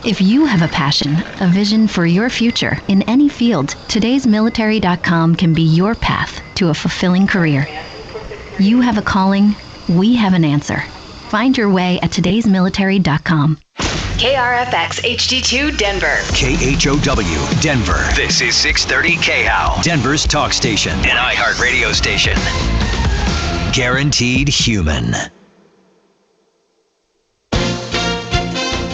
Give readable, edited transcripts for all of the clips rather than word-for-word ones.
If you have a passion, a vision for your future in any field, todaysmilitary.com can be your path to a fulfilling career. You have a calling, we have an answer. Find your way at todaysmilitary.com. KRFX HD2 Denver. KHOW Denver. This is 630 KHOW, Denver's talk station, an iHeartRadio station. Guaranteed human.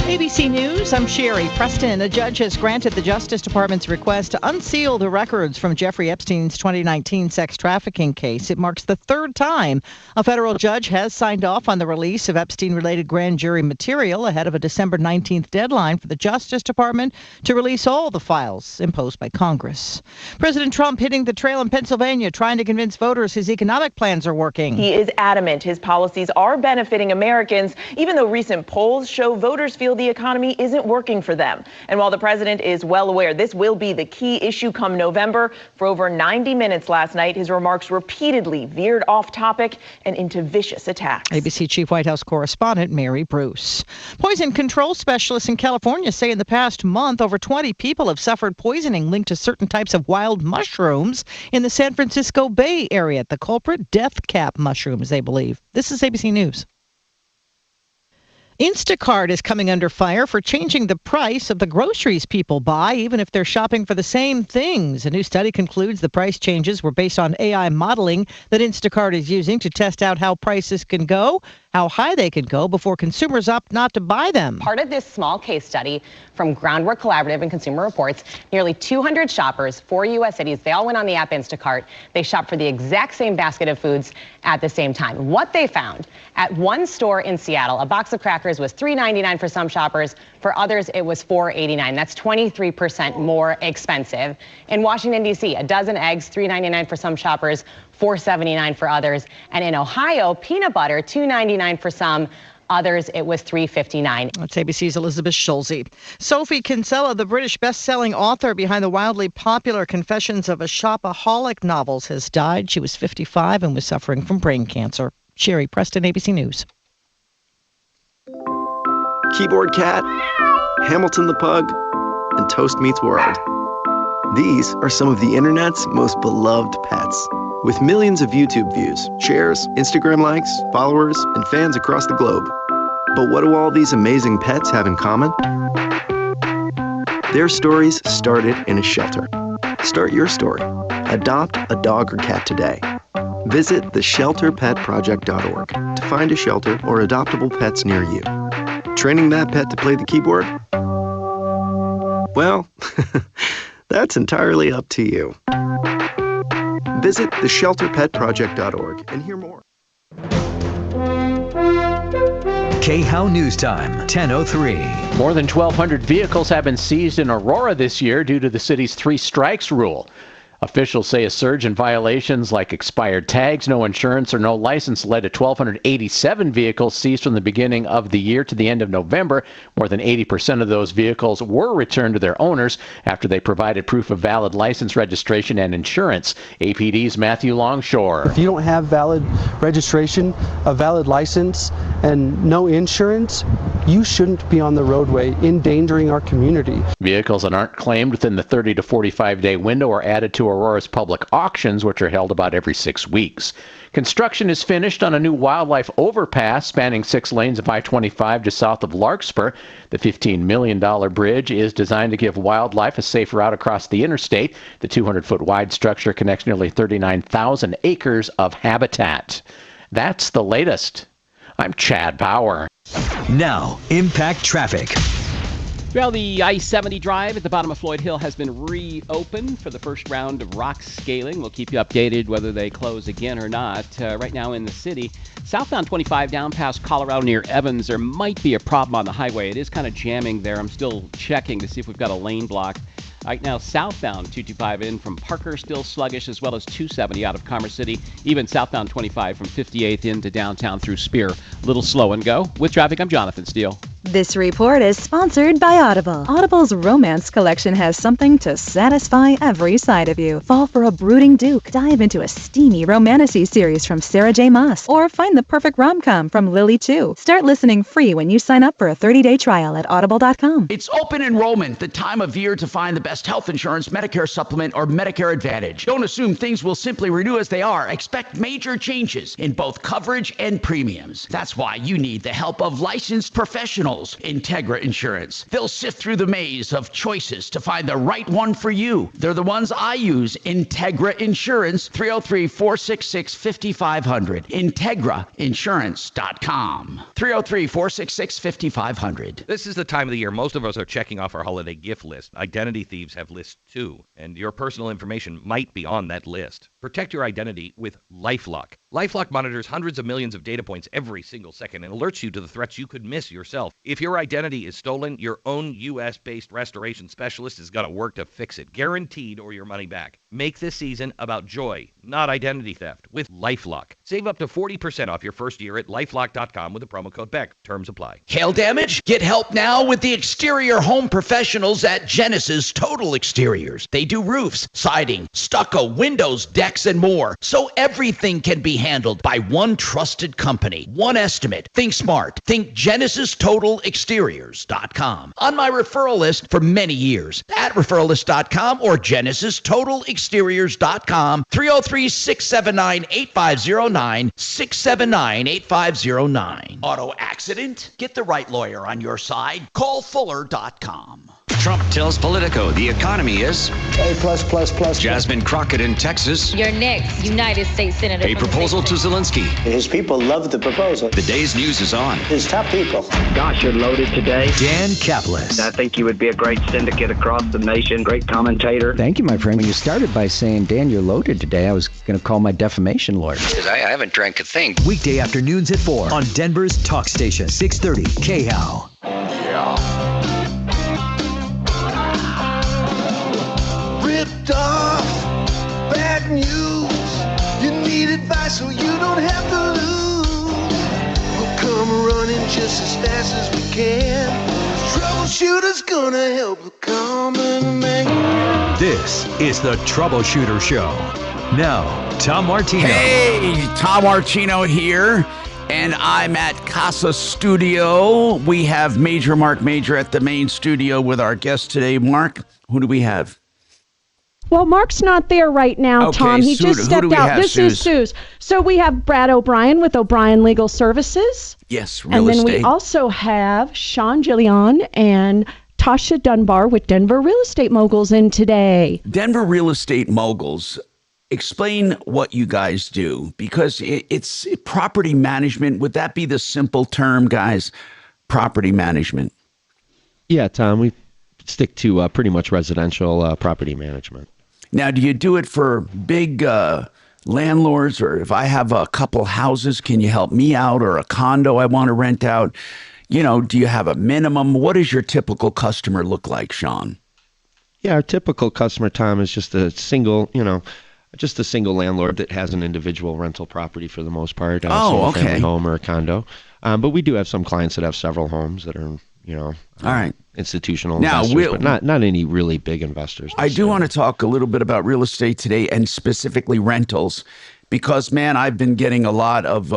ABC News, I'm Sherry Preston. A judge has granted the Justice Department's request to unseal the records from Jeffrey Epstein's 2019 sex trafficking case. It marks the third time a federal judge has signed off on the release of Epstein-related grand jury material ahead of a December 19th deadline for the Justice Department to release all the files imposed by Congress. President Trump hitting the trail in Pennsylvania, trying to convince voters his economic plans are working. He is adamant his policies are benefiting Americans, even though recent polls show voters feel the economy isn't working for them. And while the president is well aware this will be the key issue come November, for over 90 minutes last night, his remarks repeatedly veered off topic and into vicious attacks. ABC Chief White House correspondent Mary Bruce. Poison control specialists in California say in the past month, over 20 people have suffered poisoning linked to certain types of wild mushrooms in the San Francisco Bay Area. The culprit, death cap mushrooms, they believe. This is ABC News. Instacart is coming under fire for changing the price of the groceries people buy, even if they're shopping for the same things. A new study concludes the price changes were based on AI modeling that Instacart is using to test out how prices can go, how high they can go before consumers opt not to buy them. Part of this small case study from Groundwork Collaborative and Consumer Reports, nearly 200 shoppers, 4 U.S. cities, they all went on the app Instacart. They shopped for the exact same basket of foods at the same time. What they found, at one store in Seattle, a box of crackers was $3.99 for some shoppers. For others, it was $4.89. That's 23% more expensive. In Washington, D.C., a dozen eggs, $3.99 for some shoppers, $4.79 for others. And in Ohio, peanut butter, $2.99 for some. Others, it was $3.59. That's ABC's Elizabeth Schulze. Sophie Kinsella, the British best-selling author behind the wildly popular Confessions of a Shopaholic novels, has died. She was 55 and was suffering from brain cancer. Sherry Preston, ABC News. Keyboard Cat, Hamilton the Pug, and Toast Meets World. These are some of the internet's most beloved pets. With millions of YouTube views, shares, Instagram likes, followers, and fans across the globe. But what do all these amazing pets have in common? Their stories started in a shelter. Start your story. Adopt a dog or cat today. Visit theshelterpetproject.org to find a shelter or adoptable pets near you. Training that pet to play the keyboard? Well, that's entirely up to you. Visit theshelterpetproject.org and hear more. KHOW News Time, 10:03. More than 1,200 vehicles have been seized in Aurora this year due to the city's 3 strikes rule. Officials say a surge in violations like expired tags, no insurance, or no license led to 1,287 vehicles seized from the beginning of the year to the end of November. More than 80% of those vehicles were returned to their owners after they provided proof of valid license registration and insurance. APD's Matthew Longshore. If you don't have valid registration, a valid license, and no insurance, you shouldn't be on the roadway endangering our community. Vehicles that aren't claimed within the 30 to 45-day window are added to Aurora's public auctions, which are held about every 6 weeks. Construction is finished on a new wildlife overpass spanning 6 lanes of I-25 just south of Larkspur. The $15 million bridge is designed to give wildlife a safe route across the interstate. The 200-foot wide structure connects nearly 39,000 acres of habitat. That's the latest. I'm Chad Bauer. Now, impact traffic. Well, the I-70 drive at the bottom of Floyd Hill has been reopened for the first round of rock scaling. We'll keep you updated whether they close again or not. Right now in the city, southbound 25 down past Colorado near Evans, there might be a problem on the highway. It is kind of jamming there. I'm still checking to see if we've got a lane block. Right now, southbound 225 in from Parker, still sluggish, as well as 270 out of Commerce City. Even southbound 25 from 58th into downtown through Spear. A little slow and go. With traffic, I'm Jonathan Steele. This report is sponsored by Audible. Audible's romance collection has something to satisfy every side of you. Fall for a brooding duke. Dive into a steamy romantasy series from Sarah J. Maas. Or find the perfect rom-com from Lily Chu. Start listening free when you sign up for a 30-day trial at audible.com. It's open enrollment, the time of year to find the best health insurance, Medicare Supplement, or Medicare Advantage. Don't assume things will simply renew as they are. Expect major changes in both coverage and premiums. That's why you need the help of licensed professionals. Integra Insurance. They'll sift through the maze of choices to find the right one for you. They're the ones I use. Integra Insurance, 303-466-5500. IntegraInsurance.com. 303-466-5500. This is the time of the year most of us are checking off our holiday gift list. Identity thieves have lists too, and your personal information might be on that list. Protect your identity with LifeLock. LifeLock monitors hundreds of millions of data points every single second and alerts you to the threats you could miss yourself. If your identity is stolen, your own U.S.-based restoration specialist is going to work to fix it, guaranteed, or your money back. Make this season about joy, not identity theft, with LifeLock. Save up to 40% off your first year at LifeLock.com with the promo code BECK. Terms apply. Hail damage? Get help now with the exterior home professionals at Genesis Total Exteriors. They do roofs, siding, stucco, windows, decks, and more. So everything can be handled by one trusted company. One estimate. Think smart. Think GenesisTotalExteriors.com. On my referral list for many years. At referralist.com or GenesisTotalExteriors.com. 303-679-8509. 679-8509. Auto accident? Get the right lawyer on your side. Call Fuller.com. Trump tells Politico the economy is A++++. Jasmine Crockett in Texas. Your next United States Senator. A proposal to Zelensky. His people love the proposal. The day's news is on. His top people. Gosh, you're loaded today. Dan Caplis. I think you would be a great syndicate across the nation, great commentator. Thank you, my friend. When you started by saying, Dan, you're loaded today, I was going to call my defamation lawyer. Because I haven't drank a thing. Weekday afternoons at 4 on Denver's talk station, 630 KHOW. Ripped off, bad news. You need advice so you don't have to lose. We'll come running just as fast as we can. Troubleshooter's gonna help the common man. This is the Troubleshooter Show. Now, Tom Martino. Hey, Tom Martino here, and I'm at Casa Studio. We have Marc Mager at the main studio with our guest today. Mark, who do we have? Well, Mark's not there right now, okay, Tom. He just stepped out. This is Suze. So we have Brad O'Brien with O'Brien Legal Services. Yes, real estate. And then we also have Sean Gillian and Tasha Dunbar with Denver Real Estate Moguls in today. Denver Real Estate Moguls. Explain what you guys do, because it's property management. Would that be the simple term, guys? Property management. Yeah, Tom, we stick to pretty much residential property management. Now, do you do it for big landlords, or if I have a couple houses, can you help me out, or a condo I want to rent out? You know, do you have a minimum? What does your typical customer look like, Sean? Yeah, our typical customer, Tom, is just a single landlord that has an individual rental property for the most part. Okay. Family home or a condo. But we do have some clients that have several homes that are, all right, institutional investors, but not any really big investors. I do want to talk a little bit about real estate today, and specifically rentals, because, man, I've been getting a lot of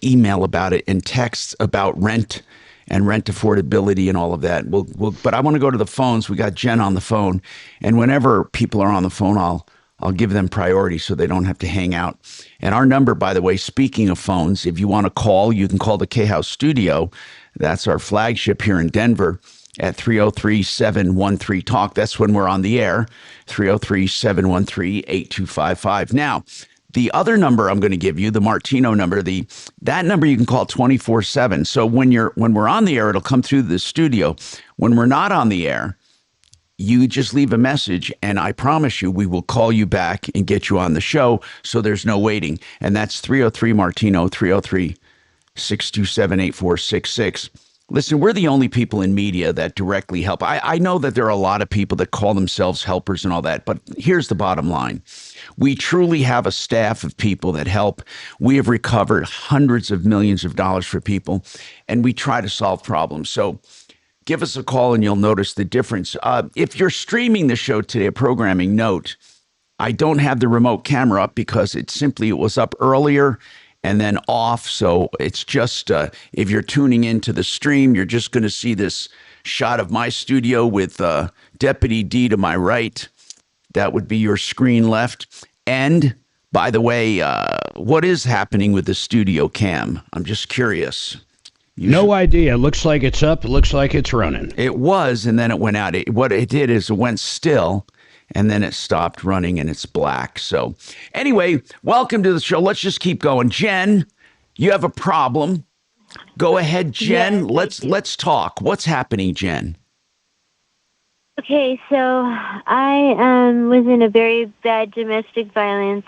email about it and texts about rent and rent affordability and all of that. But I want to go to the phones. We got Jen on the phone, and whenever people are on the phone, I'll give them priority so they don't have to hang out. And our number, by the way, speaking of phones, if you want to call, you can call the K-House Studio. That's our flagship here in Denver at 303-713-TALK. That's when we're on the air, 303-713-8255. Now, the other number I'm going to give you, the Martino number, that number you can call 24/7. So when we're on the air, it'll come through the studio. When we're not on the air, you just leave a message, and I promise you we will call you back and get you on the show, so there's no waiting. And that's 303-MARTINO, 303-627-8466. Listen, we're the only people in media that directly help. I know that there are a lot of people that call themselves helpers and all that, but here's the bottom line. We truly have a staff of people that help. We have recovered hundreds of millions of dollars for people, and we try to solve problems. So give us a call and you'll notice the difference. If you're streaming the show today, a programming note, I don't have the remote camera up because it was up earlier and then off. So it's just, if you're tuning into the stream, you're just going to see this shot of my studio with Deputy D to my right. That would be your screen left. And by the way, what is happening with the studio cam? I'm just curious. No idea. Looks like it's up. Looks like it's running. It was, and then it went out. What it did is it went still, and then it stopped running, and it's black. So anyway, welcome to the show. Let's just keep going. Jen, you have a problem. Go ahead, Jen. Yes, let's talk. What's happening, Jen? Okay, so I was in a very bad domestic violence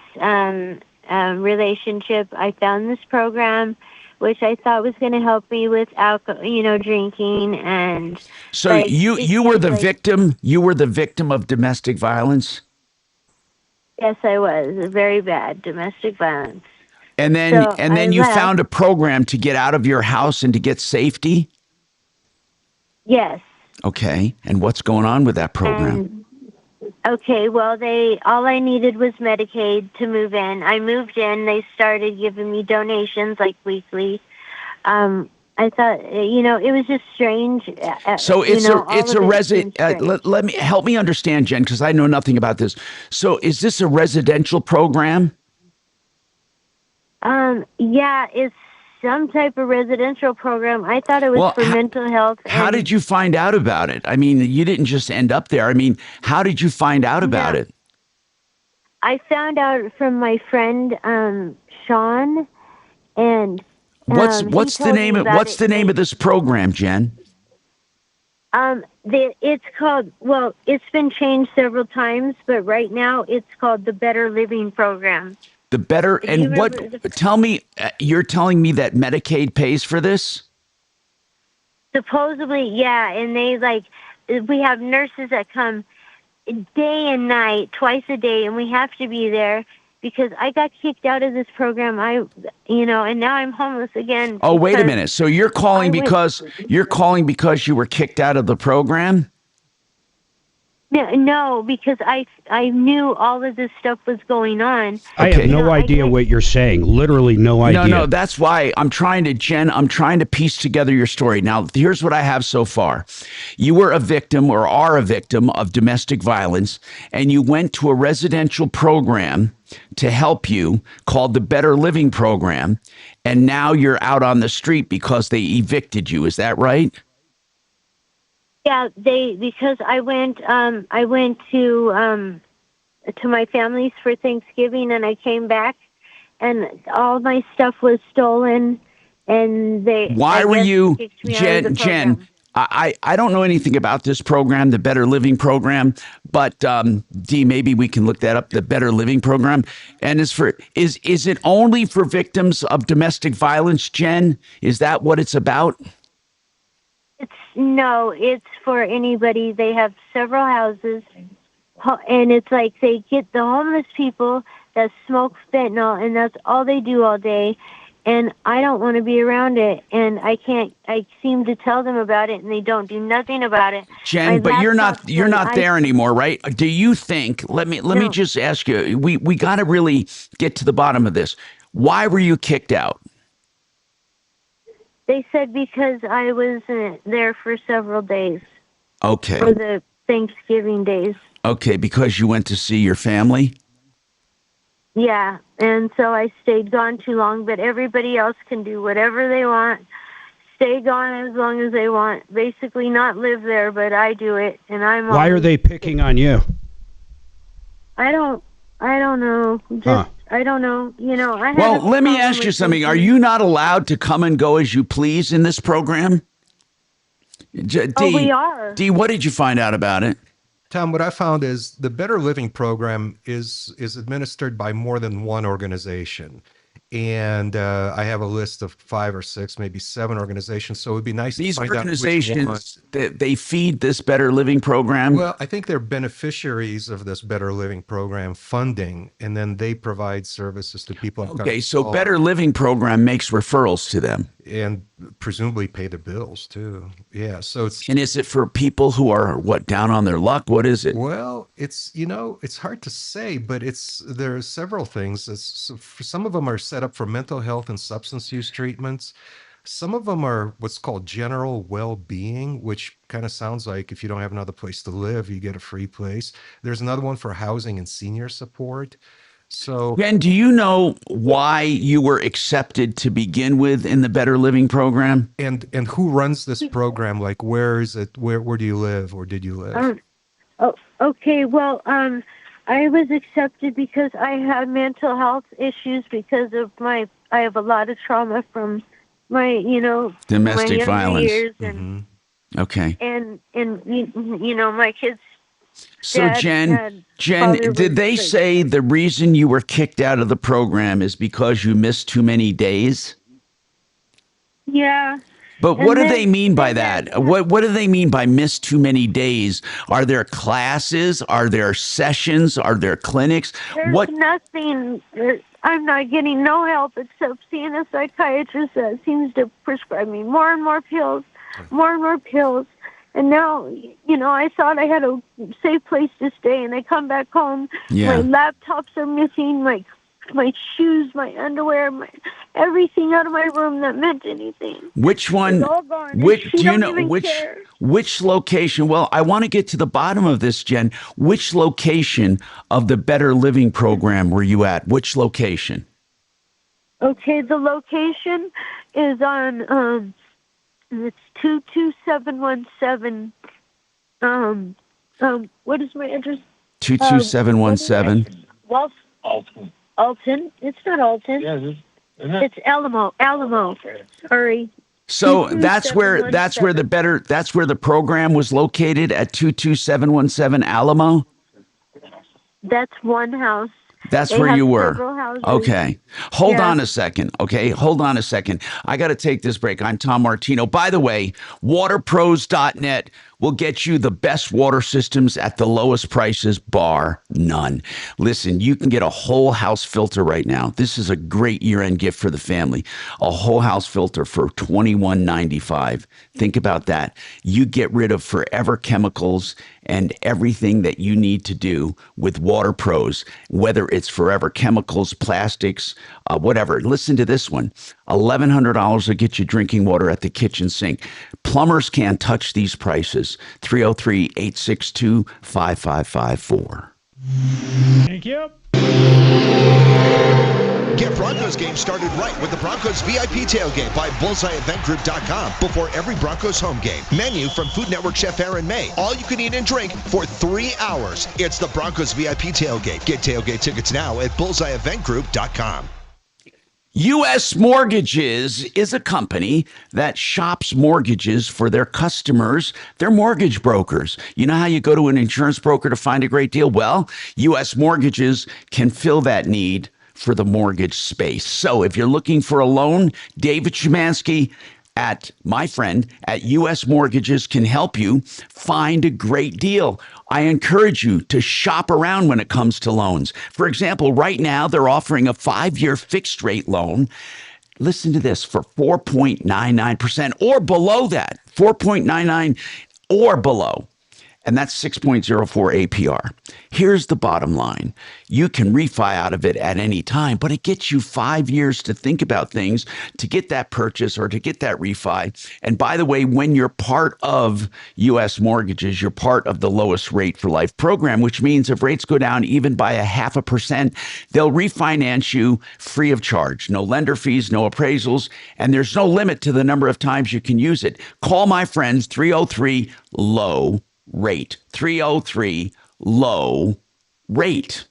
relationship. I found this program, which I thought was going to help me with alcohol, drinking and. So you were the victim. You were the victim of domestic violence. Yes, I was. Very bad domestic violence. And then you found a program to get out of your house and to get safety? Yes. Okay. And what's going on with that program? Okay, well, all I needed was Medicaid to move in. I moved in. They started giving me donations like weekly. I thought, it was just strange. So it's a resident. Let me help me understand, Jen, because I know nothing about this. So is this a residential program? Yeah, it's some type of residential program. I thought it was for mental health. How did you find out about it? I mean, you didn't just end up there. I mean, how did you find out about it? I found out from my friend Sean, and what's the name of this program, Jen? It's called. Well, it's been changed several times, but right now it's called the Better Living Program. The better, and tell me, you're telling me that Medicaid pays for this? Supposedly, yeah, and we have nurses that come day and night, twice a day, and we have to be there because I got kicked out of this program. And now I'm homeless again. Oh, wait a minute. So you're calling because you were kicked out of the program? No, because I knew all of this stuff was going on. I have no idea what you're saying. Literally no idea. No, that's why I'm trying to piece together your story. Now, here's what I have so far. You were a victim or are a victim of domestic violence, and you went to a residential program to help you called the Better Living Program, and now you're out on the street because they evicted you. Is that right? Yeah, because I went to my family's for Thanksgiving, and I came back, and all my stuff was stolen, and Why were you, Jen? I don't know anything about this program, the Better Living Program, but Dee, maybe we can look that up. The Better Living Program, and is it only for victims of domestic violence, Jen? Is that what it's about? No, it's for anybody. They have several houses, and it's like they get the homeless people that smoke fentanyl, and that's all they do all day. And I don't want to be around it, and I seem to tell them about it, and they don't do nothing about it. Jen, but you're not there anymore, right? Do you think? Let me just ask you. We got to really get to the bottom of this. Why were you kicked out? They said because I wasn't there for several days. Okay. For the Thanksgiving days. Okay, because you went to see your family? Yeah, and so I stayed gone too long, but everybody else can do whatever they want, stay gone as long as they want, basically not live there, but I do it, and I'm... Why are they picking on you? I don't know. I don't know. Well, let me ask you something. Are you not allowed to come and go as you please in this program? We are. Dee, what did you find out about it? Tom, what I found is the Better Living Program is administered by more than one organization. And I have a list of 5 or 6, maybe 7 organizations. So it would be nice These to find out which one. organizations, they feed this Better Living program? Well, I think they're beneficiaries of this Better Living program funding, and then they provide services to people. Okay, so Better Living program makes referrals to them. And presumably pay the bills too. Yeah, so it's... And is it for people who are, down on their luck? What is it? Well, it's, it's hard to say, but there are several things. Some of them are set up for mental health and substance use treatments. Some of them are what's called general well-being, which kind of sounds like if you don't have another place to live, you get a free place. There's another one for housing and senior support. So, Ben, do you know why you were accepted to begin with in the Better Living program? And who runs this program? Like, where is it? Where do you live, or did you live? Okay. Well, I was accepted because I had mental health issues because of I have a lot of trauma from my, domestic my violence. Years and, Okay. And my kids. So Dad, Jen, did they say the reason you were kicked out of the program is because you missed too many days? Yeah. But what do they mean by that? What do they mean by miss too many days? Are there classes? Are there sessions? Are there clinics? There's nothing. I'm not getting no help except seeing a psychiatrist that seems to prescribe me more and more pills. And now, I thought I had a safe place to stay, and I come back home. Yeah. My laptops are missing, my shoes, my underwear, everything out of my room that meant anything. Which one? It's all gone. Which She do you don't know? even Which care. which location? Well, I want to get to the bottom of this, Jen. Which location of the Better Living program were you at? Which location? Okay, the location is on it's 22717. What is my address? 22717. Alton. It's not Alton. Yeah, it's Alamo. Sorry. So that's where the program was located at 22717 Alamo. That's one house. That's They where have you were. several houses. Okay. Hold Yeah. on a second. Okay. Hold on a second. I got to take this break. I'm Tom Martino. By the way, waterpros.net will get you the best water systems at the lowest prices, bar none. Listen, you can get a whole house filter right now. This is a great year-end gift for the family. A whole house filter for $21.95. Think about that. You get rid of forever chemicals and everything that you need to do with Water Pros, whether it's forever chemicals, plastics, whatever. Listen to this one. $1,100 will get you drinking water at the kitchen sink. Plumbers can't touch these prices. 303-862-5554. Thank you. Get Broncos games started right with the Broncos VIP tailgate by BullseyeEventGroup.com before every Broncos home game. Menu from Food Network chef Aaron May. All you can eat and drink for 3 hours. It's the Broncos VIP tailgate. Get tailgate tickets now at BullseyeEventGroup.com. U.S. Mortgages is a company that shops mortgages for their customers. They're mortgage brokers. You know how you go to an insurance broker to find a great deal? Well, U.S. Mortgages can fill that need for the mortgage space. So if you're looking for a loan, David Szymanski my friend at U.S. Mortgages can help you find a great deal. I encourage you to shop around when it comes to loans. For example, right now they're offering a 5-year fixed rate loan. Listen to this, for 4.99% or below that, 4.99 or below. And that's 6.04 APR. Here's the bottom line. You can refi out of it at any time, but it gets you 5 years to think about things, to get that purchase or to get that refi. And by the way, when you're part of U.S. Mortgages, you're part of the lowest rate for life program, which means if rates go down even by 0.5%, they'll refinance you free of charge. No lender fees, no appraisals, and there's no limit to the number of times you can use it. Call my friends, 303-LOW. Rate 303 low rate.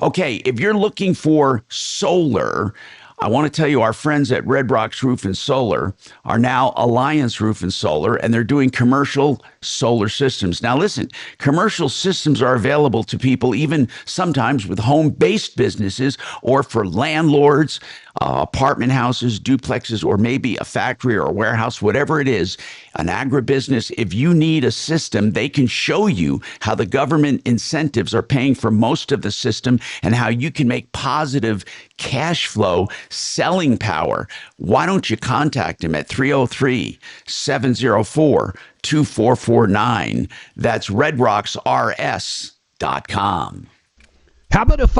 Okay, if you're looking for solar, I want to tell you our friends at Red Rocks Roof and Solar are now Alliance Roof and Solar, and they're doing commercial solar systems. Now listen, commercial systems are available to people even sometimes with home-based businesses or for landlords. apartment houses, duplexes, or maybe a factory or a warehouse, whatever it is, an agribusiness. If you need a system, they can show you how the government incentives are paying for most of the system and how you can make positive cash flow selling power. Why don't you contact him at 303-704-2449? That's redrocksrs.com. How about if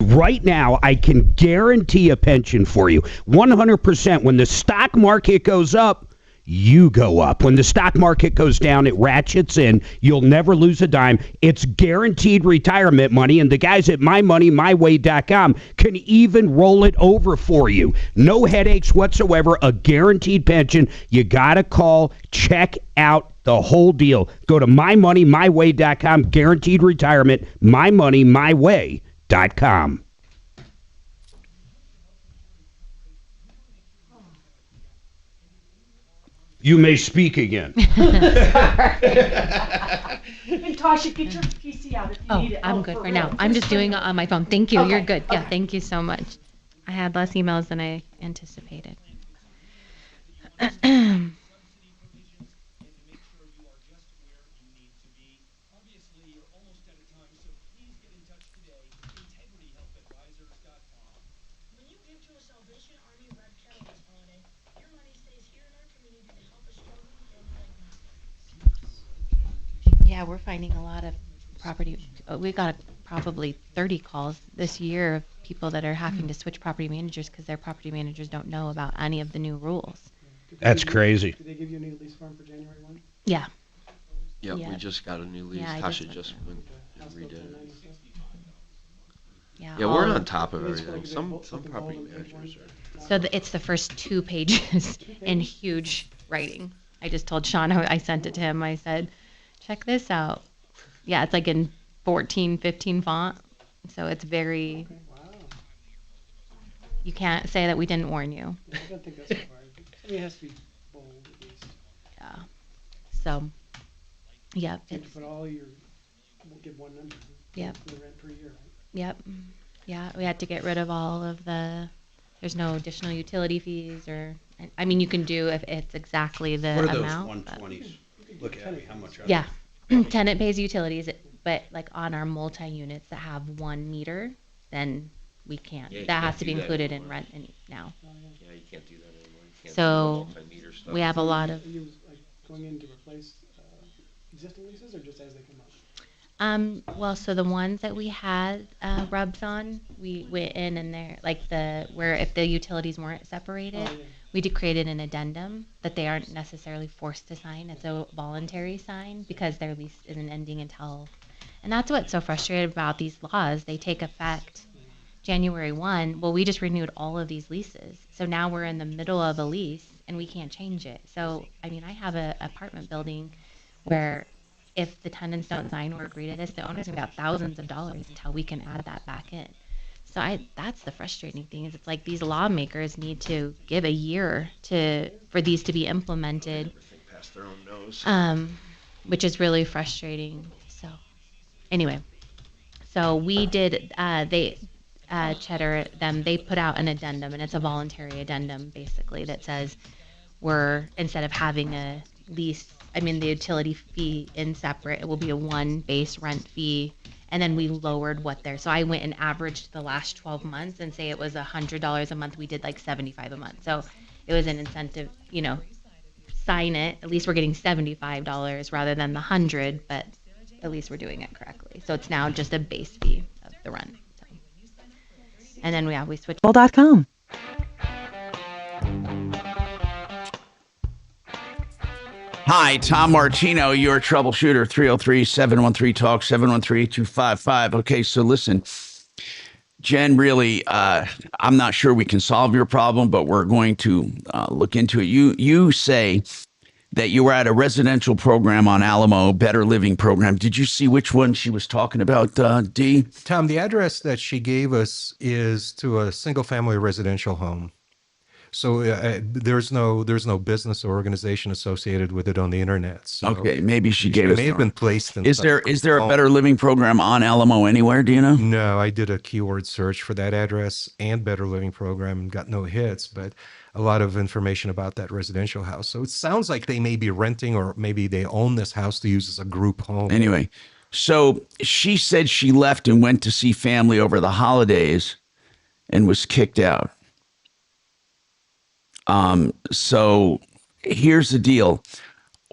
right now, I can guarantee a pension for you. 100%. When the stock market goes up, you go up. When the stock market goes down, it ratchets in. You'll never lose a dime. It's guaranteed retirement money, and the guys at mymoneymyway.com can even roll it over for you. No headaches whatsoever, a guaranteed pension. You got to call, check out the whole deal. Go to mymoneymyway.com, guaranteed retirement, mymoneymyway.com. You may speak again. Hey, Tasha, get your PC out if you need it. I'm good for now. I'm just doing it on my phone. Thank you. Okay, You're good. Yeah, okay. thank you so much. I had less emails than I anticipated. Yeah, we're finding a lot of property. We got probably 30 calls this year of people that are having to switch property managers because their property managers don't know about any of the new rules. That's crazy. Did they give you a new lease form for January 1? Yeah. Yep, Yeah. we just got a new lease. Yeah, I Tasha just just went and redid it. Yeah, Yeah, all we're of- on top of everything. Some property managers are. So it's the first 2 pages in huge writing. I just told Sean, I sent it to him. I said, check this out. Yeah, it's like in 14, 15 font. So it's very, you can't say that we didn't warn you. I don't think that's required. I mean, it has to be bold at least. Yeah. So, yeah. You have to put all your, we'll give one number. Yep. The rent per year, right? Yep. Yeah, we had to get rid of all of there's no additional utility fees I mean, you can do if it's exactly the What are those amount. 120s? Look at me, how much are Yeah. Tenant pays utilities, but like on our multi-units that have 1 meter, then we can't. Yeah, you that can't has to be do that included in anymore. rent now. Yeah, you can't do that anymore. You can't So do the multi-meter stuff. we have a lot of. Are you like going in to replace existing leases or just as they come up? Well, so the ones that we had rubs on, we went in and there, like where if the utilities weren't separated, we created an addendum that they aren't necessarily forced to sign. It's a voluntary sign because their lease isn't ending until, and that's what's so frustrating about these laws. They take effect January 1. Well, we just renewed all of these leases. So now we're in the middle of a lease and we can't change it. So, I mean, I have an apartment building where if the tenants don't sign or agree to this, the owner's gonna have thousands of dollars until we can add that back in. So that's the frustrating thing is it's like these lawmakers need to give a year for these to be implemented, Past their own nose. which is really frustrating. So anyway, so we did they put out an addendum, and it's a voluntary addendum basically that says instead of having a lease, the utility fee in separate, it will be a 1 base rent fee. And then we lowered so I went and averaged the last 12 months and say it was $100 a month. We did like $75 a month. So it was an incentive, sign it. At least we're getting $75 rather than the $100, but at least we're doing it correctly. So it's now just a base fee of the rent. So. And then we switched. .com. Hi, Tom Martino, your troubleshooter, 303-713-TALK, 713-8255. Okay, so listen, Jen, really, I'm not sure we can solve your problem, but we're going to look into it. You say that you were at a residential program on Alamo, Better Living program. Did you see which one she was talking about, Dee? Tom, the address that she gave us is to a single-family residential home. So there's no business or organization associated with it on the internet. So Okay, maybe she gave it us. may have been placed in. Is there a Better Living program on Alamo anywhere? Do you know? No, I did a keyword search for that address and Better Living program and got no hits, but a lot of information about that residential house. So it sounds like they may be renting, or maybe they own this house to use as a group home. Anyway, so she said she left and went to see family over the holidays and was kicked out. So here's the deal.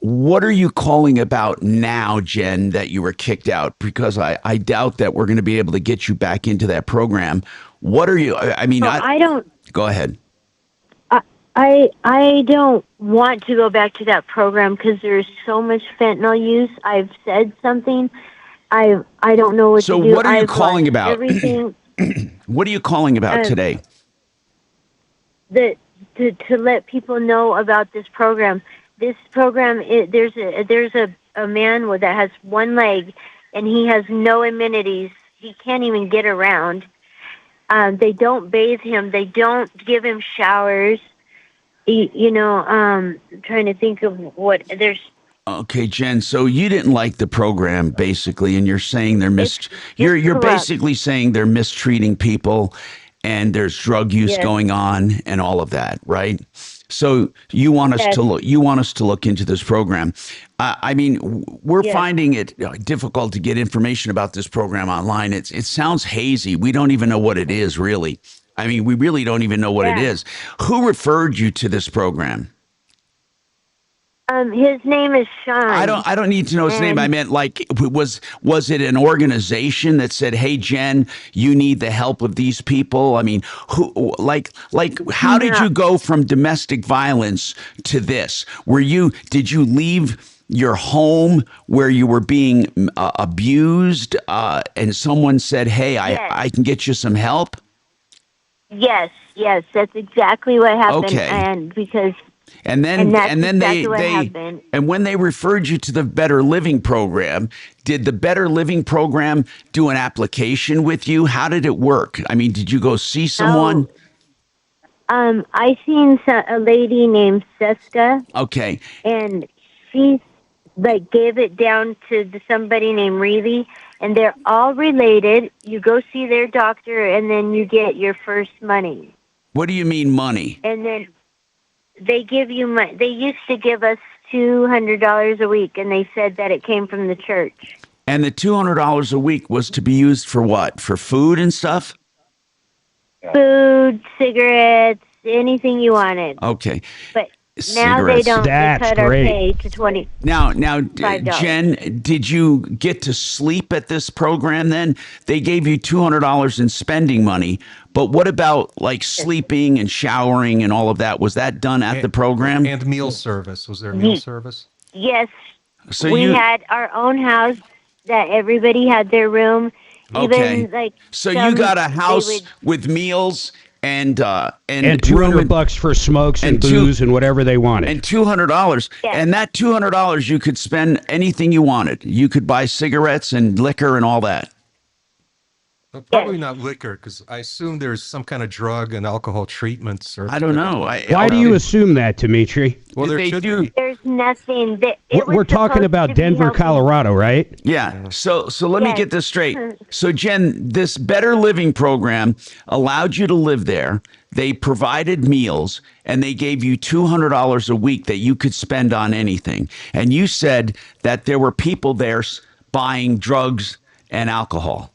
What are you calling about now, Jen, that you were kicked out? Because I doubt that we're going to be able to get you back into that program. What are you, I mean, I don't. Go ahead. I don't want to go back to that program because there's so much fentanyl use. I've said something. I don't know what to do. So what are you I've calling watched about? Everything. What are you calling about today? To let people know about this program. This program, there's a man that has one leg, and he has no amenities. He can't even get around. They don't bathe him. They don't give him showers. I'm trying to think of what there's. Okay, Jen. So you didn't like the program, basically, and you're saying they're you're basically saying they're mistreating people, and there's drug use going on, and all of that, right? So you want us to look into this program. I mean, we're finding it difficult to get information about this program online. It sounds hazy. We don't even know what it is, really. I mean, we really don't even know what it is. Who referred you to this program? His name is Sean. I don't need to know his name. I meant, like, was it an organization that said, "Hey, Jen, you need the help of these people"? I mean, how did you go from domestic violence to this? Did you leave your home where you were being abused, and someone said, "Hey, I can get you some help"? Yes, that's exactly what happened. Okay. And and when they referred you to the Better Living program, did the Better Living program do an application with you? How did it work? I mean, did you go see someone? I seen a lady named Seska. Okay. And she gave it down to somebody named Reilly, and they're all related. You go see their doctor, and then you get your first money. What do you mean money? And then they give you money. They used to give us $200 a week, and they said that it came from the church. And the $200 a week was to be used for what? For food and stuff? Food, cigarettes, anything you wanted. Okay. But now they don't. That's they cut great. our pay to $20. Now, $5. Jen, did you get to sleep at this program then? They gave you $200 in spending money, but what about sleeping and showering and all of that? Was that done at the program? And meal service. Was there meal service? Yes. So we had our own house that everybody had their room. Okay. Even, so you got a house with meals and $200 for smokes and booze and whatever they wanted, and $200, and that $200 you could spend anything you wanted. You could buy cigarettes and liquor and all that. Well, probably not liquor, because I assume there's some kind of drug and alcohol treatments. I don't know. Why do you assume that, Dimitri? Well, there should be. There's nothing. We're talking about Denver, Colorado, right? Yeah. So let me get this straight. So, Jen, this Better Living program allowed you to live there. They provided meals, and they gave you $200 a week that you could spend on anything. And you said that there were people there buying drugs and alcohol.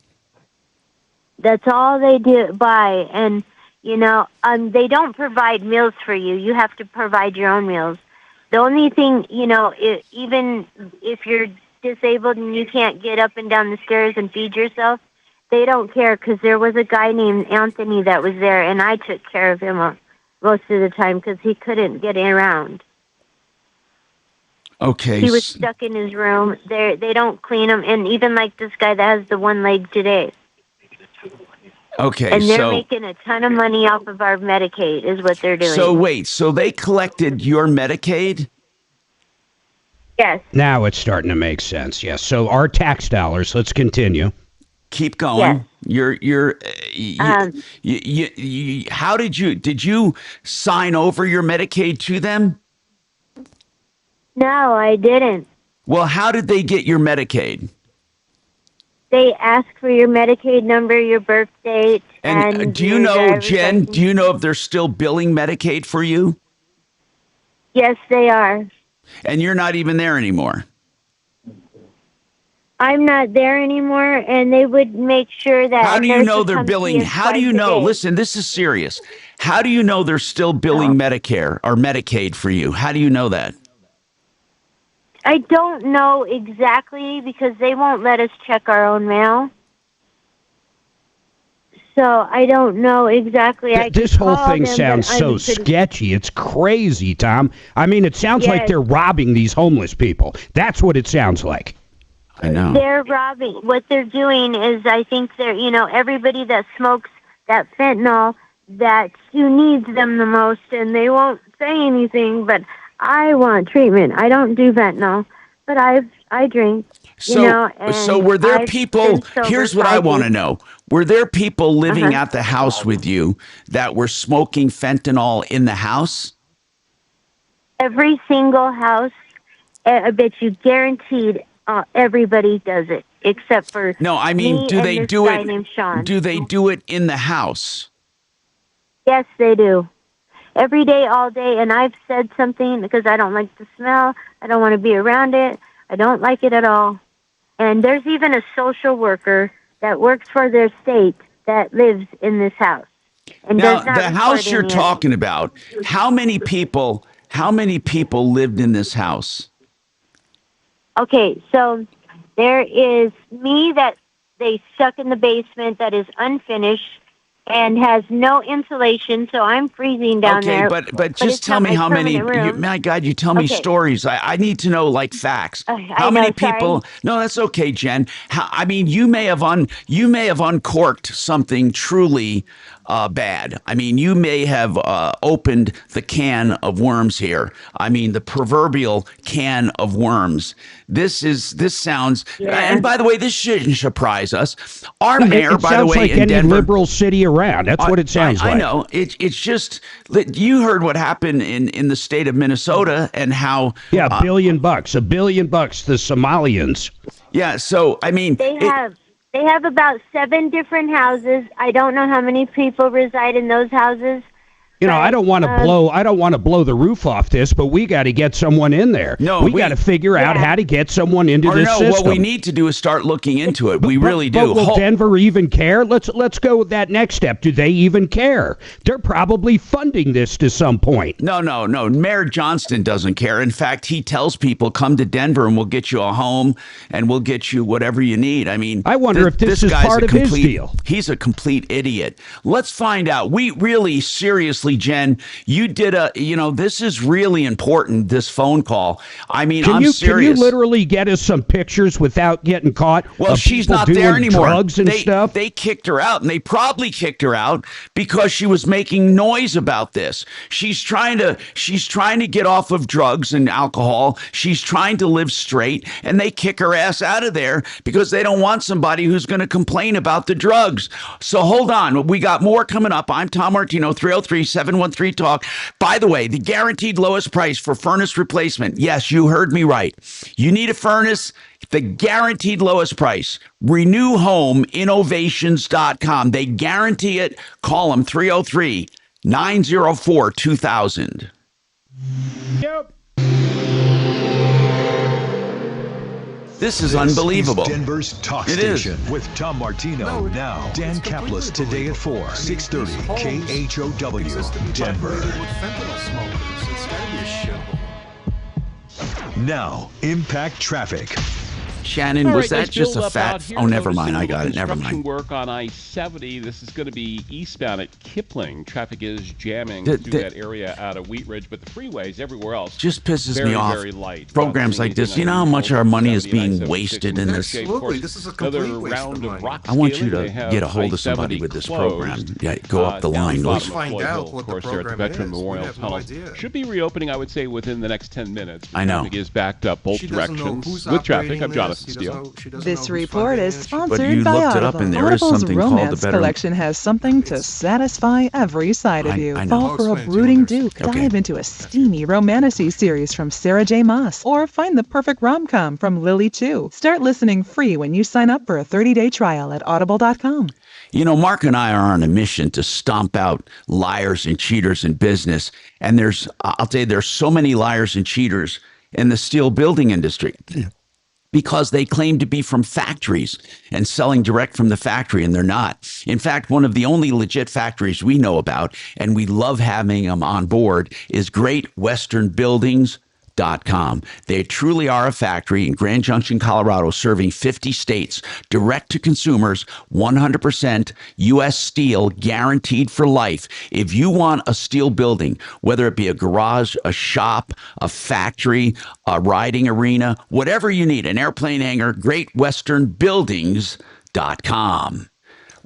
That's all they do buy, and they don't provide meals for you. You have to provide your own meals. The only thing, even if you're disabled and you can't get up and down the stairs and feed yourself, they don't care, because there was a guy named Anthony that was there, and I took care of him most of the time because he couldn't get around. Okay. He was stuck in his room. They don't clean him, and even this guy that has the one leg today. Okay, and they're making a ton of money off of our Medicaid, is what they're doing. So wait, so they collected your Medicaid? Yes. Now it's starting to make sense. Yes. So our tax dollars. Let's continue. Keep going. Yes. How did you sign over your Medicaid to them? No, I didn't. Well, how did they get your Medicaid? They ask for your Medicaid number, your birth date, and do you your know, driver's Jen, license. do you know if they're still billing Medicaid for you? Yes, they are. And you're not even there anymore. I'm not there anymore, and they would make sure that. How do you know they're billing? How do you know? Listen. Listen, this is serious. How do you know they're still billing Medicare or Medicaid for you? How do you know that? I don't know exactly because they won't let us check our own mail. So I don't know exactly. This whole thing sounds so sketchy. It's crazy, Tom. I mean, it sounds like they're robbing these homeless people. That's what it sounds like. I know. They're robbing. What they're doing is, I think they're, everybody that smokes that fentanyl, that's who needs them the most, and they won't say anything, but I want treatment. I don't do fentanyl, but I drink. So were there people, here's what I want to know. Were there people living at the house with you that were smoking fentanyl in the house? Every single house, I bet you guaranteed everybody does it, except for No, I mean, me do and they this do guy it? named Sean. Do they do it in the house? Yes, they do. Every day, all day, and I've said something because I don't like the smell. I don't want to be around it. I don't like it at all. And there's even a social worker that works for their state that lives in this house. And Now, does not the house report you're any of it. talking about, how many people lived in this house? Okay, so there is me that they stuck in the basement that is unfinished and has no insulation, so I'm freezing down there. Okay, but just it's tell not me my how many. permanent room. My God, you tell me Okay. stories. I need to know like facts. I How many know, sorry. people? No, that's okay, Jen. I mean, you may have uncorked something truly bad. I mean, you may have opened the can of worms here. I mean, the proverbial can of worms. This sounds. Yeah. And by the way, this shouldn't surprise us. Our No, mayor, it by the sounds way, like in any Denver. liberal city around. That's what it sounds like. I know. It's just that you heard what happened in the state of Minnesota and how. Yeah, $1 billion. $1 billion. The Somalians. Yeah. So I mean, They have about 7 different houses. I don't know how many people reside in those houses. I don't want to blow the roof off this, but we got to get someone in there. No, we got to figure out how to get someone into or this no, system. what we need to do is start looking into it. We really do. But will Denver even care? Let's go with that next step. Do they even care? They're probably funding this to some point. No. Mayor Johnston doesn't care. In fact, he tells people, come to Denver and we'll get you a home and we'll get you whatever you need. I mean, I wonder if this is guy's part of his deal. He's a complete idiot. Let's find out. We really, seriously, Jen, you did this is really important, this phone call. I mean, I'm serious. Can you literally get us some pictures without getting caught? Well, she's not doing there anymore. Drugs and stuff? They kicked her out, and they probably kicked her out because she was making noise about this. She's trying to get off of drugs and alcohol. She's trying to live straight, and they kick her ass out of there because they don't want somebody who's going to complain about the drugs. So hold on. We got more coming up. I'm Tom Martino, 303-713-TALK. By the way, the guaranteed lowest price for furnace replacement. Yes, you heard me right. You need a furnace, the guaranteed lowest price. RenewHomeInnovations.com. They guarantee it. Call them 303-904-2000. Yep. This is unbelievable. Denver's talk It is. station with Tom Martino. Now, Dan Kaplis today at 4, 630 KHOW, Denver. Now, Impact Traffic. Shannon, All was right, that let's just build a up fat? out here. Oh, never Noticing mind. I got little it. Never construction mind. work on I-70. This is going to be eastbound at Kipling. Traffic is jamming The- through the- that area out of Wheat Ridge, but the freeways everywhere else Just pisses very, me off. very light. Programs like this. You know how much our money is being wasted in this? Absolutely, this is a Another complete waste round of of money. rock I want you scaling. to They have get a hold of somebody I-70 with this closed, program. Yeah, go up the down line. the Let's bottom of find Floyd out Hill. what Of the course, there at the program Veteran is. We Memorial have no Tunnel. idea. Should be reopening, I would say, within the next 10 minutes. I know. Traffic is backed up both She doesn't know directions. who's With traffic, operating I'm Jonathan Steele. This report is But sponsored you by looked it up, Audible. and there is Audible's something called the romance Better. collection has something to satisfy every side of you. I know. Fall for a brooding duke. Okay. Dive into a steamy romantasy series from Sarah J. Maas. Or find the perfect rom-com from Lily Chu. Start listening free when you sign up for a 30-day trial at audible.com. You know, Mark and I are on a mission to stomp out liars and cheaters in business. And I'll tell you, there's so many liars and cheaters in the steel building industry because they claim to be from factories and selling direct from the factory, and they're not. In fact, one of the only legit factories we know about, and we love having them on board, is Great Western Buildings. They truly are a factory in Grand Junction, Colorado, serving 50 states, direct to consumers, 100% U.S. steel, guaranteed for life. If you want a steel building, whether it be a garage, a shop, a factory, a riding arena, whatever you need, an airplane hangar, GreatWesternBuildings.com.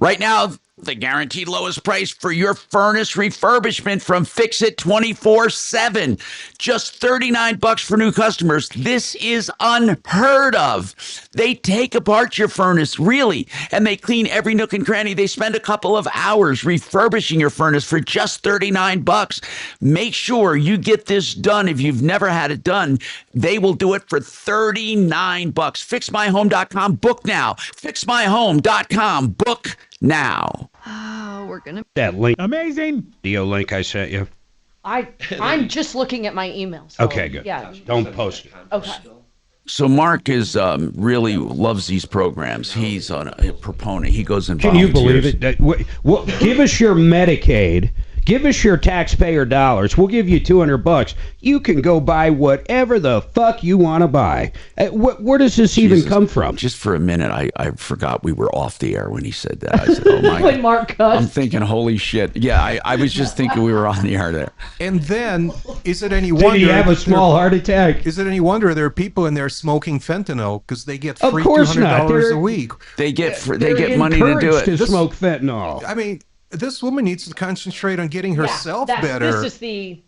Right now, the guaranteed lowest price for your furnace refurbishment from Fix It 24/7. Just $39 for new customers. This is unheard of. They take apart your furnace, really, and they clean every nook and cranny. They spend a couple of hours refurbishing your furnace for just $39. Make sure you get this done. If you've never had it done, they will do it for $39. FixMyHome.com. Book now. FixMyHome.com. Book now. Oh, we're gonna. That link. Amazing. Video link I sent you. I'm just looking at my emails. Okay, good. Yeah. Don't post it. Okay. So Mark is really loves these programs. He's a proponent. He goes and Can you volunteers. believe it? Give us your Medicaid. Give us your taxpayer dollars. We'll give you $200. You can go buy whatever the fuck you want to buy. Where does this even come from? Just for a minute, I forgot we were off the air when he said that. I said, oh my When Mark cut. I'm thinking, holy shit. Yeah, I was just thinking we were on the air there. And then, is it any Did wonder? he have a small heart attack? Is it any wonder there are people in there smoking fentanyl because they get Of free course not. $200 a week? They get money to do it. To smoke fentanyl. I mean, this woman needs to concentrate on getting herself better. This is the.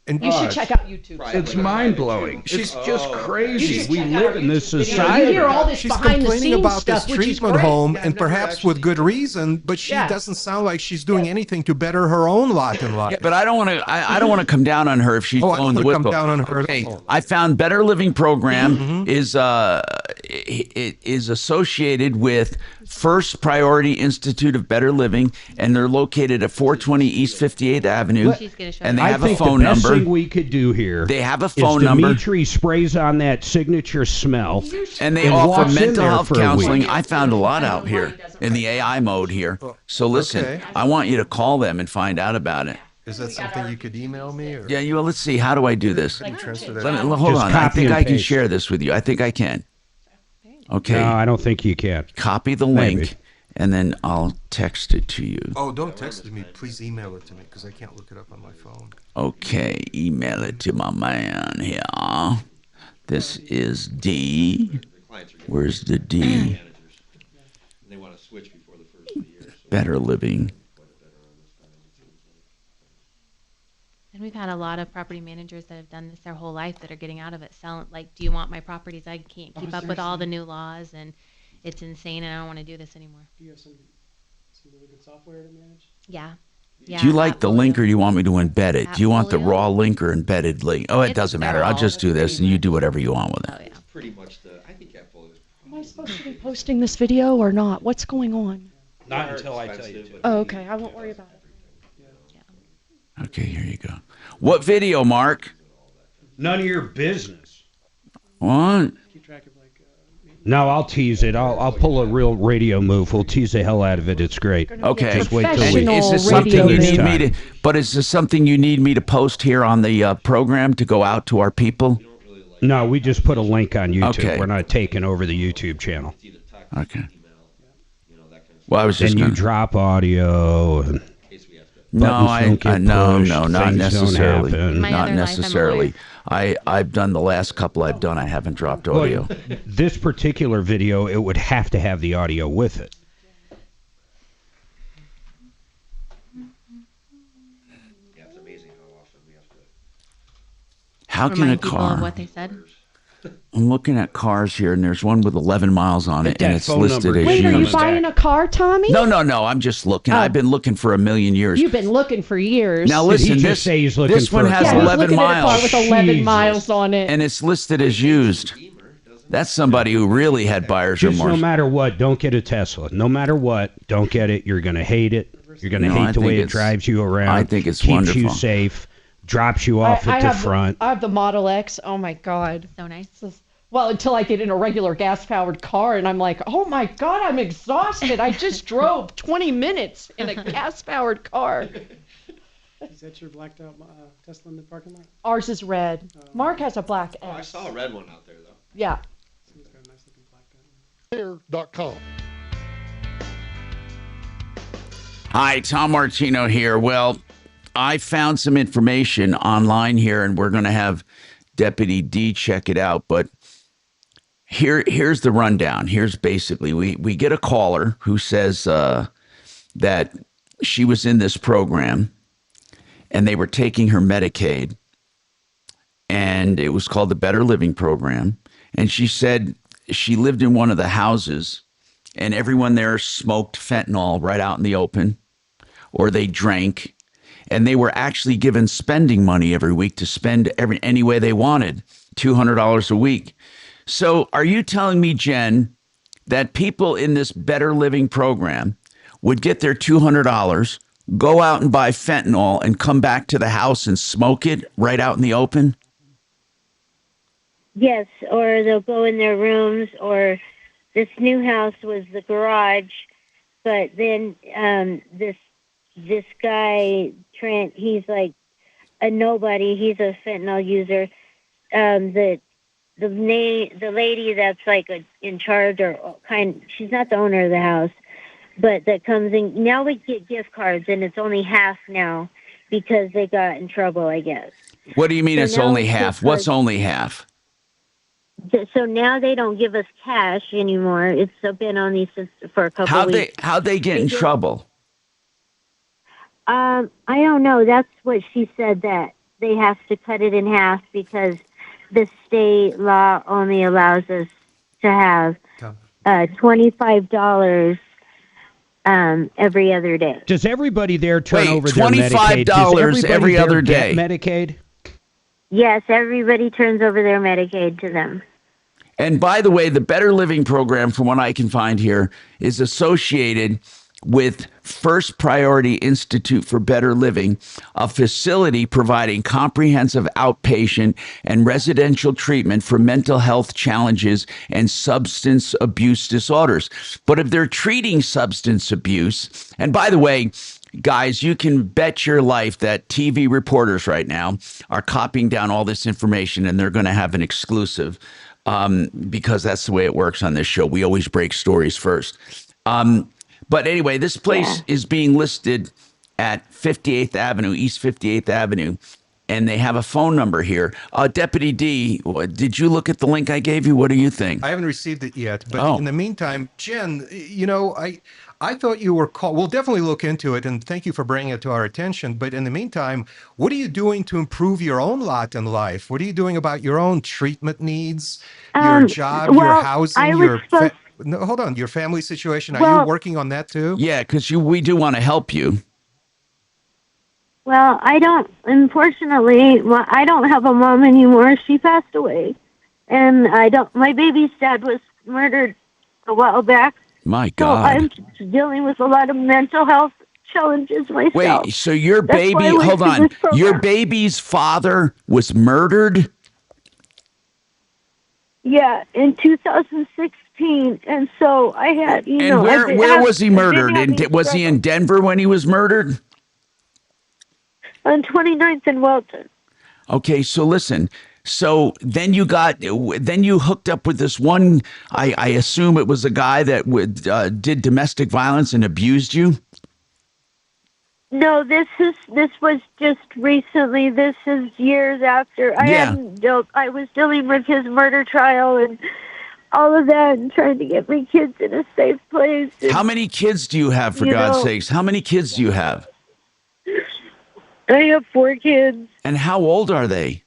And You should check out YouTube. It's mind-blowing. It's just crazy. We check out live our in this YouTube videos. society. You hear all this She's behind the complaining scenes about stuff, this which is treatment great. home, and perhaps with good reason, but she doesn't sound like she's doing anything to better her own lot in life. Yeah, but I don't want to. I don't want to come down on her if she's I blowing the don't whistle. come down on her. Okay, I found Better Living Program is it is associated with First Priority Institute of Better Living, and they're located at 420 East 58th Avenue. And they have a phone the best number. thing we could do here. They have a is phone number. Dimitri sprays on that signature smell, And they and offer walks in mental there health for a counseling. week. I found a lot out here in the AI mode here. So listen, Okay. I want you to call them and find out about it. Is that something you could email me? Or Yeah, let's see. How do I do this? transfer that? Hold Just on. I copy think and I can paste. share this with you. I think I can. Okay. No, I don't think you can. Copy the Maybe. link, and then I'll text it to you. Oh, don't text it to me. Please email it to me because I can't look it up on my phone. Okay, email it to my man here. This is D. Where's the D? They want to switch before the first of the year. Better Living. And we've had a lot of property managers that have done this their whole life that are getting out of it, selling like, do you want my properties? I can't keep up with all the new laws, and it's insane, and I don't want to do this anymore. Do you have some really good software to manage? Yeah. Do you like the link or do you want me to embed it? Do you want the Appfolio. raw link or embedded link? Oh, it doesn't matter. I'll just do this and you do whatever you want with it. Pretty much I think Appfolio is Am I supposed to be posting this video or not? What's going on? Not until I tell you to. Oh, okay. I won't worry about it. Okay, here you go. What video, Mark? None of your business. What? No, I'll tease it. I'll pull a real radio move. We'll tease the hell out of it. It's great. Okay. Just wait till we. Is this something you need me to? But is this something you need me to post here on the program to go out to our people? No, we just put a link on YouTube. Okay. We're not taking over the YouTube channel. Okay. Well, I was just. And you drop audio. And No, buttons don't get no, pushed, not things don't necessarily. happen. Not necessarily. I've done the last couple I've done. I haven't dropped audio. Well, this particular video, it would have to have the audio with it. How can a Remind people car? of what they said. I'm looking at cars here, and there's one with 11 miles on it, and it's listed as Wait, are you used. buying a car, Tommy? No, I'm just looking. I've been looking for a million years. You've been looking for years. Now listen, this one has 11 he's looking miles. at a car with 11 miles on it. And it's listed as used. That's somebody who really had buyer's Just remorse. no matter what, don't get a Tesla. No matter what, don't get it. You're going to hate it. You're going to hate the way it drives you around. I think it's keeps wonderful. you safe, drops you off at the front. I have the Model X. Oh, my God. So nice. Well, until I get in a regular gas-powered car, and I'm like, oh, my God, I'm exhausted. I just drove 20 minutes in a gas-powered car. Is that your blacked out Tesla in the parking lot? Ours is red. Mark has a black X. Oh, I saw a red one out there, though. Yeah. Someone's got a nice looking blacked out. Hair.com. Hi, Tom Martino here. Well, I found some information online here, and we're going to have Deputy D check it out. But here's the rundown. Here's basically, we get a caller who says that she was in this program, and they were taking her Medicaid, and it was called the Better Living Program. And she said she lived in one of the houses, and everyone there smoked fentanyl right out in the open, or they drank, and they were actually given spending money every week to spend any way they wanted, $200 a week. So are you telling me, Jen, that people in this Better Living Program would get their $200, go out and buy fentanyl, and come back to the house and smoke it right out in the open? Yes, or they'll go in their rooms, or this new house was the garage, but then this guy, Trent, he's like a nobody. He's a fentanyl user. The lady that's like in charge she's not the owner of the house, but that comes in. Now we get gift cards, and it's only half now because they got in trouble, I guess. What do you mean it's only half? What's only half? So now they don't give us cash anymore. It's been on these for a couple of weeks. How'd they get in trouble? I don't know. That's what she said, that they have to cut it in half because the state law only allows us to have $25 every other day. Does everybody there turn over their $25 Medicaid? every other day. Medicaid? Yes, everybody turns over their Medicaid to them. And by the way, the Better Living Program, from what I can find here, is associated with First Priority Institute for Better Living, a facility providing comprehensive outpatient and residential treatment for mental health challenges and substance abuse disorders. But if they're treating substance abuse, and by the way, guys, you can bet your life that TV reporters right now are copying down all this information, and they're going to have an exclusive because that's the way it works on this show. We always break stories first. But anyway, this place is being listed at 58th Avenue, East 58th Avenue, and they have a phone number here. Deputy D, did you look at the link I gave you? What do you think? I haven't received it yet, but in the meantime, Jen, I thought you were called. We'll definitely look into it, and thank you for bringing it to our attention. But in the meantime, what are you doing to improve your own lot in life? What are you doing about your own treatment needs, your job, your housing, no, hold on, your family situation? Are you working on that too? Yeah, because we do want to help you. Well, unfortunately, I don't have a mom anymore. She passed away. And my baby's dad was murdered a while back. My God. So I'm dealing with a lot of mental health challenges myself. Wait, so your baby, hold on, your baby's father was murdered? Yeah, in 2016. And so I had, And where was he murdered? Was he in Denver when he was murdered? On 29th and Welton. Okay, so listen. So then you hooked up with this one. I assume it was a guy that did domestic violence and abused you. No, this was just recently. This is years after I was dealing with his murder trial and all of that, and trying to get my kids in a safe place. And, how many kids do you have, for God's sakes? How many kids do you have? I have 4 kids. And how old are they?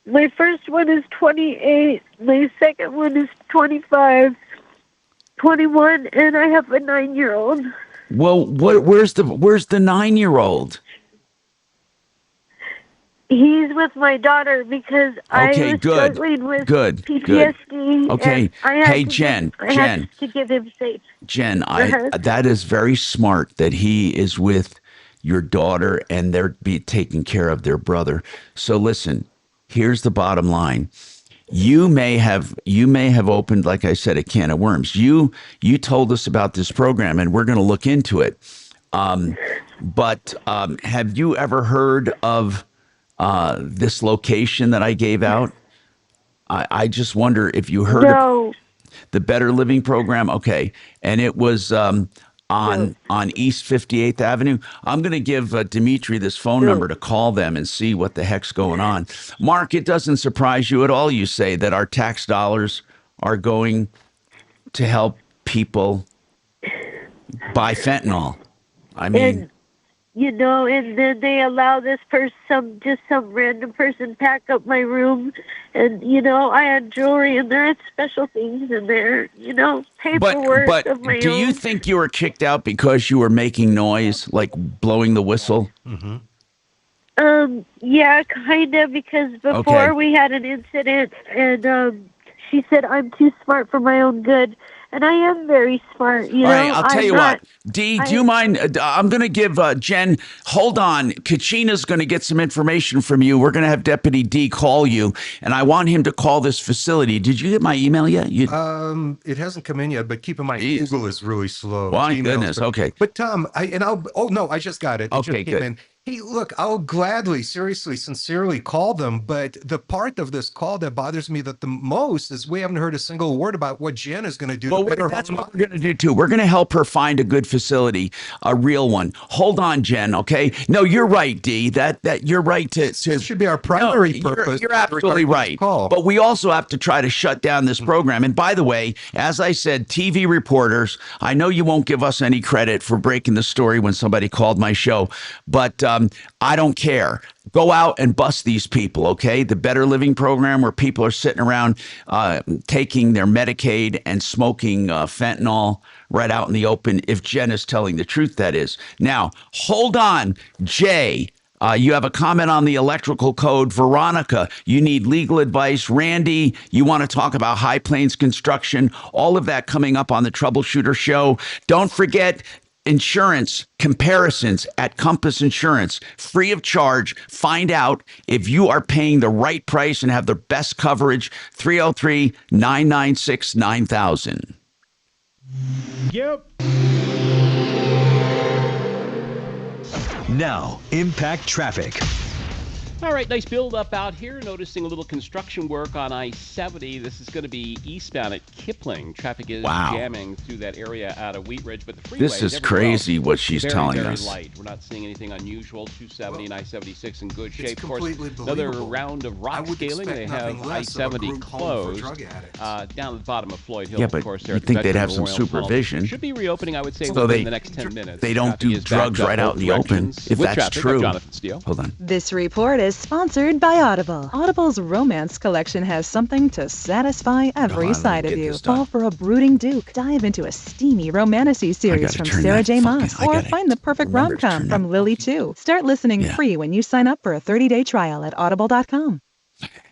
My first one is 28. My second one is 25, 21, and I have a 9-year-old. Well, where's the 9-year-old? He's with my daughter because I Okay, was good. struggling with Good. PTSD. Okay. And I had Hey, to Jen, I had to give him safe. Jen, Uh-huh. that is very smart that he is with your daughter and they're taking care of their brother. So listen, here's the bottom line. You may have opened, like I said, a can of worms. You told us about this program and we're going to look into it. But have you ever heard of this location that I gave out? I just wonder if you heard of the Better Living Program. Okay. And it was on East 58th Avenue. I'm going to give Dimitri this phone number to call them and see what the heck's going on. Mark, it doesn't surprise you at all, you say, that our tax dollars are going to help people buy fentanyl. I mean... And then they allow this person, some random person, pack up my room, and I had jewelry in there, and special things in there, paperwork But of my do own. you think you were kicked out because you were making noise, like blowing the whistle? Yeah, kind of, because before we had an incident, and she said I'm too smart for my own good. And I am very smart, All right, I'll tell you what. Dee, do you mind? I'm going to give Jen, hold on. Kachina's going to get some information from you. We're going to have Deputy D call you, and I want him to call this facility. Did you get my email yet? It hasn't come in yet, but keep in mind, Google is really slow. My goodness, okay. But Tom, I just got it. Okay, good. Hey, look, I'll gladly, seriously, sincerely call them, but the part of this call that bothers me the most is we haven't heard a single word about what Jen is going to do. Well, that's what we're going to do, too. We're going to help her find a good facility, a real one. Hold on, Jen, okay? No, you're right, Dee. That you're right to... This should be our primary purpose. You're absolutely right. But we also have to try to shut down this program. And by the way, as I said, TV reporters, I know you won't give us any credit for breaking the story when somebody called my show, but I don't care. Go out and bust these people, okay? The Better Living Program, where people are sitting around taking their Medicaid and smoking fentanyl right out in the open. If Jen is telling the truth, that is. Now, hold on, Jay. You have a comment on the electrical code. Veronica, you need legal advice. Randy, you want to talk about High Plains construction. All of that coming up on the Troubleshooter Show. Don't forget insurance comparisons at Compass Insurance, free of charge. Find out if you are paying the right price and have the best coverage. 303-996-9000. Yep. Now, impact traffic. All right, nice build up out here. Noticing a little construction work on I-70. This is going to be eastbound at Kipling. Traffic is jamming through that area out of Wheat Ridge, but the freeway This is crazy what she's telling very us. Light. We're not seeing anything unusual. 270 and I-76 in good shape. It's Of course, completely another believable. round of rock scaling. They have I-70 closed down at the bottom of Floyd Hill. Yeah, of but course, you'd think they'd have some supervision. Should be reopening, I would say, So within the next 10 minutes. They don't do drugs right out in the open, if With that's traffic, true. Jonathan Steele. Hold on. This report is sponsored by Audible. Audible's romance collection has something to satisfy every side of you. Fall for a brooding duke. Dive into a steamy romantasy series from Sarah J. Maas. Or find the perfect rom-com from Lily Chu. Start listening free when you sign up for a 30-day trial at audible.com.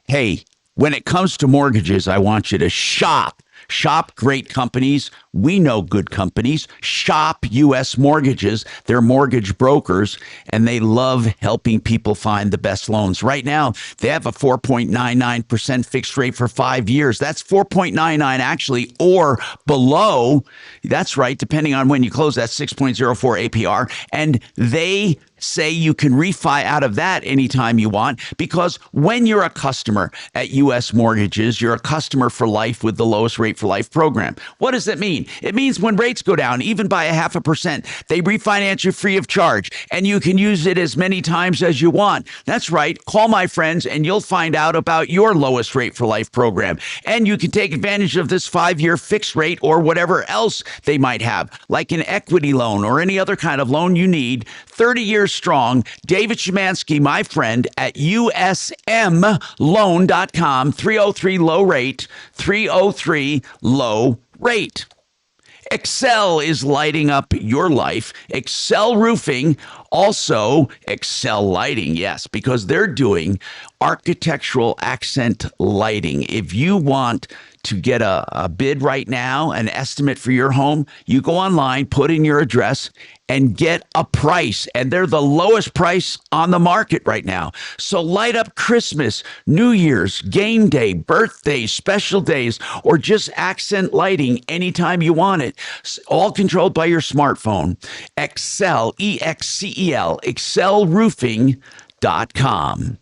Hey, when it comes to mortgages, I want you to shop. Shop great companies. We know good companies. Shop U.S. Mortgages. They're mortgage brokers, and they love helping people find the best loans. Right now, they have a 4.99% fixed rate for 5 years. That's 4.99 actually, or below. That's right, depending on when you close, that's 6.04 APR. And they say you can refi out of that anytime you want, because when you're a customer at U.S. Mortgages, you're a customer for life with the lowest rate for life program. What does that mean? It means when rates go down, even by 0.5%, they refinance you free of charge, and you can use it as many times as you want. That's right. Call my friends, and you'll find out about your lowest rate for life program. And you can take advantage of this 5-year fixed rate or whatever else they might have, like an equity loan or any other kind of loan you need. 30 years strong. David Szymanski, my friend, at usmloan.com, 303 low rate, 303 low rate. Excel is lighting up your life. Excel Roofing, also Excel Lighting, yes, because they're doing architectural accent lighting. If you want to get a bid right now, an estimate for your home, you go online, put in your address, and get a price. And they're the lowest price on the market right now. So light up Christmas, New Year's, game day, birthdays, special days, or just accent lighting anytime you want it. All controlled by your smartphone. Excel, E-X-C-E-L, excelroofing.com.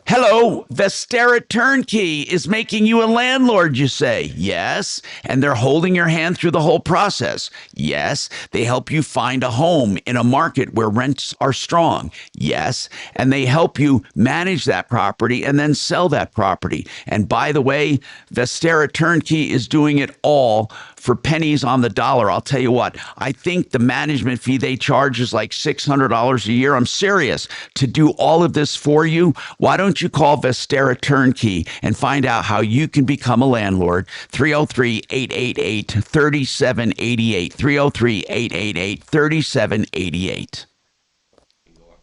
Hello, Vestera Turnkey is making you a landlord, you say. Yes. And they're holding your hand through the whole process. Yes. They help you find a home in a market where rents are strong. Yes. And they help you manage that property and then sell that property. And by the way, Vestera Turnkey is doing it all for pennies on the dollar. I'll tell you what, I think the management fee they charge is like $600 a year. I'm serious. To do all of this for you, why don't you call Vestera Turnkey and find out how you can become a landlord? 303-888-3788. 303-888-3788.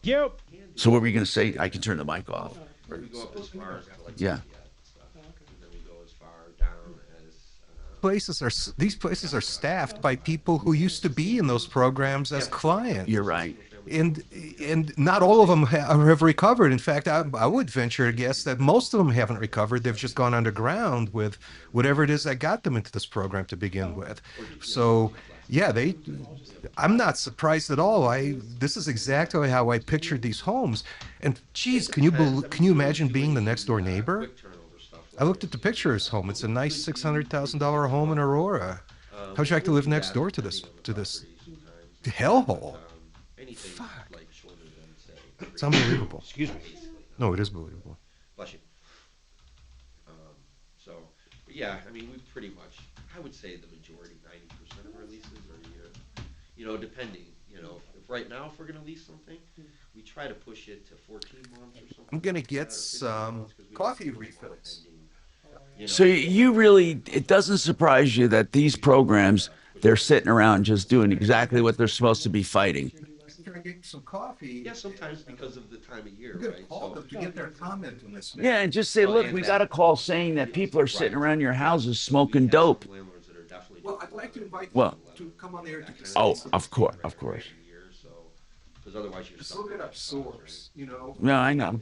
Yep. So what were you going to say? I can turn the mic off. We go up as far as Yeah. These places are staffed by people who used to be in those programs as clients. You're right. And not all of them have recovered. In fact, I would venture to guess that most of them haven't recovered. They've just gone underground with whatever it is that got them into this program to begin with. So, yeah, I'm not surprised at all. This is exactly how I pictured these homes. And geez, can you imagine being the next door neighbor? I looked at the picture of his home. It's a nice $600,000 home in Aurora. How'd you like to live next door to this hellhole? Fuck. It's unbelievable. Excuse me. No, it is believable. Bless you. But yeah, I mean, we pretty much, I would say the majority, 90% of our leases are a year. Depending, if right now, if we're going to lease something, we try to push it to 14 months or something. I'm going to get some coffee refills. So you really, it doesn't surprise you that these programs, they're sitting around just doing exactly what they're supposed to be fighting. Get some coffee. Yeah, sometimes because of the time of year, We're right? call them to get their comment on this. Yeah, and just say, look, we got a call saying that people are sitting around your houses smoking dope. Well, I'd like to invite Well, you to come on there to oh, of course. Because otherwise you're just look it up source, No, I know.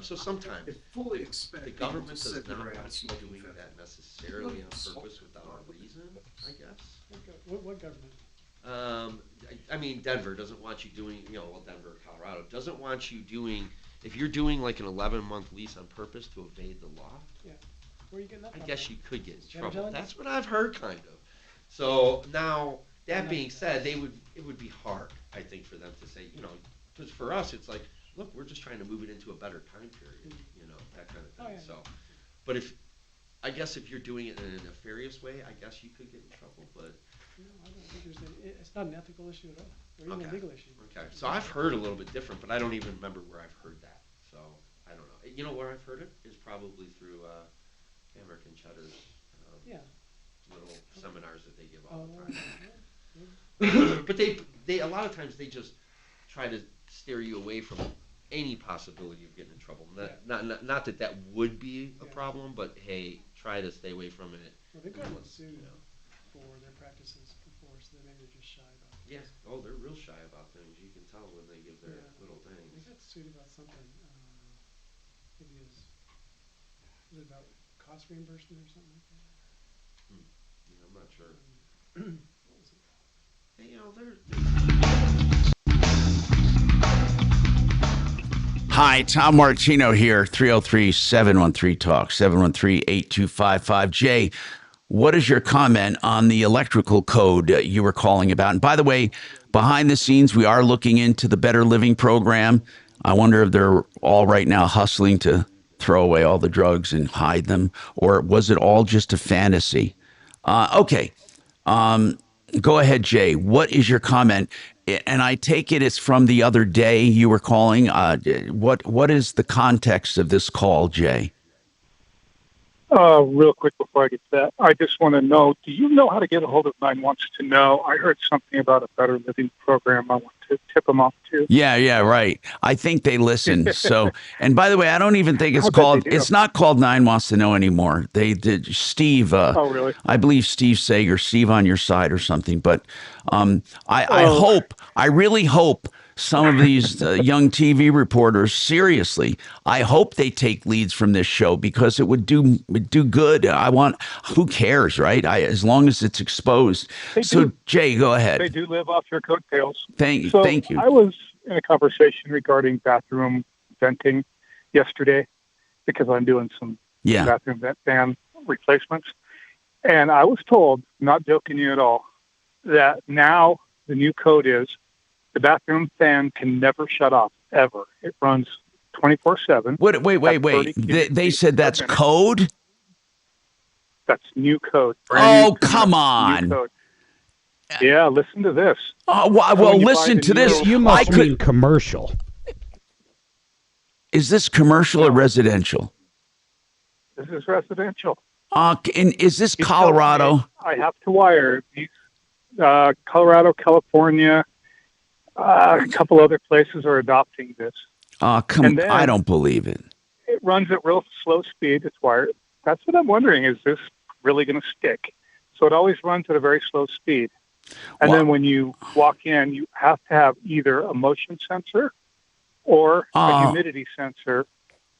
So sometimes fully expect the government people to does sit not around want you Oh, doing that necessarily on purpose without a reason, I guess. What government? I mean, Denver doesn't want you doing, Denver, Colorado doesn't want you doing, if you're doing like an 11-month lease on purpose to evade the law. Yeah. Where are you getting that I from? guess you could get in trouble. Intelligence? That's what I've heard, kind of. So now, that being said, it would be hard, I think, for them to say, because for us, it's like, look, we're just trying to move it into a better time period, that kind of thing. Oh, yeah. So, but I guess if you're doing it in a nefarious way, I guess you could get in trouble, but. No, I don't think it's not an ethical issue at all, or even a legal issue. Okay, so I've heard a little bit different, but I don't even remember where I've heard that. So I don't know. Where I've heard it is probably through Hamrick and Cheddar's little seminars that they give all the time. But they a lot of times they just try to steer you away from any possibility of getting in trouble. Not that would be a problem, but hey, try to stay away from it. Well, they've gotten sued for their practices before, so maybe they're just shy about it. Yeah. Oh, they're real shy about things. You can tell when they give their little things. They got sued about something. Maybe was it about cost reimbursement or something like that? Yeah, I'm not sure. What was it? Hey, they're Hi, Tom Martino here, 303-713-TALK, 713-8255. Jay, what is your comment on the electrical code you were calling about? And by the way, behind the scenes, we are looking into the Better Living program. I wonder if they're all right now hustling to throw away all the drugs and hide them, or was it all just a fantasy? Okay. Go ahead, Jay. What is your comment? And I take it it's from the other day you were calling. What is the context of this call, Jay? Real quick before I get to that, I just want to know, do you know how to get a hold of 9 Wants to Know? I heard something about a Better Living program. I want to tip them off to. Yeah, right. I think they listen. So, and by the way, I don't even think it's I bet called, they do. it's not called 9 Wants to Know anymore. They did Steve. Oh, really? I believe Steve Sager, Steve on your side or something. But I really hope some of these young TV reporters, seriously, I hope they take leads from this show because it would do good. Who cares, right? As long as it's exposed. So, Jay, go ahead. They do live off your coattails. Thank you. I was in a conversation regarding bathroom venting yesterday because I'm doing some bathroom vent fan replacements. And I was told, not joking you at all, that now the new code is the bathroom fan can never shut off, ever. It runs 24/7. Wait. They said that's code? That's new code. Oh, come on. New code. Yeah, listen to this. Oh, well, listen to this. You must mean commercial. Is this commercial or residential? This is residential. And is this Colorado? I have to wire these Colorado, California, a couple other places are adopting this. I don't believe it. It runs at real slow speed. It's wired. That's what I'm wondering. Is this really going to stick? So it always runs at a very slow speed. And then when you walk in, you have to have either a motion sensor or a humidity sensor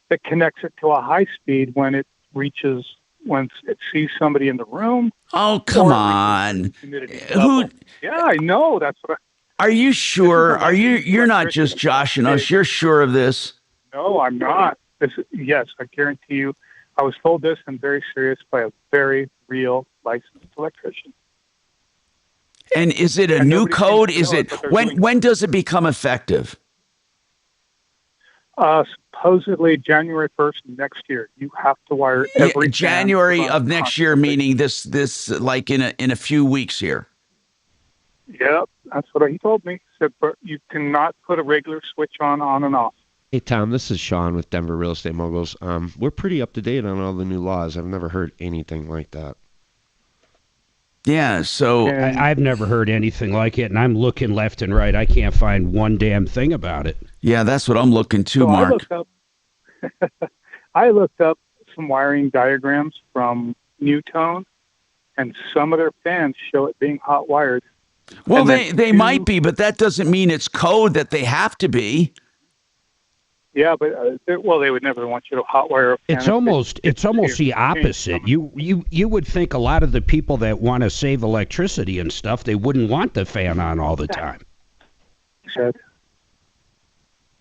that connects it to a high speed when it sees somebody in the room. Oh, come on. Yeah, I know. That's what Are you sure? You're not just joshing us. You're sure of this? No, I'm not. Yes, I guarantee you. I was told this and very serious by a very real licensed electrician. And is it a new code? Is it when does it become effective? Supposedly January 1st next year. You have to wire every January of next year, meaning this like in a few weeks here. Yep, that's what he told me. He said, but you cannot put a regular switch on and off. Hey, Tom, this is Sean with Denver Real Estate Moguls. We're pretty up to date on all the new laws. I've never heard anything like that. Yeah, so I've never heard anything like it, and I'm looking left and right. I can't find one damn thing about it. Yeah, that's what I'm looking too, Mark. I looked up some wiring diagrams from Newtone, and some of their fans show it being hot wired. Well, they might be, but that doesn't mean it's code that they have to be. Yeah, but they would never want you to hotwire a fan. It's almost the opposite. You would think a lot of the people that want to save electricity and stuff, they wouldn't want the fan on all the time.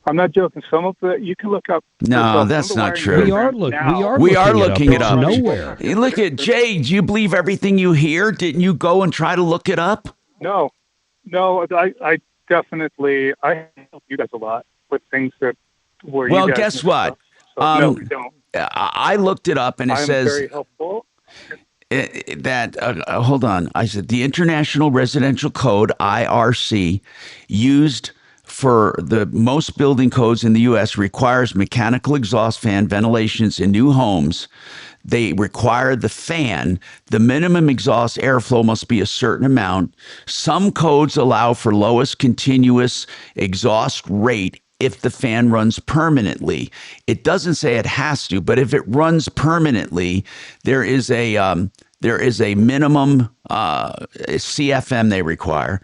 I'm not joking. Some of the you can look up. No, that's not true. We are looking it up. Nowhere. Hey, look at Jay. Do you believe everything you hear? Didn't you go and try to look it up? No. I definitely help you guys a lot with things that. Well, guess what? No, we don't. I looked it up, and it says very helpful. That hold on. I said the International Residential Code (IRC), used for the most building codes in the U.S., requires mechanical exhaust fan ventilations in new homes. They require the fan. The minimum exhaust airflow must be a certain amount. Some codes allow for lowest continuous exhaust rate if the fan runs permanently. It doesn't say it has to, but if it runs permanently, there is a minimum CFM they require.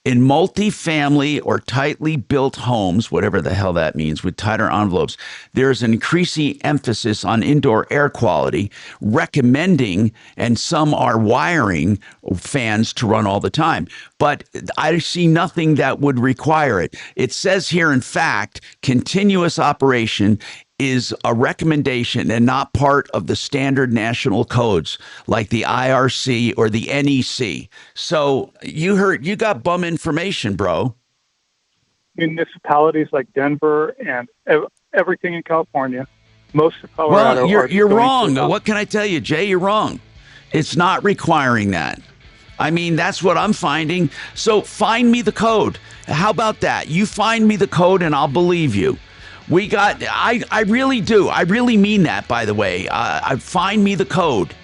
In multifamily or tightly built homes, whatever the hell that means, with tighter envelopes, there's an increasing emphasis on indoor air quality, recommending, and some are wiring fans to run all the time. But I see nothing that would require it. It says here, in fact, continuous operation is a recommendation and not part of the standard national codes like the IRC or the NEC. So you got bum information, bro. Municipalities like Denver and everything in California, most of Colorado. Well, you're wrong. What can I tell you, Jay? You're wrong. It's not requiring that. I mean, that's what I'm finding. So find me the code. How about that? You find me the code and I'll believe you. I really do. I really mean that, by the way. Find me the code.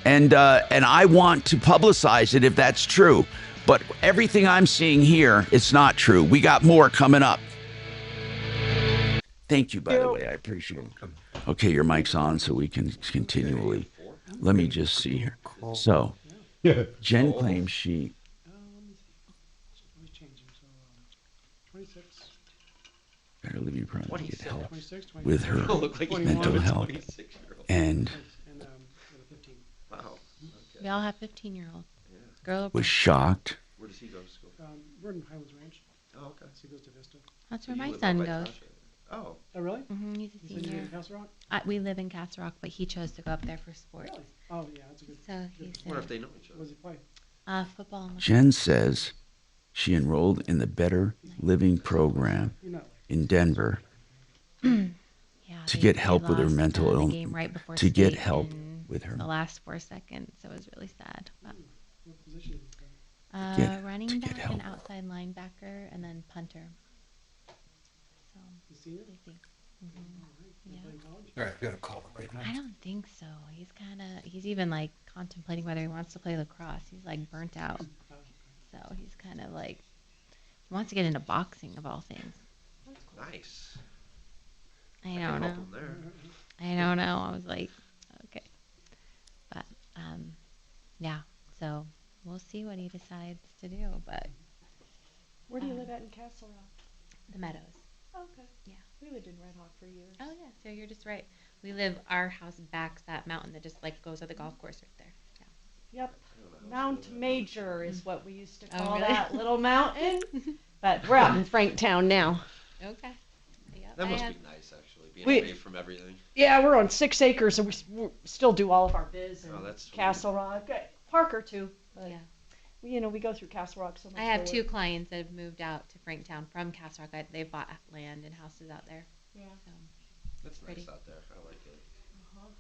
And I want to publicize it if that's true. But everything I'm seeing here, it's not true. We got more coming up. Thank you, by the way. I appreciate it. Okay, your mic's on so we can continually. Let me just see here. So, Jen claims she. Better Living Project get help with her mental health. And we all have 15-year-olds. Girl was shocked. Where does he go to school? We're in Highlands Ranch. Oh, okay. So he goes to Vista. That's where my son goes. Oh. Oh, really? He's a You senior. live in Castle Rock? We live in Castle Rock, but he chose to go up there for sports. Really? Oh, yeah, that's a good. So he's I wonder if they know each other. What does he play? Football. And Jen says she enrolled in the Better Living program in Denver to get help with her mental illness. Right before to get state help in with her. the last 4 seconds, so it was really sad. But, What position? running back and outside linebacker, and then punter. So You seen it? I think. Yeah. All right, I've got to call him right now. I don't think so. He's even like contemplating whether he wants to play lacrosse. He's like burnt out. So he's kind of like, he wants to get into boxing of all things. Nice. I can don't know. help him there. I don't know. I was like, okay. But, yeah. So we'll see what he decides to do. But Where do you live at in Castle Rock? the Meadows. Oh, okay. Yeah. We lived in Red Hawk for years. Oh, yeah. So you're just right. Our house backs that mountain that just like goes to the golf course right there. Yeah. Yep. Mount Major is what we used to Oh, call really? that little mountain. But we're out in Franktown now. Okay. Yeah. That must be nice, actually, being We- away from everything. Yeah, we're on 6 acres, and we still do all of our biz in Oh, that's sweet. Castle Rock. Parker, too. But, Yeah. we go through Castle Rock so much. I have so 2 clients that have moved out to Franktown from Castle Rock. They've bought land and houses out there. Yeah. So, That's pretty. nice out there. I like it. Uh-huh.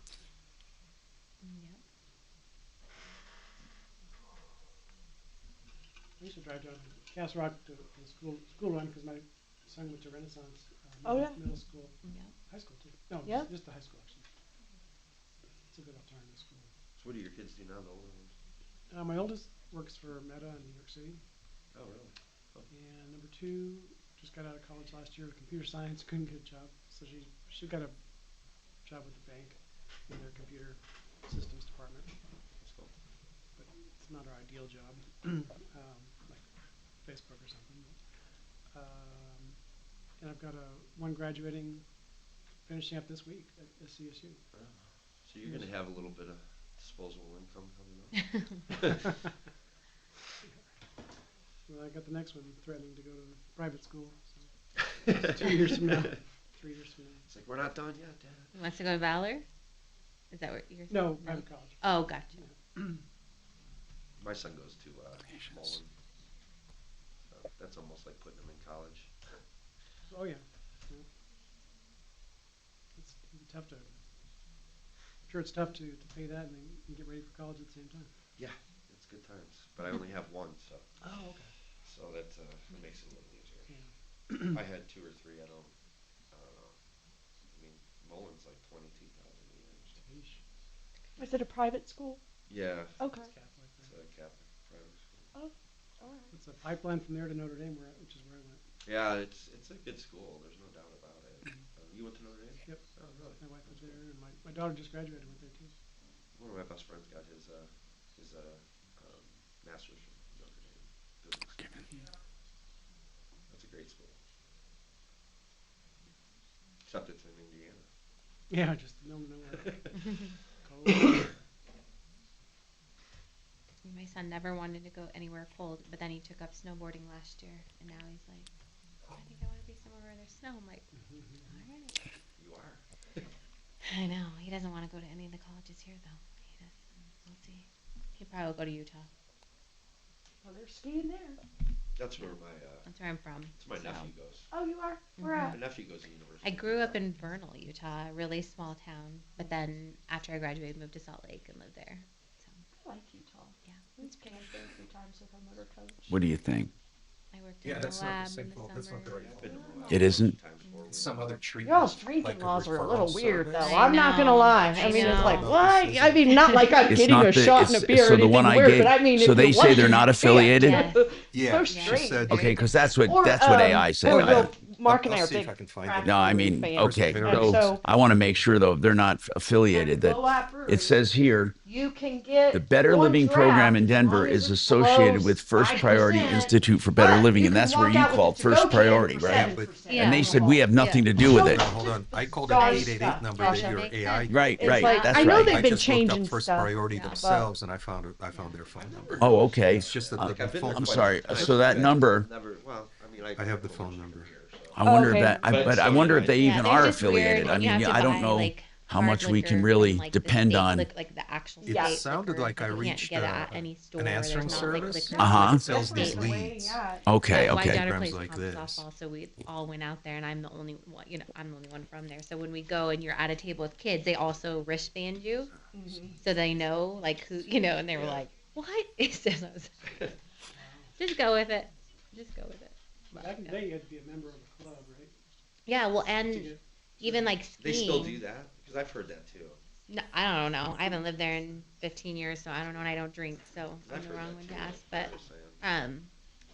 Yep. I used to drive down to Castle Rock to the school run because my son went to Renaissance middle school, high school too. No, just the high school actually. It's a good alternative school. So what do your kids do now, the older ones? My oldest works for Meta in New York City. Oh, really? Oh. And number 2 just got out of college last year with computer science, couldn't get a job, so she got a job with the bank in their computer systems department. That's cool. But it's not her ideal job, like Facebook or something. And I've got one graduating, finishing up this week at SCSU. Oh. So you're going to have a little bit of disposable income coming up. Well, I got the next one threatening to go to private school. So 2 years from now, 3 years from now. It's like, we're not done yet, Dad. He wants to go to Valor? Is that what you're saying? No, private college. Oh, gotcha. My son goes to Mullen. So that's almost like putting him in college. Oh, yeah. It's tough to. I'm sure it's tough to pay that and then get ready for college at the same time. Yeah, it's good times. But I only have one, so. Oh, okay. So that makes it a little easier. Yeah. If I had 2 or 3, I don't know. I mean, Mullen's like $22,000 a year. Is it a private school? Yeah. Okay. It's a Catholic private school. Oh, all right. It's a pipeline from there to Notre Dame, which is where I went. Yeah, it's a good school. There's no doubt about it. You went to Notre Dame? Yep. Oh, really? My wife went there, and my daughter just graduated with there too. One of my best friends got his master's from Notre Dame. Business. That's a great school. Except it's in Indiana. Yeah, just nowhere. My son never wanted to go anywhere cold, but then he took up snowboarding last year, and now he's like, I think I want to be somewhere where there's snow. I'm like, all right. You are. I know. He doesn't want to go to any of the colleges here, though. He does. We'll see. He'll probably go to Utah. Well, they're skiing there. That's where That's where I'm from. That's my nephew goes. Oh, you are? Where at? My nephew goes to university. I grew up in Vernal, Utah, a really small town. But then after I graduated, moved to Salt Lake and lived there. So. like Utah. Yeah. It's camped there a few times with our motor coach. What do you think? I worked Yeah, in that's the not lab the same. in the That's not the summer. right. It isn't? It's some other treatment. Y'all's drinking like a laws are a referral little weird, though. service. I'm not gonna lie. I mean, it's like know. what? I mean, not like I'm It's getting not a the- shot and a it's- beer so or the anything one I weird, gave- but I mean, so if they you're say they're lucky, not you affiliated? can't. Yeah, So she strange. said. Okay, because that's what Or, AI said. or I- well, Mark and I I'll are see if big I can find craft No, I brewery mean, fans. okay. And So so I want to make sure, though, they're not affiliated. That Blowout Brewery, it says here, you can get the Better one Living draft program in as Denver long as is it associated below with First Priority 5%, Institute for Better but Living, you and can that's where walk you out with called a to-go First can Priority, for right? 7% And they said we have nothing to do with it. Hold on. I called an Darn 888 stuff. number Gosh, that that your makes AI. sense. Right, It's right. like, That's I know right. they've I been just looked changing up First stuff. Priority but- themselves, and I found their phone number. Oh, okay. It's just that Uh, the phone. I'm sorry. So that number, Never. Well, I mean, I have the phone number. I wonder okay. if that, but I wonder if they Yeah, even they're are just weird affiliated. I when you mean, have to I don't buy, know like, how hard much we can liquor really from, like, the depend state, on. like the actual It state sounded liquor. like I You reached can't get it at any store. an answering There's not, like, service. liquor Uh-huh. It sells these That's where leads. at. Okay, My okay. daughter Programs plays like pump this. softball, so we all went out there, and I'm the only one. I'm the only one from there. So when we go and you're at a table with kids, they also wristband you, so they know like who And they were like, "What?" So I was- just go with it. Just go with it. Back in the day, you had to be a member of a club, right? Yeah, well, and even like They skiing. still do that because I've heard that too. No, I don't know. I haven't lived there in 15 years, so I don't know, and I don't drink, so I'm the wrong one to ask.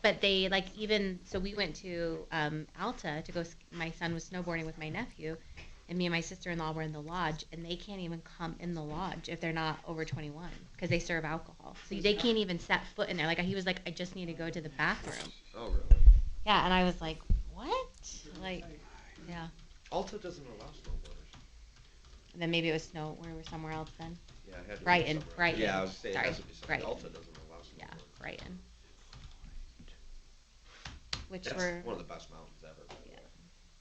But they even so we went to Alta to go. My son was snowboarding with my nephew, and me and my sister-in-law were in the lodge, and they can't even come in the lodge if they're not over 21 because they serve alcohol. So they can't even set foot in there. Like he was like, I just need to go to the bathroom. Oh, really? Yeah, and I was like, what? Like, yeah. Alta doesn't allow snowboarders. And then maybe it was snow. We were somewhere else then. Yeah, it had to be Brighton, somewhere. Brighton. Yeah, I was saying Sorry, it has to be somewhere. Brighton. Alta doesn't allow snowboarders. Yeah, Brighton. Which That's were one of the best mountains ever. By the way.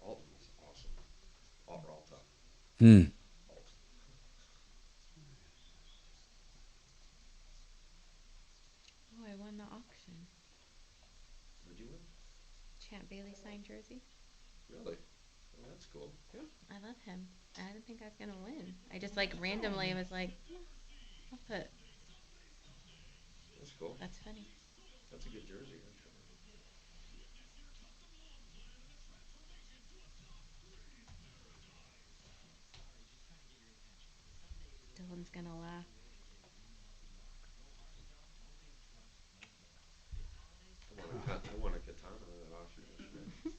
Alta's awesome. Alta. Oh, I won the auction. Would you win? Champ Bailey signed jersey. Really? Well, that's cool. Yeah. I love him. I didn't think I was gonna win. I just randomly was like, I'll put. That's cool. That's funny. That's a good jersey. Right there. Dylan's gonna laugh. I won a katana at that auction yesterday.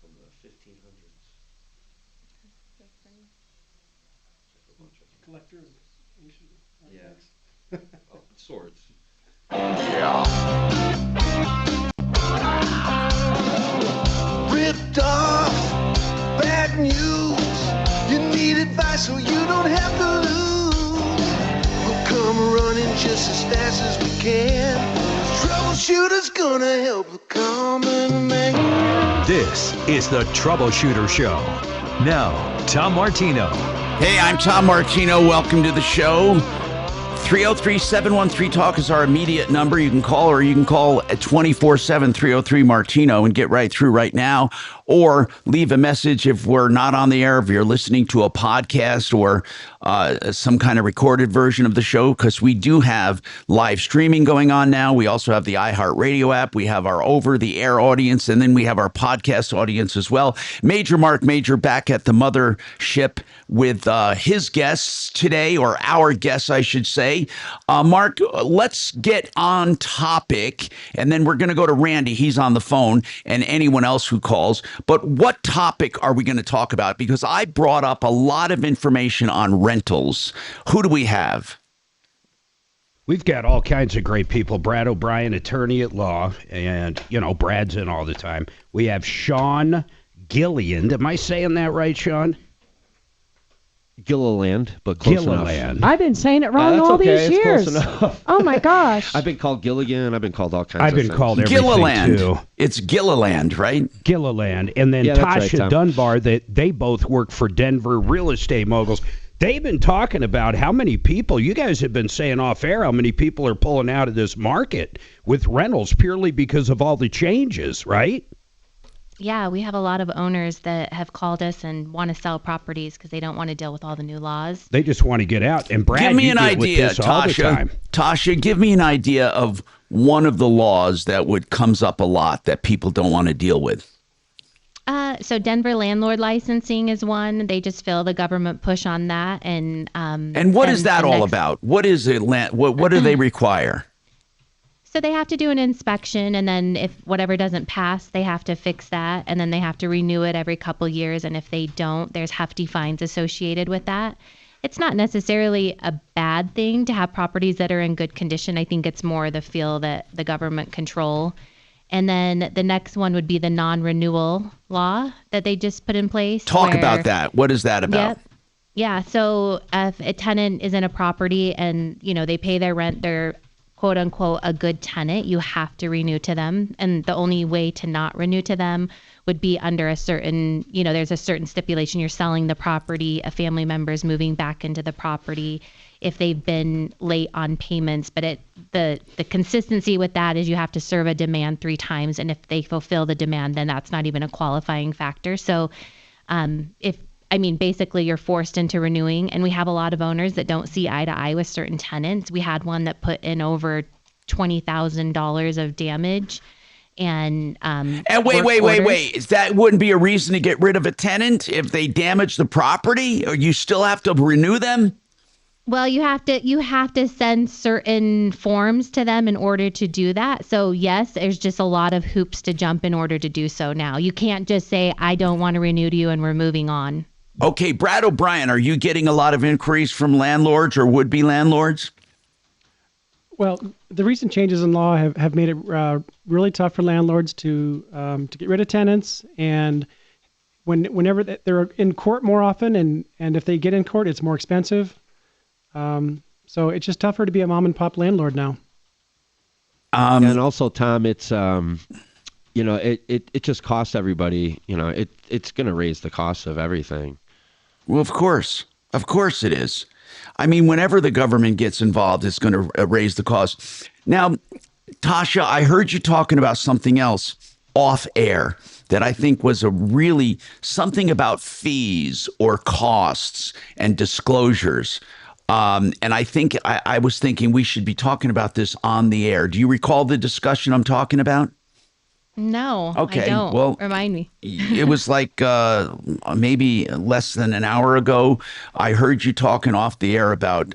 From the 1500s. So funny. Like a bunch of Collector of ancient artifacts. oh, swords. Ripped off, bad news. You need advice so you don't have to lose. We'll come running just as fast as we can. Troubleshooter's gonna help the common man. This is the Troubleshooter Show. Now, Tom Martino. Hey, I'm Tom Martino. Welcome to the show. 303-713-TALK is our immediate number. You can call, or you can call at 24/7 303-MARTINO and get right through right now, or leave a message if we're not on the air, if you're listening to a podcast or some kind of recorded version of the show, because we do have live streaming going on now. We also have the iHeartRadio app. We have our over-the-air audience, and then we have our podcast audience as well. Marc Mager back at the mothership with his guests today, or our guests, I should say. Mark, let's get on topic, and then we're going to go to Randy. He's on the phone, and anyone else who calls. But what topic are we going to talk about? Because I brought up a lot of information on rentals. Who do we have? We've got all kinds of great people. Brad O'Brien, attorney at law, and, Brad's in all the time. We have Sean Gilliland. Am I saying that right, Sean? Gilliland, but close Gilliland. enough. I've been saying it wrong That's all okay. these It's years. close enough. Oh my gosh. I've been called Gilligan. I've been called all kinds I've of been things. called everything, Gilliland. too. It's Gilliland, right? Gilliland. And then Yeah, that's right, Tasha Tom. Dunbar, that they both work for Denver Real Estate Moguls. They've been talking about how many people, you guys have been saying off air, how many people are pulling out of this market with rentals purely because of all the changes, right? Yeah, we have a lot of owners that have called us and want to sell properties because they don't want to deal with all the new laws. They just want to get out. And Brad, give me you an deal with idea, this all the time. Tasha, give me an idea of one of the laws that comes up a lot that people don't want to deal with. So Denver landlord licensing is one. They just feel the government push on that, and what is that all about? What is it? What do they require? So they have to do an inspection, and then if whatever doesn't pass, they have to fix that, and then they have to renew it every couple years. And if they don't, there's hefty fines associated with that. It's not necessarily a bad thing to have properties that are in good condition. I think it's more the feel that the government control. And then the next one would be the non-renewal law that they just put in place. Talk about that. What is that about? Yep. Yeah. So if a tenant is in a property and, they pay their rent, they're quote unquote a good tenant, you have to renew to them. And the only way to not renew to them would be under a certain, there's a certain stipulation. You're selling the property, a family member is moving back into the property if they've been late on payments. But the consistency with that is you have to serve a demand 3 times. And if they fulfill the demand, then that's not even a qualifying factor. So basically you're forced into renewing, and we have a lot of owners that don't see eye to eye with certain tenants. We had one that put in over $20,000 of damage. And wait. That wouldn't be a reason to get rid of a tenant if they damage the property, or you still have to renew them? Well, you have to send certain forms to them in order to do that. So yes, there's just a lot of hoops to jump in order to do so now. You can't just say, I don't want to renew to you and we're moving on. Okay, Brad O'Brien, are you getting a lot of inquiries from landlords or would-be landlords? Well, the recent changes in law have made it really tough for landlords to get rid of tenants, and whenever they're in court more often, and if they get in court, it's more expensive. So it's just tougher to be a mom and pop landlord now. And also, Tom, it's it just costs everybody. It's going to raise the cost of everything. Well, of course it is. I mean, whenever the government gets involved, it's going to raise the cost. Now, Tasha, I heard you talking about something else off air that I think was something about fees or costs and disclosures. And I think I was thinking we should be talking about this on the air. Do you recall the discussion I'm talking about? No, okay, I don't. Well, remind me. It was like maybe less than an hour ago. I heard you talking off the air about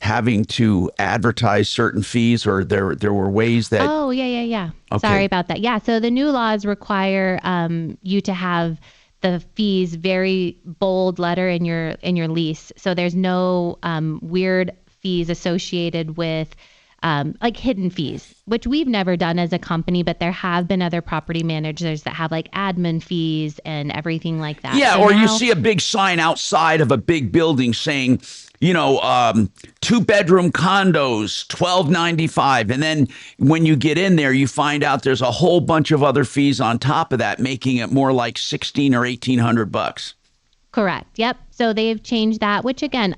having to advertise certain fees, or there were ways that. Oh, yeah. Okay. Sorry about that. Yeah, so the new laws require you to have the fees very bold letter in your lease. So there's no weird fees associated with like hidden fees, which we've never done as a company, but there have been other property managers that have like admin fees and everything like that. Yeah, so or now, you see a big sign outside of a big building saying, 2-bedroom condos, $1,295. And then when you get in there, you find out there's a whole bunch of other fees on top of that, making it more like $1,600 or $1,800. Correct. Yep. So they've changed that, which again,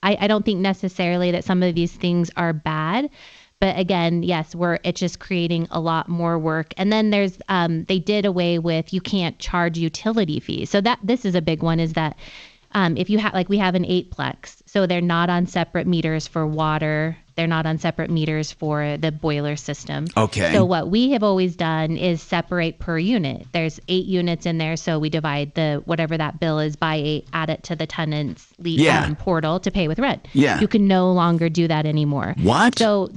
I don't think necessarily that some of these things are bad, but again, yes, it's just creating a lot more work. And then there's they did away with, you can't charge utility fees. So this is a big one, is that if you have, like, we have an 8-plex, so they're not on separate meters for water. They're not on separate meters for the boiler system. Okay. So what we have always done is separate per unit. There's 8 units in there, so we divide whatever that bill is by 8, add it to the tenant's portal to pay with rent. Yeah. You can no longer do that anymore. What? So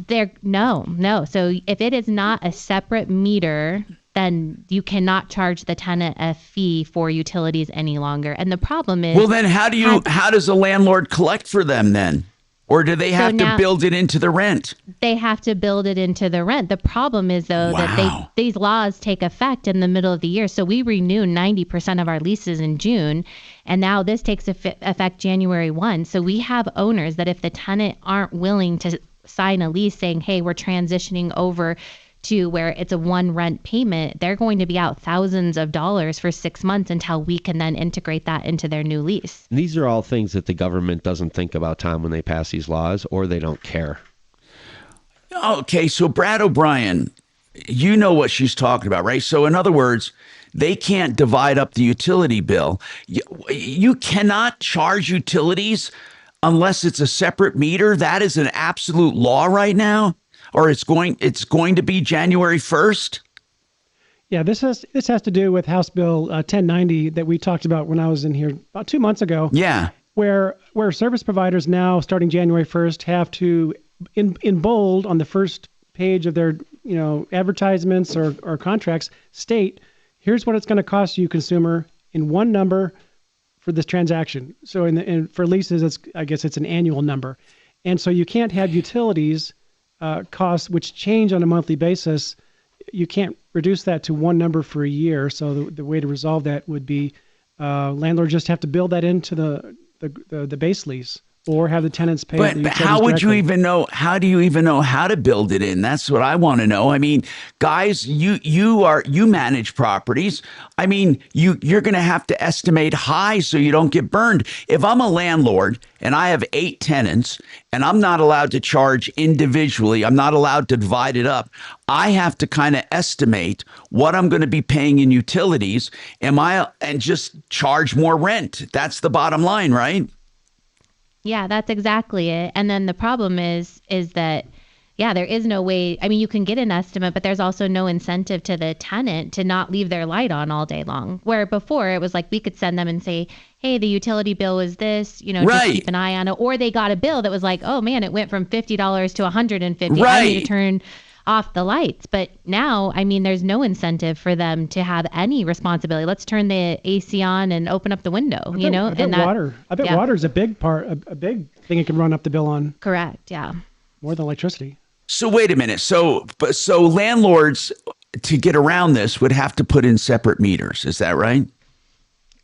no. So if it is not a separate meter, then you cannot charge the tenant a fee for utilities any longer. And the problem is, well, then how does a landlord collect for them then? Or do they have to build it into the rent? They have to build it into the rent. The problem is, though, that these laws take effect in the middle of the year. So we renew 90% of our leases in June, and now this takes effect January 1. So we have owners that if the tenant aren't willing to sign a lease saying, hey, we're transitioning over to where it's a one rent payment, they're going to be out thousands of dollars for 6 months until we can then integrate that into their new lease. And these are all things that the government doesn't think about, Tom, when they pass these laws, or they don't care. Okay, so Brad O'Brien, You know what she's talking about, right? So in other words, they can't divide up the utility bill. You cannot charge utilities unless it's a separate meter. That is an absolute law right now, or it's going to be January 1st. Yeah, this has to do with House Bill 1090 that we talked about when I was in here about 2 months ago. Yeah. Where service providers now, starting January 1st, have to, in bold on the first page of their advertisements or contracts, state, here's what it's going to cost you, consumer, in one number for this transaction. So for leases, I guess it's an annual number. And so you can't have utilities costs which change on a monthly basis. You can't reduce that to one number for a year. So the way to resolve that would be landlords just have to build that into the base lease, or have the tenants pay. But how would you even know? How do you even know how to build it in? That's what I want to know. I mean, guys, you manage properties. I mean, you're going to have to estimate high so you don't get burned. If I'm a landlord and I have 8 tenants and I'm not allowed to charge individually, I'm not allowed to divide it up. I have to kind of estimate what I'm going to be paying in utilities. And just charge more rent. That's the bottom line, right? Yeah, that's exactly it. And then the problem is that, yeah, there is no way. I mean, you can get an estimate, but there's also no incentive to the tenant to not leave their light on all day long. Where before it was like we could send them and say, hey, the utility bill was this, just keep an eye on it. Or they got a bill that was like, oh man, it went from $50 to $150. Right. I need to turn off the lights. But now, I mean, there's no incentive for them to have any responsibility. Let's turn the AC on and open up the window, I bet water. I bet water is a big part, a big thing it can run up the bill on. Correct. Yeah. More than electricity. So wait a minute. So landlords, to get around this, would have to put in separate meters. Is that right?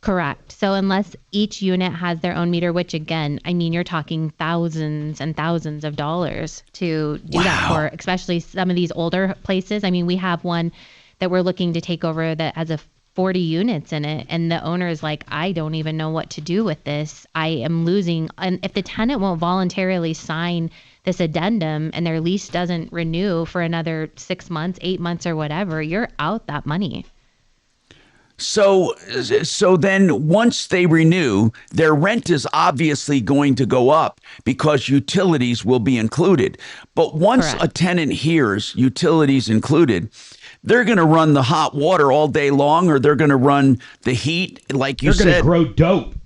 Correct. So unless each unit has their own meter, which again, I mean, you're talking thousands and thousands of dollars to do that for, especially some of these older places. I mean, we have one that we're looking to take over that has 40 units in it. And the owner is like, I don't even know what to do with this. I am losing. And if the tenant won't voluntarily sign this addendum and their lease doesn't renew for another 6 months, 8 months or whatever, you're out that money. So then once they renew, their rent is obviously going to go up because utilities will be included. But once a tenant hears utilities included, they're going to run the hot water all day long, or they're going to run the heat, like you said. They're going to grow dope.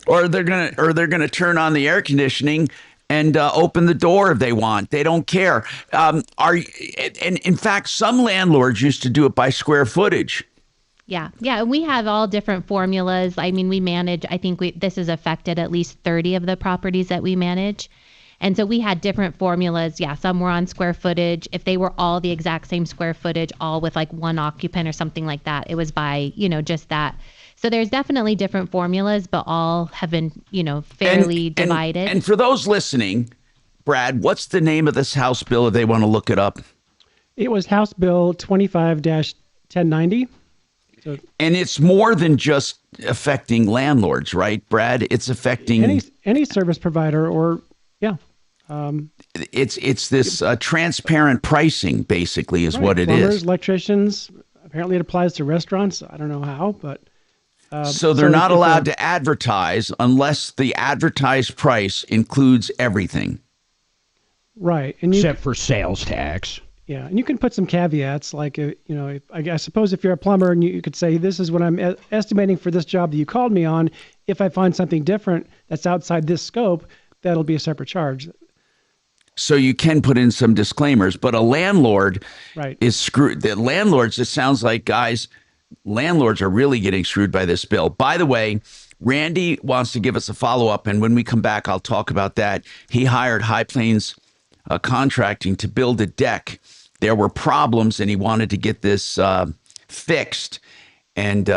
or they're going to turn on the air conditioning and open the door if they want. They don't care. And in fact, some landlords used to do it by square footage. Yeah. Yeah. We have all different formulas. I mean, we manage, I think this has affected at least 30 of the properties that we manage. And so we had different formulas. Yeah. Some were on square footage. If they were all the exact same square footage, all with like one occupant or something like that, it was by, just that. So there's definitely different formulas, but all have been, fairly divided. And for those listening, Brad, what's the name of this House bill if they want to look it up? It was House Bill 25-1090. And it's more than just affecting landlords, right, Brad? It's affecting any service provider, or it's this transparent pricing, basically, is what it Plumbers, is. Electricians. Apparently, it applies to restaurants. I don't know how, but so they're not allowed to advertise unless the advertised price includes everything, right? And except for sales tax. Yeah, and you can put some caveats, like, I suppose if you're a plumber and you could say, this is what I'm estimating for this job that you called me on. If I find something different that's outside this scope, that'll be a separate charge. So you can put in some disclaimers, but a landlord is screwed. The landlords, it sounds like, guys, landlords are really getting screwed by this bill. By the way, Randy wants to give us a follow-up, and when we come back, I'll talk about that. He hired High Plains Contracting to build a deck. There were problems, and he wanted to get this fixed, and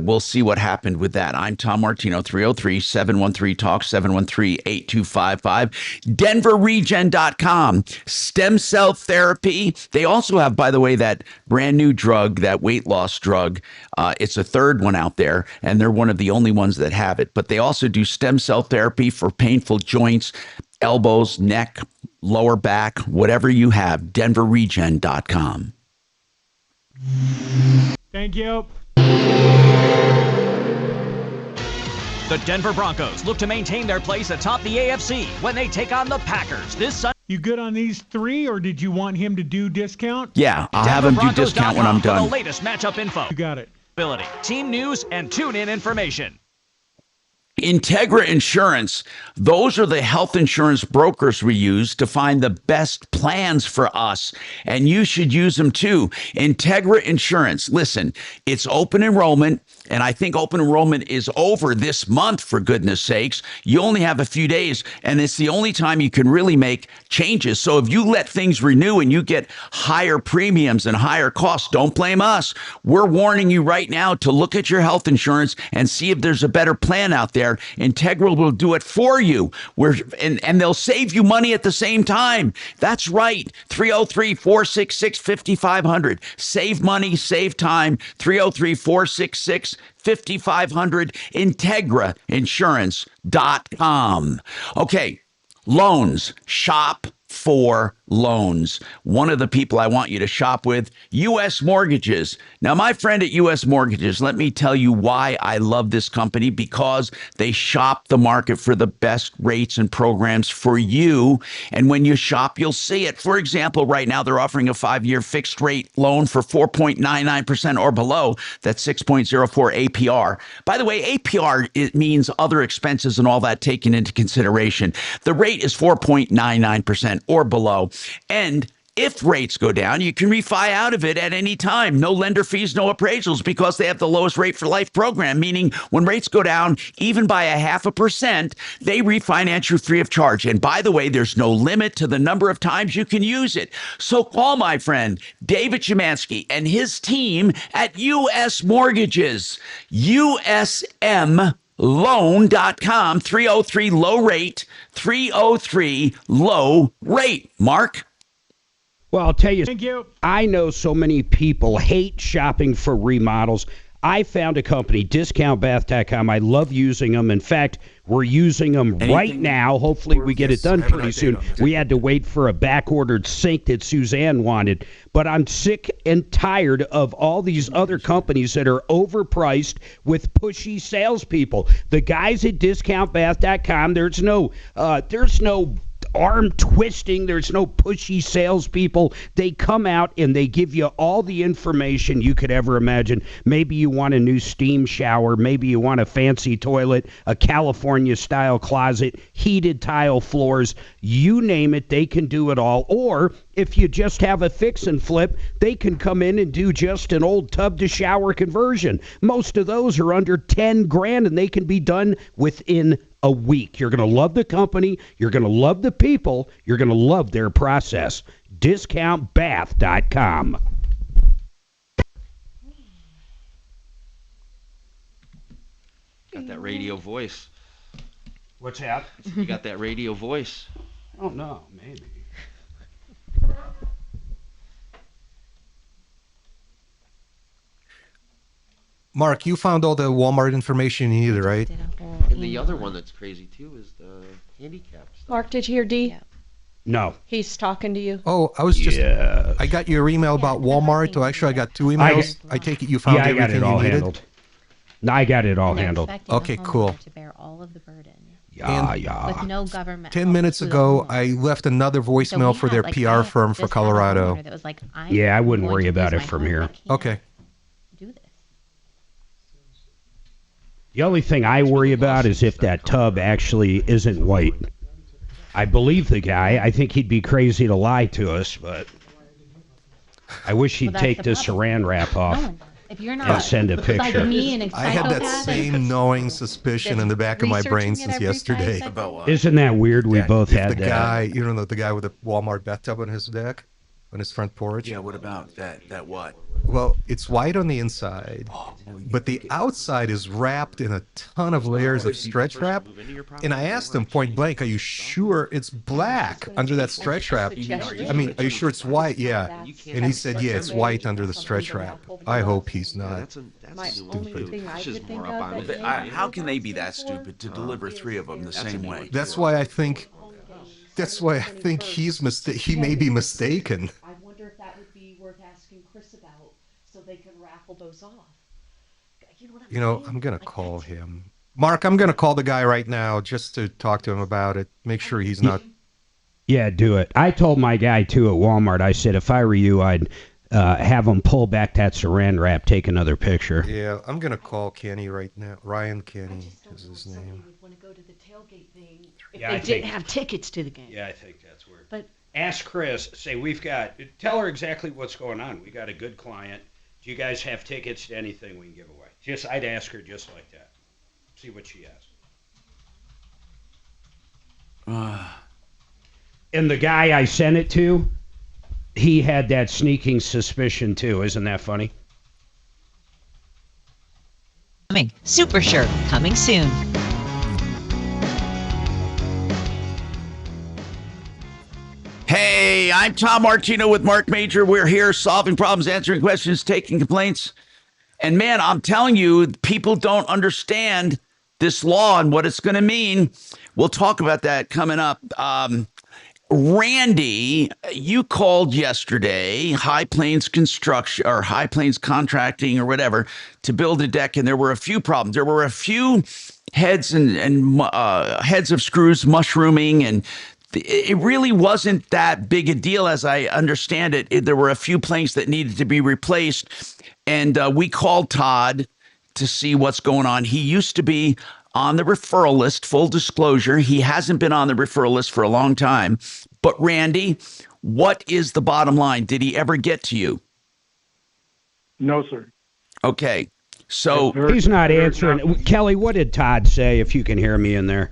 we'll see what happened with that. I'm Tom Martino, 303-713-TALK, 713-8255. DenverRegen.com, stem cell therapy. They also have, by the way, that brand new drug, that weight loss drug. It's a third one out there, and they're one of the only ones that have it. But they also do stem cell therapy for painful joints, elbows, neck, lower back, whatever you have, DenverRegen.com. Thank you. The Denver Broncos look to maintain their place atop the AFC when they take on the Packers this Sunday. You good on these three, or did you want him to do discount? Yeah, I'll have him do discount when I'm For done. the latest matchup info. You got it. Team news and tune-in information. Integra Insurance, those are the health insurance brokers we use to find the best plans for us, and you should use them too. Integra Insurance, listen, it's open enrollment, and I think open enrollment is over this month, for goodness sakes. You only have a few days, and it's the only time you can really make changes. So if you let things renew and you get higher premiums and higher costs, don't blame us. We're warning you right now to look at your health insurance and see if there's a better plan out there. Integral will do it for you. And they'll save you money at the same time. That's right. 303-466-5500. Save money, save time. 303-466-5500. IntegraInsurance.com. Okay, loans. Shop for loans. One of the people I want you to shop with, U.S. Mortgages. Now, my friend at U.S. Mortgages, let me tell you why I love this company, because they shop the market for the best rates and programs for you. And when you shop, you'll see it. For example, right now, they're offering a 5-year fixed rate loan for 4.99% or below. That's 6.04 APR. By the way, APR, it means other expenses and all that taken into consideration. The rate is 4.99% or below. And if rates go down, you can refi out of it at any time. No lender fees, no appraisals, because they have the lowest rate for life program, meaning when rates go down, even by 0.5%, they refinance you free of charge. And by the way, there's no limit to the number of times you can use it. So call my friend David Szymanski and his team at U.S. Mortgages, USMLoan.com, 303 low rate, 303 low rate. Mark? Well, I'll tell you, Thank you. I know so many people hate shopping for remodels. I found a company, discountbath.com. I love using them. In fact, we're using them right now. Hopefully we get it done pretty soon. We had to wait for a back-ordered sink that Suzanne wanted. But I'm sick and tired of all these other companies that are overpriced with pushy salespeople. The guys at discountbath.com, there's no arm twisting. There's no pushy salespeople. They come out and they give you all the information you could ever imagine. Maybe you want a new steam shower. Maybe you want a fancy toilet, a California-style closet, heated tile floors. You name it, they can do it all. Or if you just have a fix and flip, they can come in and do just an old tub-to-shower conversion. Most of those are under 10 grand, and they can be done within a week. You're going to love the company. You're going to love the people. You're going to love their process. DiscountBath.com. Got that radio voice. What's that? You got that radio voice. Oh, no, maybe. Mark, you found all the Walmart information you needed, right? And the other one that's crazy too is the handicap stuff. Mark, did you hear D? No. He's talking to you. Oh, I was just. I got your email about Walmart. Oh, actually, I got 2 emails. I take it you found everything I got it all you needed. handled. I got it all handled. Okay, cool. To bear all of the burden. And With no government. 10 minutes ago, I left another voicemail for their PR firm for Colorado. That was like, Yeah, I wouldn't worry about it from here. Okay. do this. The only thing I worry about is if that tub actually isn't white. I believe the guy. I think he'd be crazy to lie to us, but I wish he'd Well, that's take the the saran wrap off If you're not and send a like picture. me and I had that psychopath same knowing suspicion in the back of my brain researching it since every yesterday. 5 seconds. Isn't that weird? We both If had the that. guy, you don't know, the guy with the Walmart bathtub on his deck, on his front porch. Yeah, what about that? That what? Well, it's white on the inside, but the outside is wrapped in a ton of layers of stretch wrap. And I asked him point blank, are you sure it's black under that stretch wrap? I mean, are you sure it's white? Yeah. And he said, yeah, it's white under the stretch wrap. I hope he's not. My only thing I could think of that How can they be that stupid to deliver 3 of them the same way? That's why I think he may be mistaken. I wonder if that would be worth asking Chris about, raffle those off. I'm going to call him. Mark, I'm going to call the guy right now just to talk to him about it. Make sure he's not. Yeah, do it. I told my guy, too, at Walmart, I said, if I were you, I'd have him pull back that saran wrap, take another picture. Yeah, I'm going to call Kenny right now. Ryan Kenny is his name. Would want to go to the tailgate thing if Yeah, they didn't have tickets to the game. Yeah, I think that's weird. But ask Chris, say, tell her exactly what's going on. We got a good client. Do you guys have tickets to anything we can give away? I'd ask her just like that. See what she has. And the guy I sent it to, he had that sneaking suspicion too. Isn't that funny? Super Shirt, coming soon. Hey, I'm Tom Martino with Marc Mager. We're here solving problems, answering questions, taking complaints. And man, I'm telling you, people don't understand this law and what it's going to mean. We'll talk about that coming up. Randy, you called yesterday, High Plains Construction or High Plains Contracting or whatever, to build a deck, and there were a few problems. There were a few heads and heads of screws mushrooming, and it really wasn't that big a deal as I understand it. There were a few planks that needed to be replaced, and we called Todd to see what's going on. He used to be on the referral list, full disclosure. He hasn't been on the referral list for a long time. But Randy, what is the bottom line? Did he ever get to you? No, sir. Okay. So he's not answering. Kelly, what did Todd say, if you can hear me in there?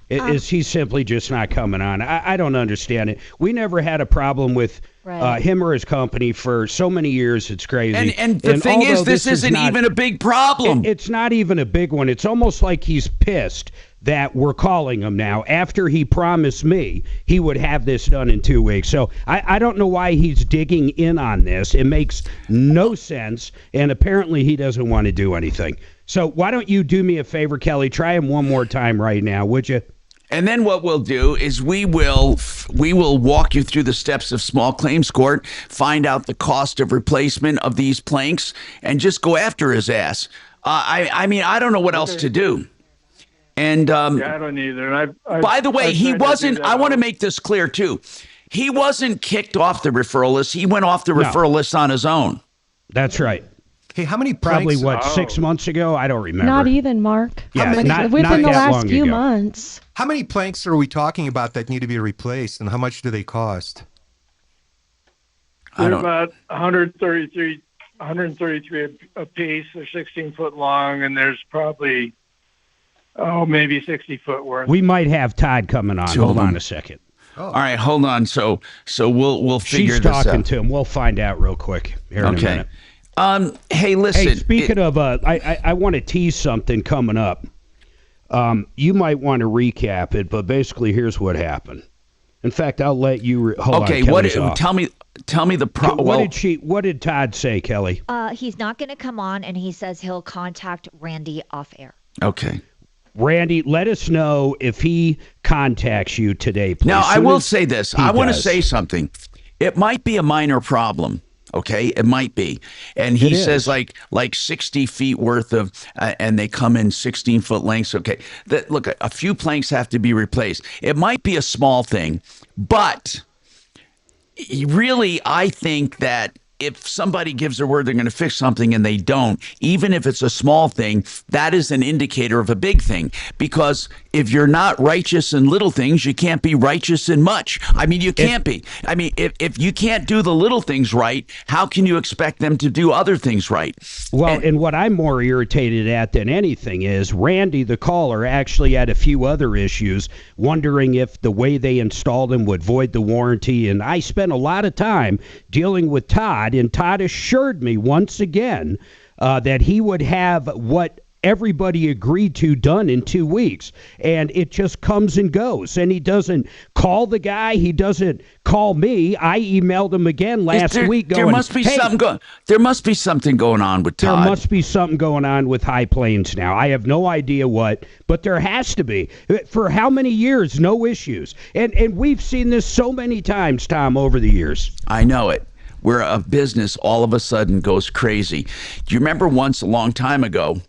Is he simply just not coming on? I don't understand it. We never had a problem with him or his company for so many years. It's crazy. And the thing is, this isn't even a big problem. It's not even a big one. It's almost like he's pissed that we're calling him now after he promised me he would have this done in 2 weeks. So I don't know why he's digging in on this. It makes no sense, and apparently he doesn't want to do anything. So why don't you do me a favor, Kelly? Try him one more time right now, would you? And then what we'll do is we will walk you through the steps of small claims court, find out the cost of replacement of these planks, and just go after his ass. I mean, I don't know what else to do. And yeah, I don't either. By the way, he wasn't. I want to make this clear too. He wasn't kicked off the referral list. He went off the referral list on his own. That's right. Hey, how many Probably, planks? 6 months ago? I don't remember. Not even, Mark. Yeah, not within the that last long few ago. months. How many planks are we talking about that need to be replaced, and how much do they cost? They're about 133 a piece. They're 16 foot long, and there's probably maybe 60 foot worth. We might have Todd coming on. Hold on a second. All right, hold on. So we'll figure She's this out. talking to him. We'll find out real quick here in a minute. Hey, listen. Hey, speaking of, I want to tease something coming up. You might want to recap it, but basically, here's what happened. In fact, I'll let you. Hold on, Kelly's off. Tell me the What did Todd say, Kelly? He's not going to come on, and he says he'll contact Randy off air. Okay. Randy, let us know if he contacts you today, please. Now, I will say this. I want to say something. It might be a minor problem. Okay, it might be. And he says like 60 feet worth of, and they come in 16-foot lengths. Okay, look, a few planks have to be replaced. It might be a small thing, but really, I think that if somebody gives their word they're going to fix something and they don't, even if it's a small thing, that is an indicator of a big thing. Because if you're not righteous in little things, you can't be righteous in much. I mean, you can't be. I mean, if you can't do the little things right, how can you expect them to do other things right? Well, and what I'm more irritated at than anything is Randy, the caller, actually had a few other issues, wondering if the way they installed them would void the warranty. And I spent a lot of time dealing with Todd, and Todd assured me once again that he would have what everybody agreed to done in 2 weeks, and it just comes and goes. And he doesn't call the guy. He doesn't call me. I emailed him again last week going, there must be something going on with Todd. There must be something going on with High Plains now. I have no idea what, but there has to be. For how many years, no issues. And we've seen this so many times, Tom, over the years. I know it. where a business all of a sudden goes crazy. Do you remember once a long time ago,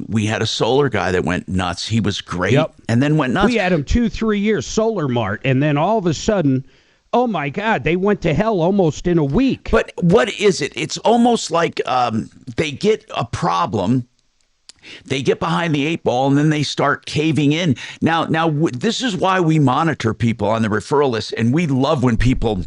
we had a solar guy that went nuts. He was great, and then went nuts. We had him 2-3 years, Solar Mart, and then all of a sudden, oh my God, they went to hell almost in a week. But what is it? It's almost like they get a problem, they get behind the 8 ball, and then they start caving in. Now, this is why we monitor people on the referral list, and we love when people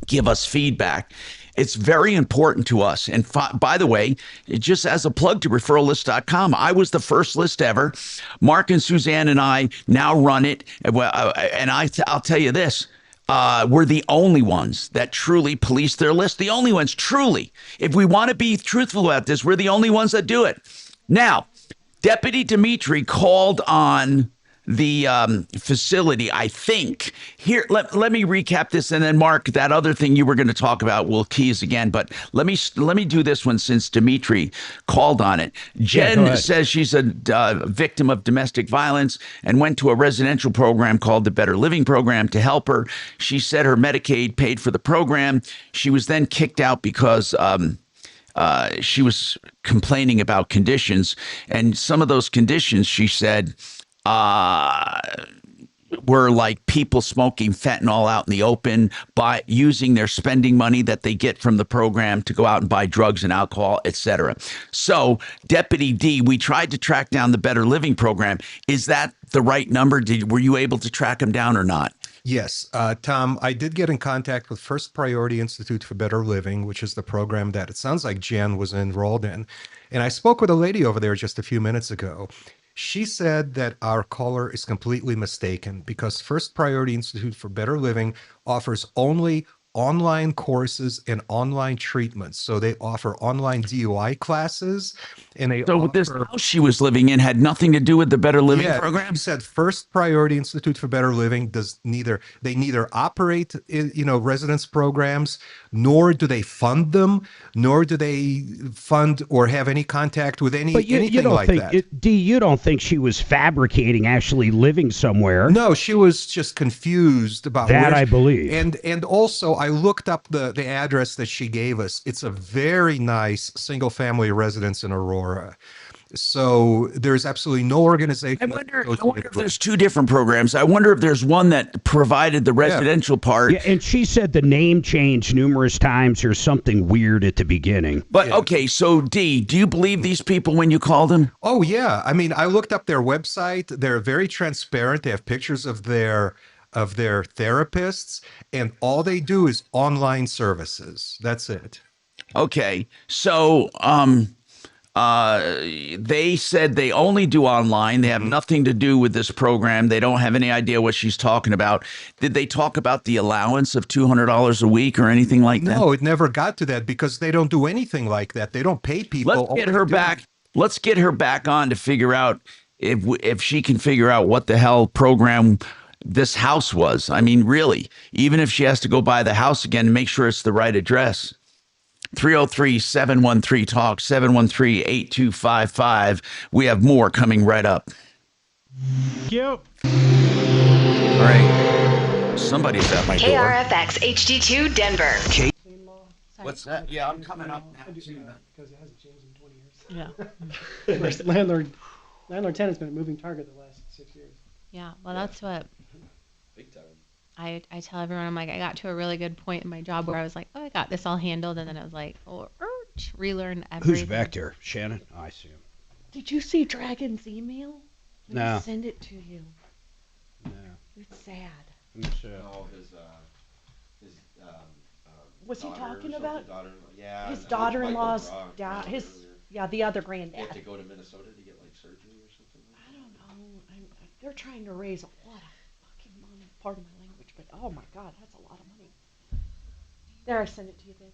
give us feedback. It's very important to us. And by the way, just as a plug to referrallist.com, I was the first list ever. Mark and Suzanne and I now run it. And I'll tell you this. We're the only ones that truly police their list. The only ones, truly. If we want to be truthful about this, we're the only ones that do it. Now, Deputy Dimitri called on the facility, I think. Here, let me recap this, and then Mark, that other thing you were going to talk about, we'll tease again. But let me do this one since Dimitri called on it. Jen says she's a victim of domestic violence and went to a residential program called the Better Living Program to help her. She said her Medicaid paid for the program. She was then kicked out because she was complaining about conditions, and some of those conditions, she said, were like people smoking fentanyl out in the open, by using their spending money that they get from the program to go out and buy drugs and alcohol, etc. So, Deputy D, we tried to track down the Better Living Program. Is that the right number? Were you able to track them down or not? Yes, Tom, I did get in contact with First Priority Institute for Better Living, which is the program that it sounds like Jen was enrolled in. And I spoke with a lady over there just a few minutes ago. She said that our caller is completely mistaken because First Priority Institute for Better Living offers only online courses and online treatments. So they offer online DUI classes, and they this house she was living in had nothing to do with the Better Living program. She said First Priority Institute for Better Living does neither operate residence programs, nor do they fund them, nor do they fund or have any contact with anything like that. You don't think she was fabricating actually living somewhere? No, she was just confused about that. I believe, and also I looked up the address that she gave us. It's a very nice single family residence in Aurora. So there's absolutely no organization. I wonder if there's two different programs. I wonder if there's one that provided the residential part. Yeah, and she said the name changed numerous times or something weird at the beginning. But okay, so D, do you believe these people when you called them? Oh yeah, I mean, I looked up their website. They're very transparent. They have pictures of their therapists, and all they do is online services. That's it. Okay, so they said they only do online. They have nothing to do with this program. They don't have any idea what she's talking about. Did they talk about the allowance of $200 a week or anything like that? No, it never got to that because they don't do anything like that. They don't pay people. Let's get her back. Let's get her back on to figure out if she can figure out what the hell program this house was. I mean, really, even if she has to go buy the house again, make sure it's the right address. 303-713-TALK, 713-8255. We have more coming right up. Yep. All right. Somebody's at my door. KRFX HD2 Denver. What's that? Yeah, I'm coming up now. Because it hasn't changed in 20 years. Yeah. Of course, landlord-tenant's been a moving target the last 6 years. Yeah, well, that's what big time. I tell everyone. I'm like, I got to a really good point in my job where I was like, oh, I got this all handled, and then I was like, relearn everything. Who's back there? Shannon? Oh, I see him. Did you see Dragon's email? No. Send it to you. No. It's sad. Was he talking about? His daughter-in-law's dad. The other granddad. They have to go to Minnesota to get like surgery or something. I don't know. They're trying to raise a lot of fucking money. Pardon my language, but oh my God, that's a lot of money. There, I sent it to you, babe.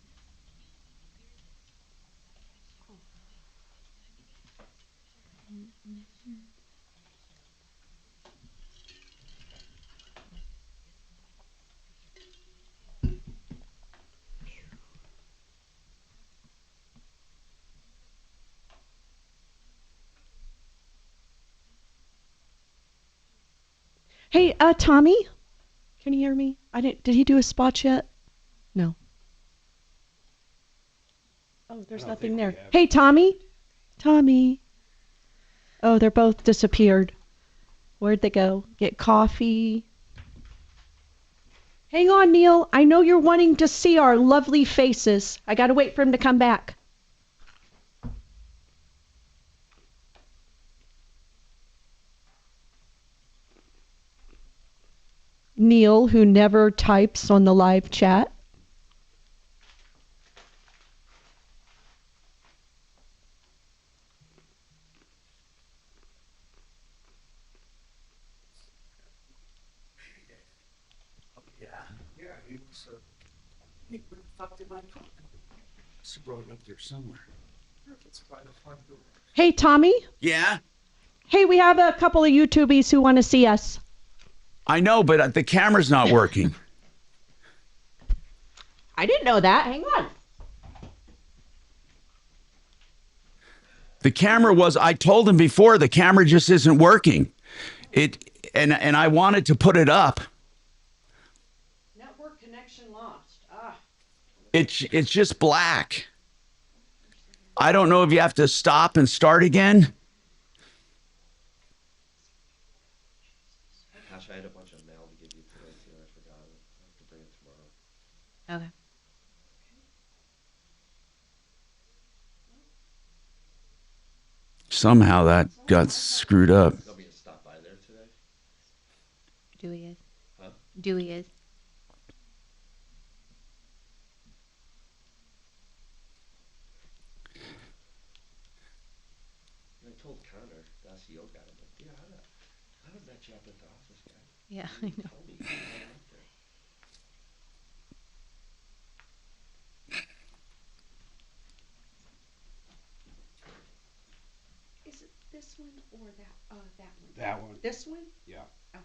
Hey, Tommy, can you hear me? Did he do his spots yet? No. Oh, there's nothing there. Hey, Tommy. Tommy. Oh, they're both disappeared. Where'd they go? Get coffee. Hang on, Neil. I know you're wanting to see our lovely faces. I gotta wait for him to come back. Neil, who never types on the live chat. Up there somewhere. Hey, Tommy. Yeah? Hey, we have a couple of YouTubies who want to see us. I know, but the camera's not working. I didn't know that. Hang on. The camera I told him before, the camera just isn't working. And I wanted to put it up. Network connection lost. It's just black. I don't know if you have to stop and start again. Gosh, I had a bunch of mail to give you today too. I forgot it. I have to bring it tomorrow. Okay. Somehow that got screwed up. Nobody has stopped by there today? Dewey is. Huh? Dewey is. I told Connor, the SEO guy, I'm like, dude, how does that job at the office guy? Yeah, He I know. told me he went out there. Is it this one or that one? That one. This one? Yeah. Okay.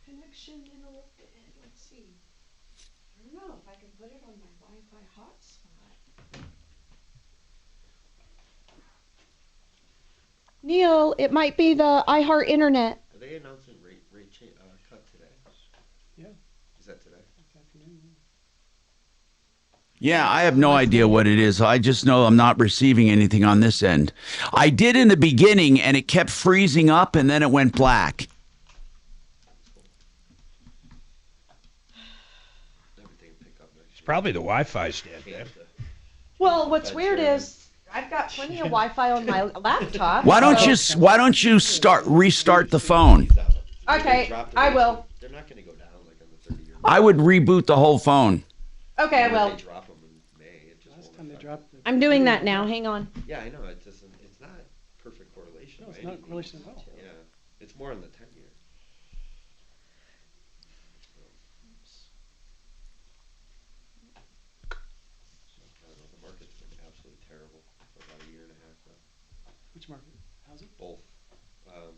Connection interrupted. Let's see. I don't know if I can put it on my Wi-Fi hotspot. Neil, it might be the iHeart Internet. Are they announcing rate cut today? Yeah. Is that today? Yeah, I have no idea what it is. I just know I'm not receiving anything on this end. I did in the beginning, and it kept freezing up, and then it went black. It's probably the Wi-Fi stand, man. Well, what's weird is I've got plenty of Wi-Fi on my laptop. Why don't you restart the phone? Okay, I will. They're not going to go down like on the 30-year. I would reboot the whole phone. Okay, I will. They drop them in May. It just won't affect them. I'm doing that now. Hang on. Yeah, I know. It doesn't. It's not perfect correlation. No, it's by not any correlation means. at all. Yeah, it's more on the 10-year. I don't know. The market's been absolutely terrible for about a year and a half now. Which market? Housing? Both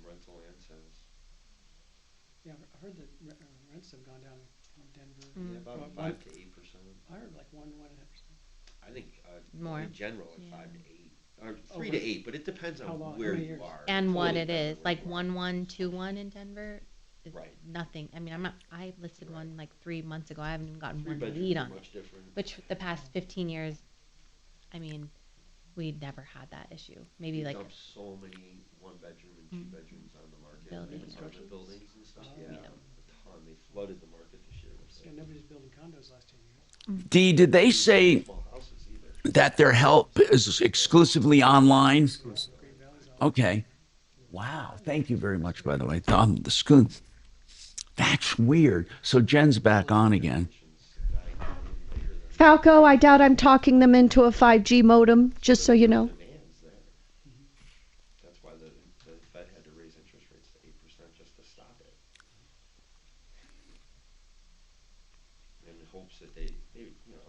rental and sales. Yeah, I heard that rents have gone down in Denver. Yeah, about 5 to 8%. I heard like 1.5%. I think More. in general, like Yeah. 5 to 8, or 3 to 8, but it depends on where you are. And what Totally it depends is. on where Like you are. 1121 in Denver is Right. nothing. I mean, I listed one like 3 months ago. I haven't even gotten one Three-bedrooms lead are on it. much different. Which the past 15 years, I mean, we never had that issue. Maybe They like dumped so many 1-bedroom and 2-bedrooms on the market, Buildings. like apartment buildings and stuff. Yeah, Yeah. a ton. They flooded the market this year. With Yeah, nobody's building condos last 10 years. Dee, did they say small houses either. that their help is exclusively online? Okay. Wow. Thank you very much, by the way. The school. That's weird. So Jen's back on again. Falco, I doubt I'm talking them into a 5G modem, just so you know. Demand's there. That's why the Fed had to raise interest rates to 8% just to stop it. In hopes that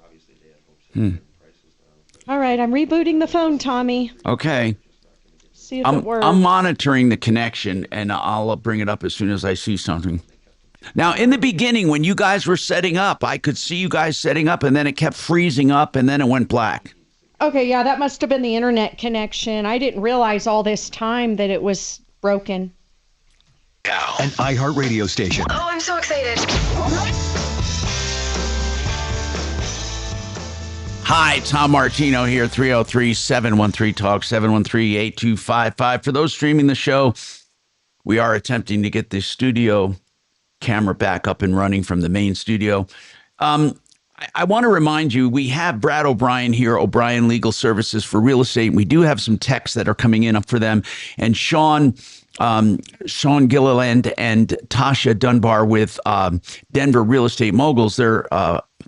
obviously they had hopes that they'd bring prices down. All right, I'm rebooting the phone, Tommy. Okay. See if it works. I'm monitoring the connection, and I'll bring it up as soon as I see something. Now, in the beginning, when you guys were setting up, I could see you guys setting up, and then it kept freezing up, and then it went black. Okay, yeah, that must have been the internet connection. I didn't realize all this time that it was broken. An iHeart radio station. Oh, I'm so excited. Hi, Tom Martino here, 303-713-TALK, 713-8255. For those streaming the show, we are attempting to get the studio camera back up and running from the main studio. I want to remind you, we have Brad O'Brien here, O'Brien Legal Services for Real Estate. We do have some texts that are coming in for them. And Sean Gilliland and Tasha Dunbar with Denver Real Estate Moguls.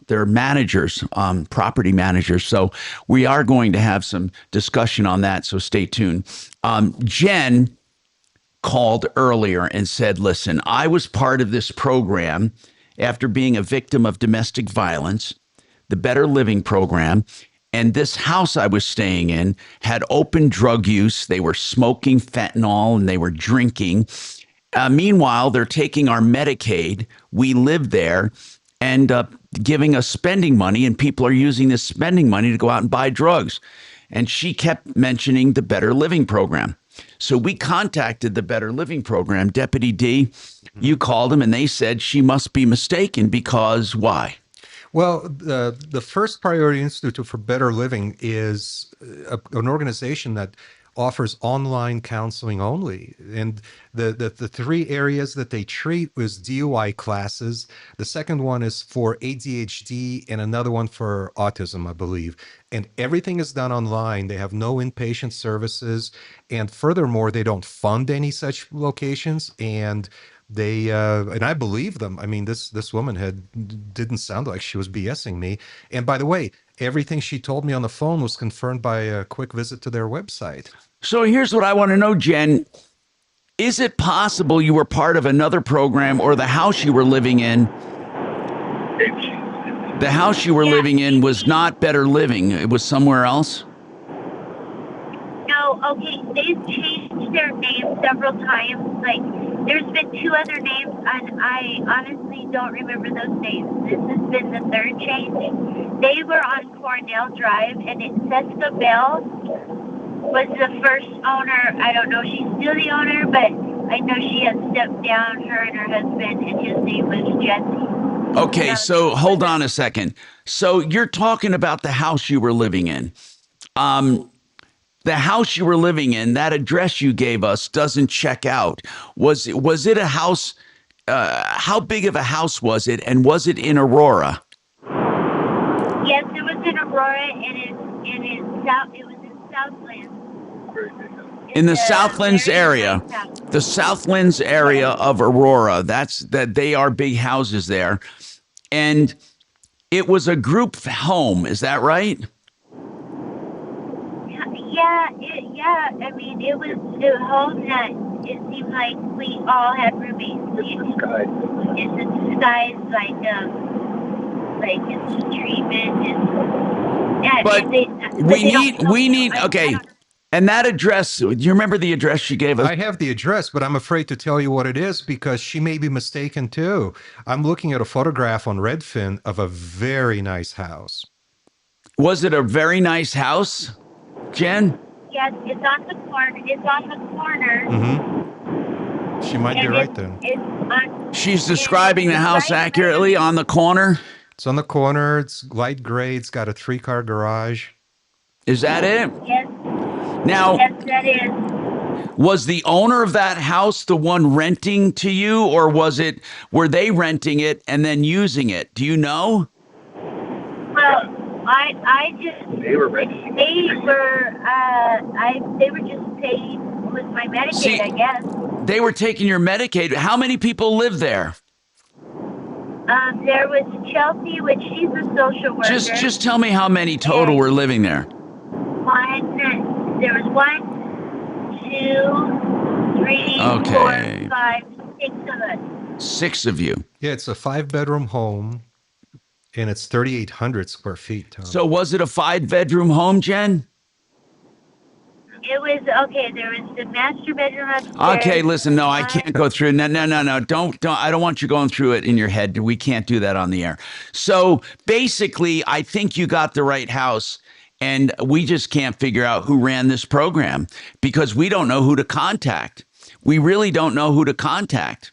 They're managers, property managers. So we are going to have some discussion on that. So stay tuned. Jen called earlier and said, listen, I was part of this program after being a victim of domestic violence, the Better Living program. And this house I was staying in had open drug use. They were smoking fentanyl and they were drinking. Meanwhile, they're taking our Medicaid. We live there and giving us spending money, and people are using this spending money to go out and buy drugs. And she kept mentioning the Better Living program. So we contacted the Better Living program. Deputy D, you called them, and they said she must be mistaken because why? Well, the First Priority Institute for Better Living is an organization that offers online counseling only. And the three areas that they treat was DUI classes. The second one is for ADHD and another one for autism, I believe. And everything is done online. They have no inpatient services. And furthermore, they don't fund any such locations. And they and I believe them. I mean, this woman didn't sound like she was BSing me. And by the way, everything she told me on the phone was confirmed by a quick visit to their website. So here's what I want to know, Jen. Is it possible you were part of another program, or the house you were living in? The house you were living in was not Better Living. It was somewhere else? No, okay, they've changed their name several times. Like, there's been two other names, and I honestly don't remember those names. This has been the third change. They were on Cornell Drive, and Seska Bell was the first owner. I don't know if she's still the owner, but I know she had stepped down, her and her husband, and his name was Jesse. Okay, so hold on a second. So you're talking about the house you were living in. The house you were living in, that address you gave us doesn't check out. Was it a house? How big of a house was it? And was it in Aurora? Yes, it was in Aurora, and it was in Southland. In the Southlands area, the Southlands area of Aurora. That they are big houses there, and it was a group home. Is that right? Yeah. I mean, it was a home that it seemed like we all had roommates. It's a disguise, like it's treatment and. Yeah, but we need. Okay. And that address, do you remember the address she gave us? I have the address, but I'm afraid to tell you what it is because she may be mistaken too. I'm looking at a photograph on Redfin of a very nice house. Was it a very nice house, Jen? Yes, it's on the corner. Mm-hmm. She might be right then. She's describing the house accurately on the corner? It's on the corner. It's light gray. It's got a 3-car garage. Is that it? Yes. Now, yes, that is. Was the owner of that house the one renting to you, or were they renting it and then using it? Do you know? Well, they were renting. They were just paying with my Medicaid, I guess. They were taking your Medicaid. How many people live there? There was Chelsea, which she's a social worker. Just tell me how many total were living there. There was 1, 2, 3, 4, 5, 6 of us. 6 of you. Yeah, it's a 5-bedroom home, and it's 3,800 square feet, Tom. So was it a 5-bedroom home, Jen? It was, okay, there was the master bedroom upstairs. Okay, listen, no, I can't go through. No, don't. I don't want you going through it in your head. We can't do that on the air. So basically, I think you got the right house. And we just can't figure out who ran this program because we don't know who to contact. We really don't know who to contact.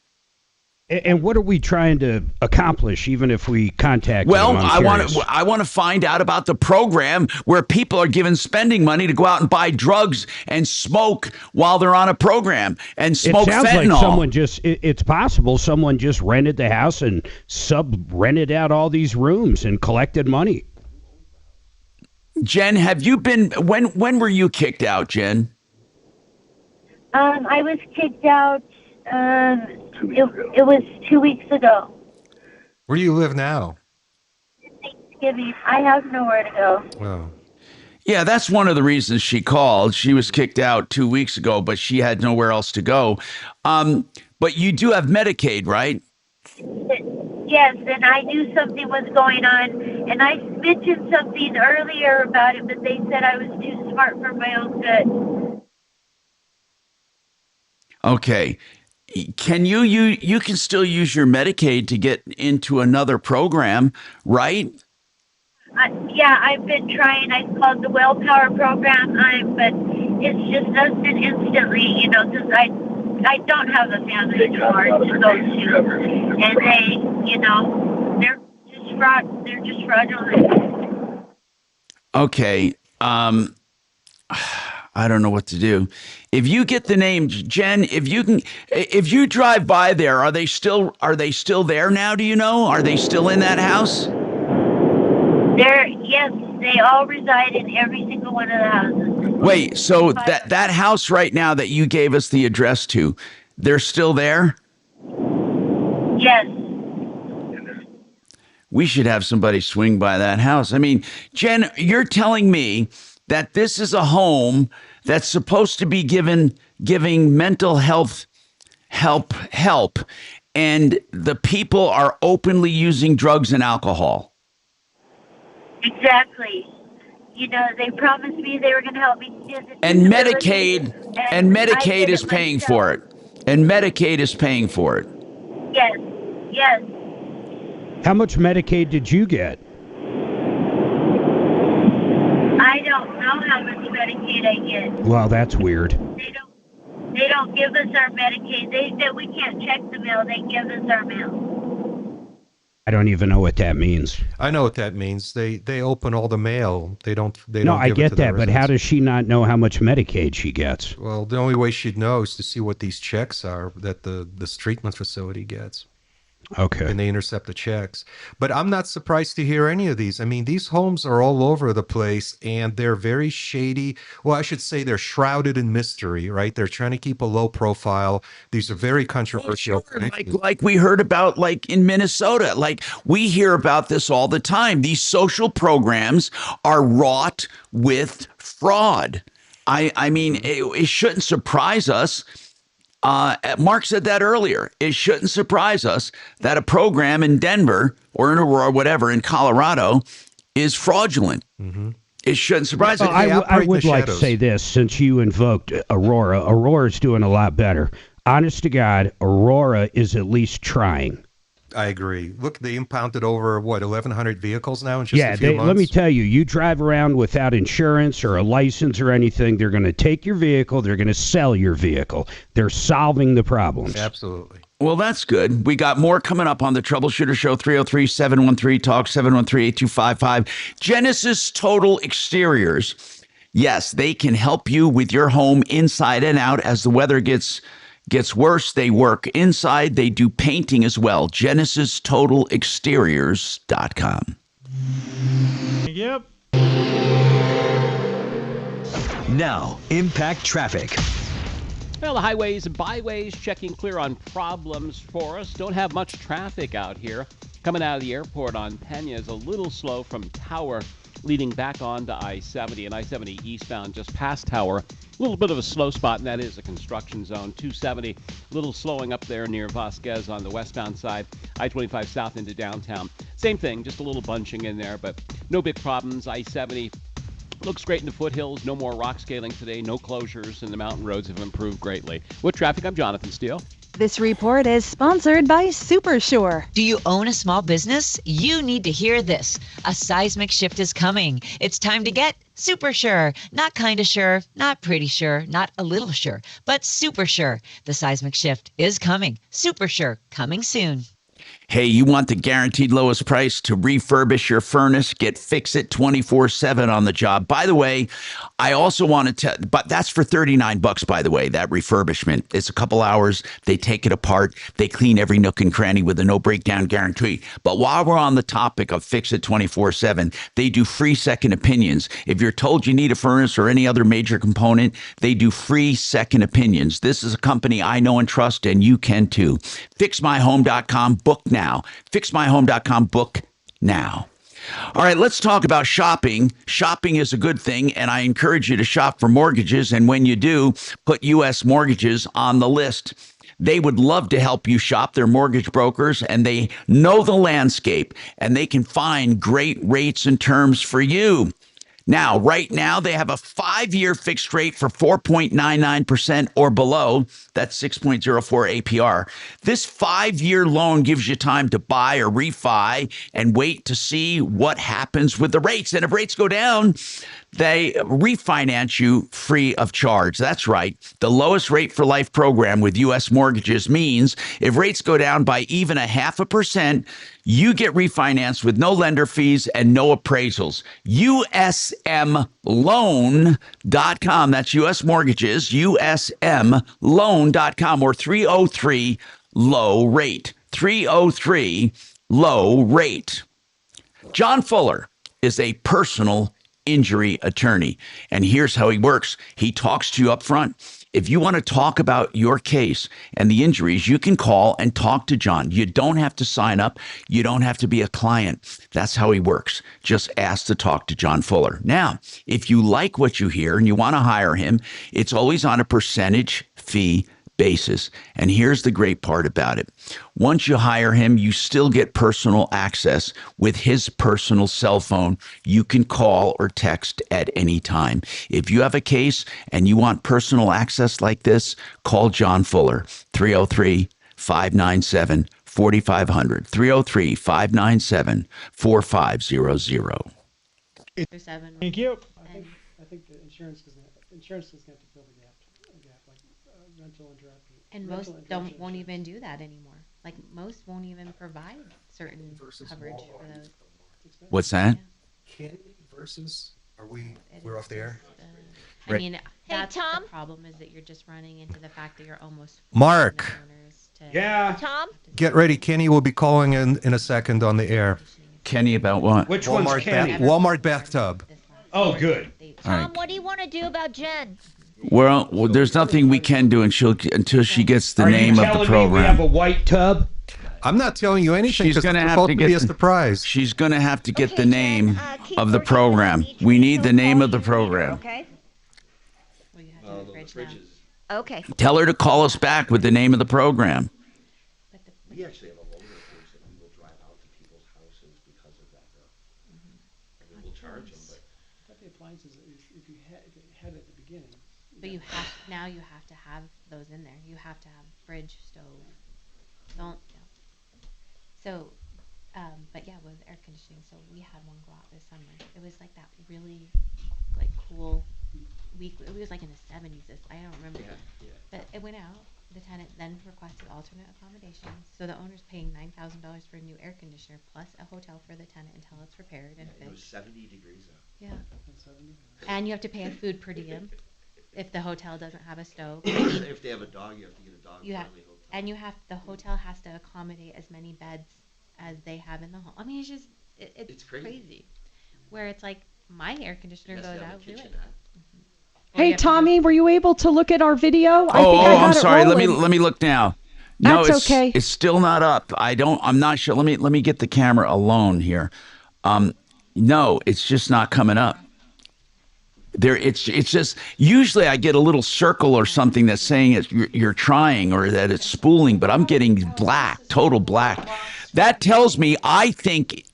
And what are we trying to accomplish, even if we contact Well, them? I want to find out about the program where people are given spending money to go out and buy drugs and smoke while they're on a program and smoke it sounds fentanyl. like someone it's possible someone just rented the house and rented out all these rooms and collected money. Jen, have you been, when were you kicked out, Jen? I was kicked out, it was 2 weeks ago. Where do you live now? Thanksgiving. I have nowhere to go. Oh. Yeah, that's one of the reasons she called. She was kicked out 2 weeks ago, but she had nowhere else to go. But you do have Medicaid, right? Yes, and I knew something was going on, and I mentioned something earlier about it, but they said I was too smart for my own good. Okay. Can you can still use your Medicaid to get into another program, right? Yeah, I've been trying. I called the Well Power program, but it's just doesn't instantly, because I don't have a family anymore to go to, and they, they're just fraudulent. Okay. I don't know what to do. If you get the name, Jen, if you drive by there, are they still there now? Do you know? Are they still in that house? Yes, they all reside in every single one of the houses. Wait, so that house right now that you gave us the address to, they're still there? Yes. We should have somebody swing by that house. I mean, Jen, you're telling me that this is a home that's supposed to be giving mental health help, and the people are openly using drugs and alcohol. Exactly. They promised me they were going to help me. And Medicaid is paying for it. And Medicaid is paying for it. Yes. Yes. How much Medicaid did you get? I don't know how much Medicaid I get. Well, that's weird. They don't give us our Medicaid. They said we can't check the mail. They give us our mail. I don't even know what that means. I know what that means. They open all the mail. They don't. No, I get that, but how does she not know how much Medicaid she gets? Well, the only way she'd know is to see what these checks are that this treatment facility gets. Okay. And they intercept the checks. But I'm not surprised to hear any of these. I mean, these homes are all over the place, and they're very shady. Well, I should say they're shrouded in mystery, right? They're trying to keep a low profile. These are very controversial. Sure. Like we heard about, like in Minnesota. Like we hear about this all the time. These social programs are wrought with fraud. I mean, it shouldn't surprise us. Mark said that earlier. It shouldn't surprise us that a program in Denver or in Aurora, whatever, in Colorado is fraudulent. Mm-hmm. It shouldn't surprise us. I would like to say this, since you invoked Aurora. Aurora's doing a lot better. Honest to God, Aurora is at least trying. I agree. Look, they impounded over, 1,100 vehicles now in just a few months? Let me tell you, you drive around without insurance or a license or anything, they're going to take your vehicle, they're going to sell your vehicle. They're solving the problems. Absolutely. Well, that's good. We got more coming up on the Troubleshooter Show, 303-713-TALK, 713-8255. Genesis Total Exteriors. Yes, they can help you with your home inside and out as the weather gets worse. They work inside. They do painting as well. GenesisTotalExteriors.com. Yep. Now, Impact Traffic. Well, the highways and byways checking clear on problems for us. Don't have much traffic out here. Coming out of the airport on Pena is a little slow from Tower, leading back on to I-70 and I-70 eastbound just past Tower. A little bit of a slow spot, and that is a construction zone. 270, a little slowing up there near Vasquez on the westbound side. I-25 south into downtown. Same thing, just a little bunching in there, but no big problems. I-70 looks great in the foothills. No more rock scaling today. No closures, and the mountain roads have improved greatly. With traffic, I'm Jonathan Steele. This report is sponsored by Supersure. Do you own a small business? You need to hear this. A seismic shift is coming. It's time to get super sure. Not kind of sure, not pretty sure, not a little sure, but super sure. The seismic shift is coming. Super sure, coming soon. Hey, you want the guaranteed lowest price to refurbish your furnace? Get Fix-It 24/7 on the job. By the way, I also want to tell, but that's for $39, by the way, that refurbishment. It's a couple hours. They take it apart. They clean every nook and cranny with a no breakdown guarantee. But while we're on the topic of Fix-It 24/7, they do free second opinions. If you're told you need a furnace or any other major component, they do free second opinions. This is a company I know and trust, and you can too. FixMyHome.com, book now. FixMyHome.com, book now. All right, let's talk about shopping. Shopping is a good thing, and I encourage you to shop for mortgages. And when you do, put U.S. Mortgages on the list. They would love to help you shop. They're mortgage brokers, and they know the landscape, and they can find great rates and terms for you. Now, right now, they have a 5-year fixed rate for 4.99% or below. That's 6.04 APR. This 5-year loan gives you time to buy or refi and wait to see what happens with the rates. And if rates go down, they refinance you free of charge. That's right. The lowest rate for life program with U.S. Mortgages means if rates go down by even 0.5%, you get refinanced with no lender fees and no appraisals. USMLoan.com. That's U.S. Mortgages, USMLoan.com, or 303 low rate. 303 low rate. John Fuller is a personal injury attorney, and here's how he works. He talks to you up front. If you want to talk about your case and the injuries, you can call and talk to John. You don't have to sign up. You don't have to be a client. That's how he works. Just ask to talk to John Fuller. Now, if you like what you hear and you want to hire him, it's always on a percentage fee basis. And here's the great part about it. Once you hire him, you still get personal access with his personal cell phone. You can call or text at any time. If you have a case and you want personal access like this, call John Fuller, 303-597-4500, 303-597-4500. Thank you. I think the insurance is going to have to fill the gap like rental interruption. And most won't even do that anymore. Like most won't even provide certain coverage for those. What's that? Kenny versus, we're off the air? I mean, that's the problem, is that you're just running into the fact that you're almost Mark. Yeah. Tom? Get ready. Kenny will be calling in a second on the air. Kenny about what? Which one's Kenny? Walmart bathtub. Oh, good. Tom, what do you want to do about Jen? Well, there's nothing we can do until she gets the name of the program. We have a white tub? I'm not telling you anything. She's going to have to get be a surprise. She's going to have to get the name of the program. We need the name of the program. Okay. The fridge is. Okay. Tell her to call us back with the name of the program. We actually have a loaner fridge that we will drive out to people's houses because of that. I mean, we'll charge them, but. I thought the appliances, if you had it at the beginning. But you have to have those in there. You have to have fridge, stove. Don't. Yeah. So, but yeah, with air conditioning. So we had one go out this summer. It was like that really, like cool week. It was like in the 70s. I don't remember. Yeah. But it went out. The tenant then requested alternate accommodations. So the owner's paying $9,000 for a new air conditioner plus a hotel for the tenant until it's repaired and fixed. It was 70 degrees out. Yeah. And you have to pay a food per diem if the hotel doesn't have a stove. If they have a dog, you have to get a dog-friendly hotel. And the hotel has to accommodate as many beds as they have in the home. I mean, it's just it's crazy. Where it's like my air conditioner goes out. Hey, Tommy, were you able to look at our video? I'm sorry. Let me look now. No, That's okay. It's still not up. I'm not sure. Let me get the camera alone here. No, it's just not coming up. It's just usually I get a little circle or something that's saying you're trying or that it's spooling, but I'm getting black, total black. That tells me I think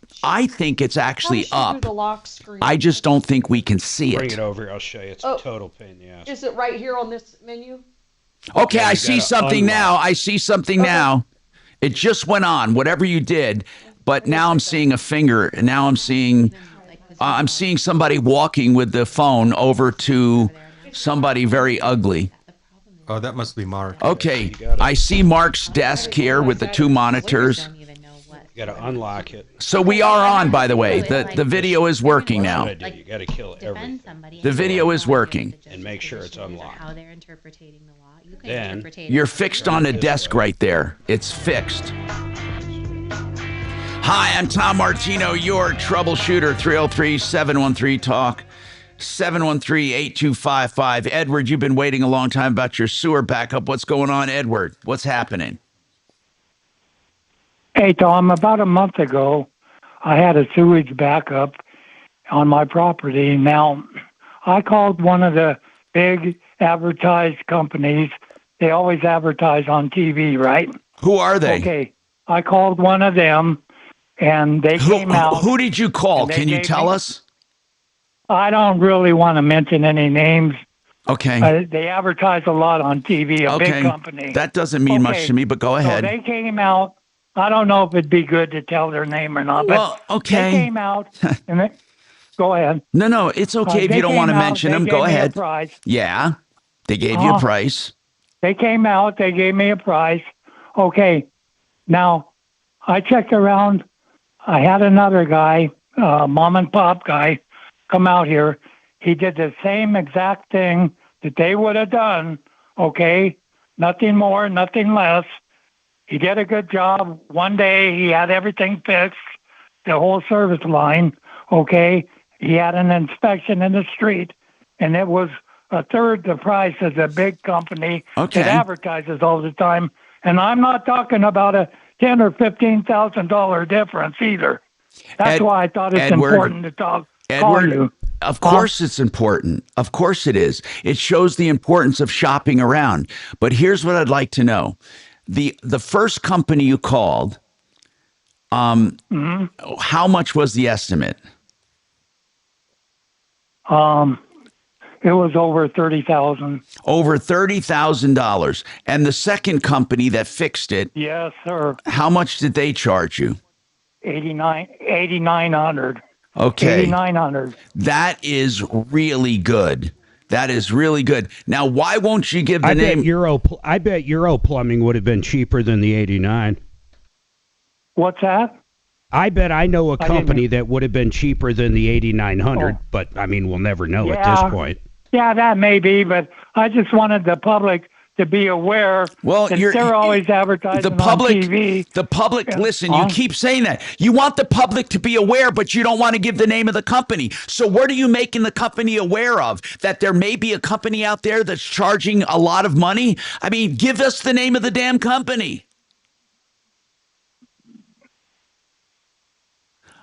it's actually up. The lock screen. I just don't think we can see it. Bring it over. I'll show you. It's a total pain in the ass. Is it right here on this menu? Okay, Yeah, I you see gotta something unlock. now. I see something now. It just went on, whatever you did. But now I'm seeing a finger, and now I'm seeing somebody walking with the phone over to somebody very ugly. Oh, that must be Mark. Okay, I see Mark's desk here with the two monitors. You got to unlock it. So we are on, by the way. The video is working now. You got to kill everything. The video is working. And make sure it's unlocked. How they're interpreting the law. You can Then interpret it. You're fixed on a desk right there. It's fixed. Hi, I'm Tom Martino, your troubleshooter. 303-713-TALK. 713-8255. Edward, you've been waiting a long time about your sewer backup. What's going on, Edward? What's happening? Hey, Tom, about a month ago, I had a sewage backup on my property. Now, I called one of the big advertised companies. They always advertise on TV, right? Who are they? Okay, I called one of them, and they came out. Who did you call? Can you tell us? I don't really want to mention any names. Okay. They advertise a lot on TV, a big company. That doesn't mean much to me, but go ahead. So they came out. I don't know if it'd be good to tell their name or not, but Well, okay. they came out. And they, go ahead. No, it's okay if They you don't want to came out, mention they them. gave Go me a ahead. price. Yeah, they gave you a price. They came out. They gave me a price. Okay. Now, I checked around. I had another guy, mom and pop guy, come out here. He did the same exact thing that they would have done. Okay. Nothing more, nothing less. He did a good job. One day he had everything fixed, the whole service line. Okay. He had an inspection in the street, and it was a third the price of the big company that advertises all the time. And I'm not talking about a $10,000 or $15,000 difference either. That's why I thought it's important to call you. Of course it's important. Of course it is. It shows the importance of shopping around. But here's what I'd like to know. The first company you called, how much was the estimate? It was over $30,000. Over $30,000. And the second company that fixed it, Yes, sir. how much did they charge you? $8,900. Okay. $8,900. That is really good. That is really good. Now, why won't you give the name? I bet Euro Plumbing would have been cheaper than the 89. What's that? I bet I know a company that would have been cheaper than the 8,900, but I mean, we'll never know at this point. Yeah, that may be, but I just wanted the public to be aware that they're always advertising on TV. The public, listen, you keep saying that. You want the public to be aware, but you don't want to give the name of the company. So what are you making the company aware of? That there may be a company out there that's charging a lot of money? I mean, give us the name of the damn company.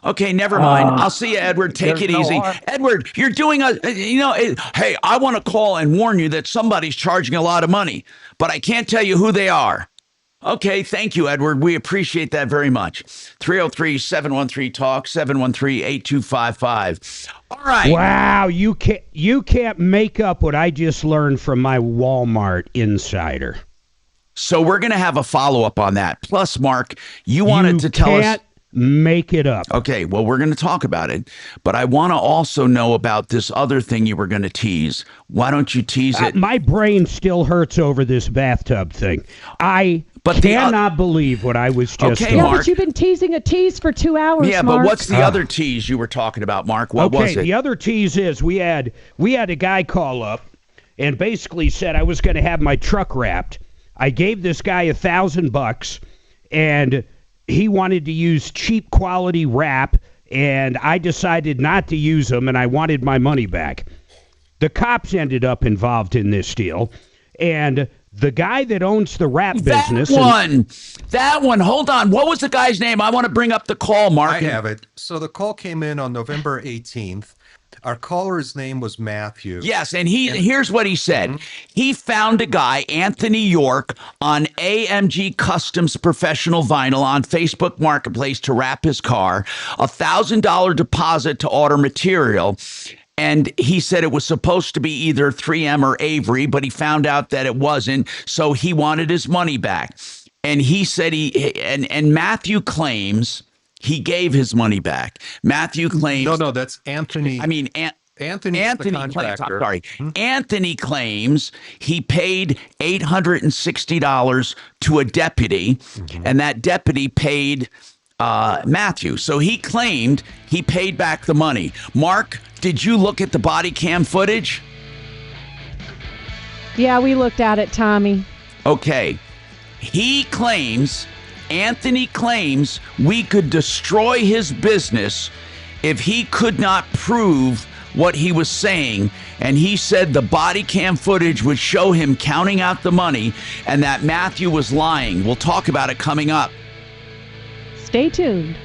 Okay, never mind. I'll see you, Edward. Take it easy. Edward, you're doing hey, I want to call and warn you that somebody's charging a lot of money, but I can't tell you who they are. Okay, thank you, Edward. We appreciate that very much. 303-713-TALK, 713-8255. All right. Wow, you can't make up what I just learned from my Walmart insider. So we're going to have a follow-up on that. Plus, Mark, you wanted to tell us. Make it up. Okay, well, we're going to talk about it, but I want to also know about this other thing you were going to tease. Why don't you tease it? My brain still hurts over this bathtub thing. I cannot believe what I was just Okay, doing. Mark. But you've been teasing a tease for 2 hours, Yeah, Mark. but what's the other tease you were talking about, Mark? What was it? The other tease is we had a guy call up and basically said I was going to have my truck wrapped. I gave this guy $1,000 and he wanted to use cheap quality wrap, and I decided not to use them, and I wanted my money back. The cops ended up involved in this deal, and the guy that owns the wrap business... That one. Hold on. What was the guy's name? I want to bring up the call, Mark. I have it. So the call came in on November 18th. Our caller's name was Matthew. Yes, and here's what he said. He found a guy, Anthony York, on AMG Customs Professional Vinyl on Facebook Marketplace to wrap his car, $1,000 deposit to order material, And he said it was supposed to be either 3M or Avery, but he found out that it wasn't. So he wanted his money back. And he said and Matthew claims he gave his money back. Matthew claims. No, that's Anthony. I mean, Anthony claims, I'm sorry. Anthony claims he paid $860 to a deputy, and that deputy paid Matthew. So he claimed he paid back the money. Mark, did you look at the body cam footage? Yeah, we looked at it, Tommy. Okay. Anthony claims we could destroy his business if he could not prove what he was saying. And he said the body cam footage would show him counting out the money and that Matthew was lying. We'll talk about it coming up. Stay tuned.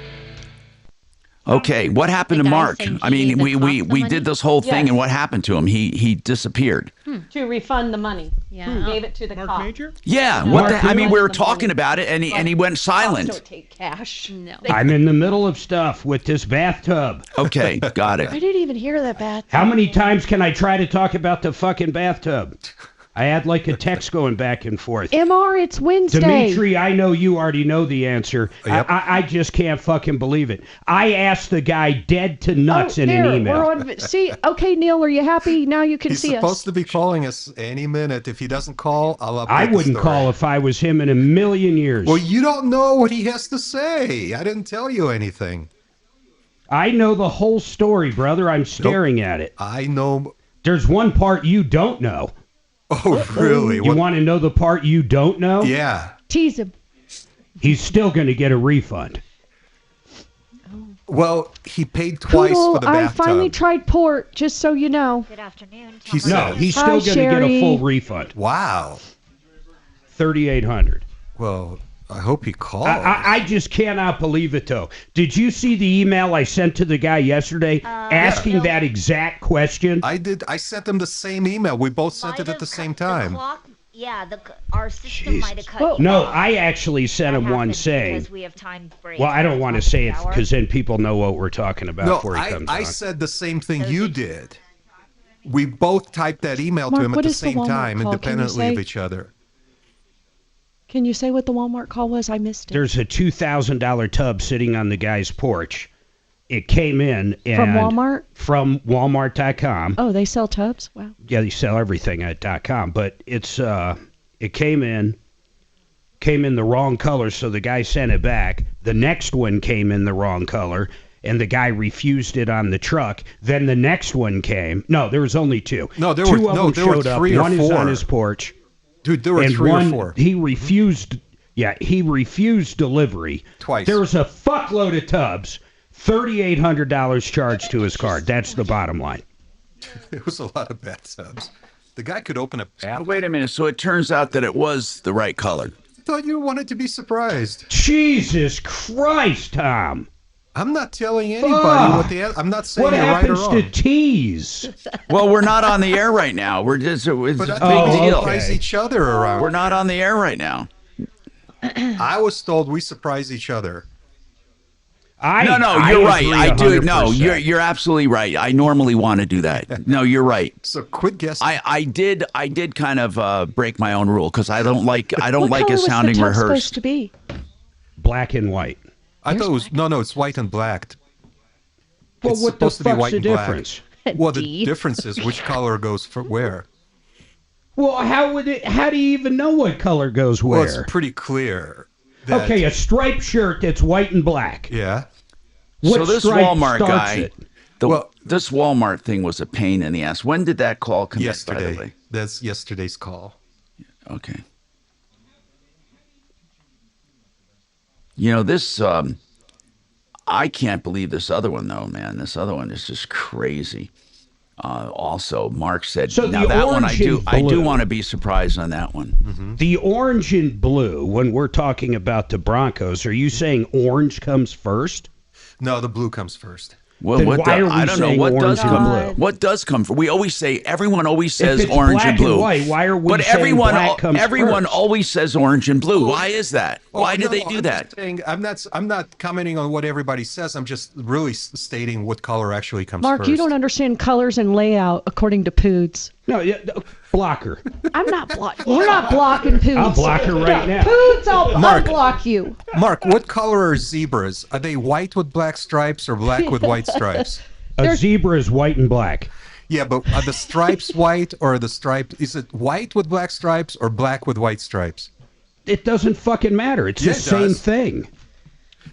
Okay, what happened to Mark? I mean, we did this whole thing, and what happened to him? He disappeared. To refund the money. Yeah. Gave it to the cop. Major? Yeah, I mean, we were talking about it, and he went silent. Don't take cash. No. I'm in the middle of stuff with this bathtub. Okay, got it. I didn't even hear that bathtub. How many times can I try to talk about the fucking bathtub? I had like a text going back and forth. MR, it's Wednesday. Dimitri, I know you already know the answer. Yep. I just can't fucking believe it. I asked the guy dead to nuts in an email. See, okay, Neil, are you happy? Now you can He's see us. supposed to be calling us any minute. If he doesn't call, I'll update I the wouldn't story. call if I was him in a million years. Well, you don't know what he has to say. I didn't tell you anything. I know the whole story, brother. I'm staring at it. I know. There's one part you don't know. Oh, really? You want to know the part you don't know? Yeah. Tease him. He's still going to get a refund. Well, he paid twice Poodle, for the bathtub. I finally tried port, just so you know. Good afternoon. He's No, he's still Hi, going to get a Sherry. full refund. Wow. $3,800. Well, I hope he calls. I just cannot believe it, though. Did you see the email I sent to the guy yesterday asking that exact question? I did. I sent him the same email. We both sent it at the same time. Our system might have cut. No, I actually sent him one saying. Because we have time breaks. Well, I don't want to say it because then people know what we're talking about No, before he comes I on. said the same thing you did. We both typed that email Mark, to him at what the is the same Walmart time, call? Can you independently of say? each other. Can you say what the Walmart call was? I missed it. There's a $2,000 tub sitting on the guy's porch. It came in and From Walmart? From Walmart.com. Oh, they sell tubs? Wow. Yeah, they sell everything at .com, but it came in the wrong color, so the guy sent it back. The next one came in the wrong color, and the guy refused it on the truck. Then the next one came. No, there was only two. No, there two were of them there were showed up. three or One four. is on his porch. Dude, there were and three one, or four. He refused. Yeah, he refused delivery Twice. There was a fuckload of tubs. $3,800 charged to his card. That's the bottom line. It was a lot of bathtubs. The guy could open a bath. Wait a minute. So it turns out that it was the right color. I thought you wanted to be surprised. Jesus Christ, Tom. I'm not telling anybody what the. I'm not saying What you're right or happens wrong. to tease? Well, we're not on the air right now. We're just it's But a I think big we deal. surprise each other around. We're not on the air right now. I was told we surprise each other. No, you're right. I do. No, you're absolutely right. I normally want to do that. No, you're right. So quit guessing. I did kind of break my own rule because I don't like What it color was sounding the tub rehearsed. supposed to be? Black and white. I thought it was no, it's white and black. Well, It's what the supposed to be fuck's white the and black. difference? Well, the difference is which color goes for where. Well, how do you even know what color goes where? Well, it's pretty clear. That, Okay, a striped shirt that's white and black. Yeah. What So this stripe Walmart starts guy, it? this Walmart thing was a pain in the ass. When did that call come in, by the Yesterday. way? That's yesterday's call. Okay. You know, this, I can't believe this other one, though, man. This other one is just crazy. Also, Mark said, So now the that one orange and I do blue. want to be surprised on that one. Mm-hmm. The orange and blue, when we're talking about the Broncos, are you saying orange comes first? No, the blue comes first. Well, then what why do- are we I don't know saying what orange does and come. blue? What does come from? We always say. Everyone always says If it's orange black and blue. white, why are we but saying everyone, black comes everyone first? always says orange and blue. Why is that? Oh, Why do no, they do I'm that? just saying, I'm not commenting on what everybody says. I'm just really stating what color actually comes Mark, first. you don't understand colors and layout according to Poods. No, blocker. I'm not blocking. We're not blocking Poods. I'll block her right now. Poods, I'll Mark. unblock you. Mark, what color are zebras? Are they white with black stripes or black with white stripes? A zebra is white and black. Yeah, but are the stripes white or the stripes? Is it white with black stripes or black with white stripes? It doesn't fucking matter. It's Yeah, the it same does. thing.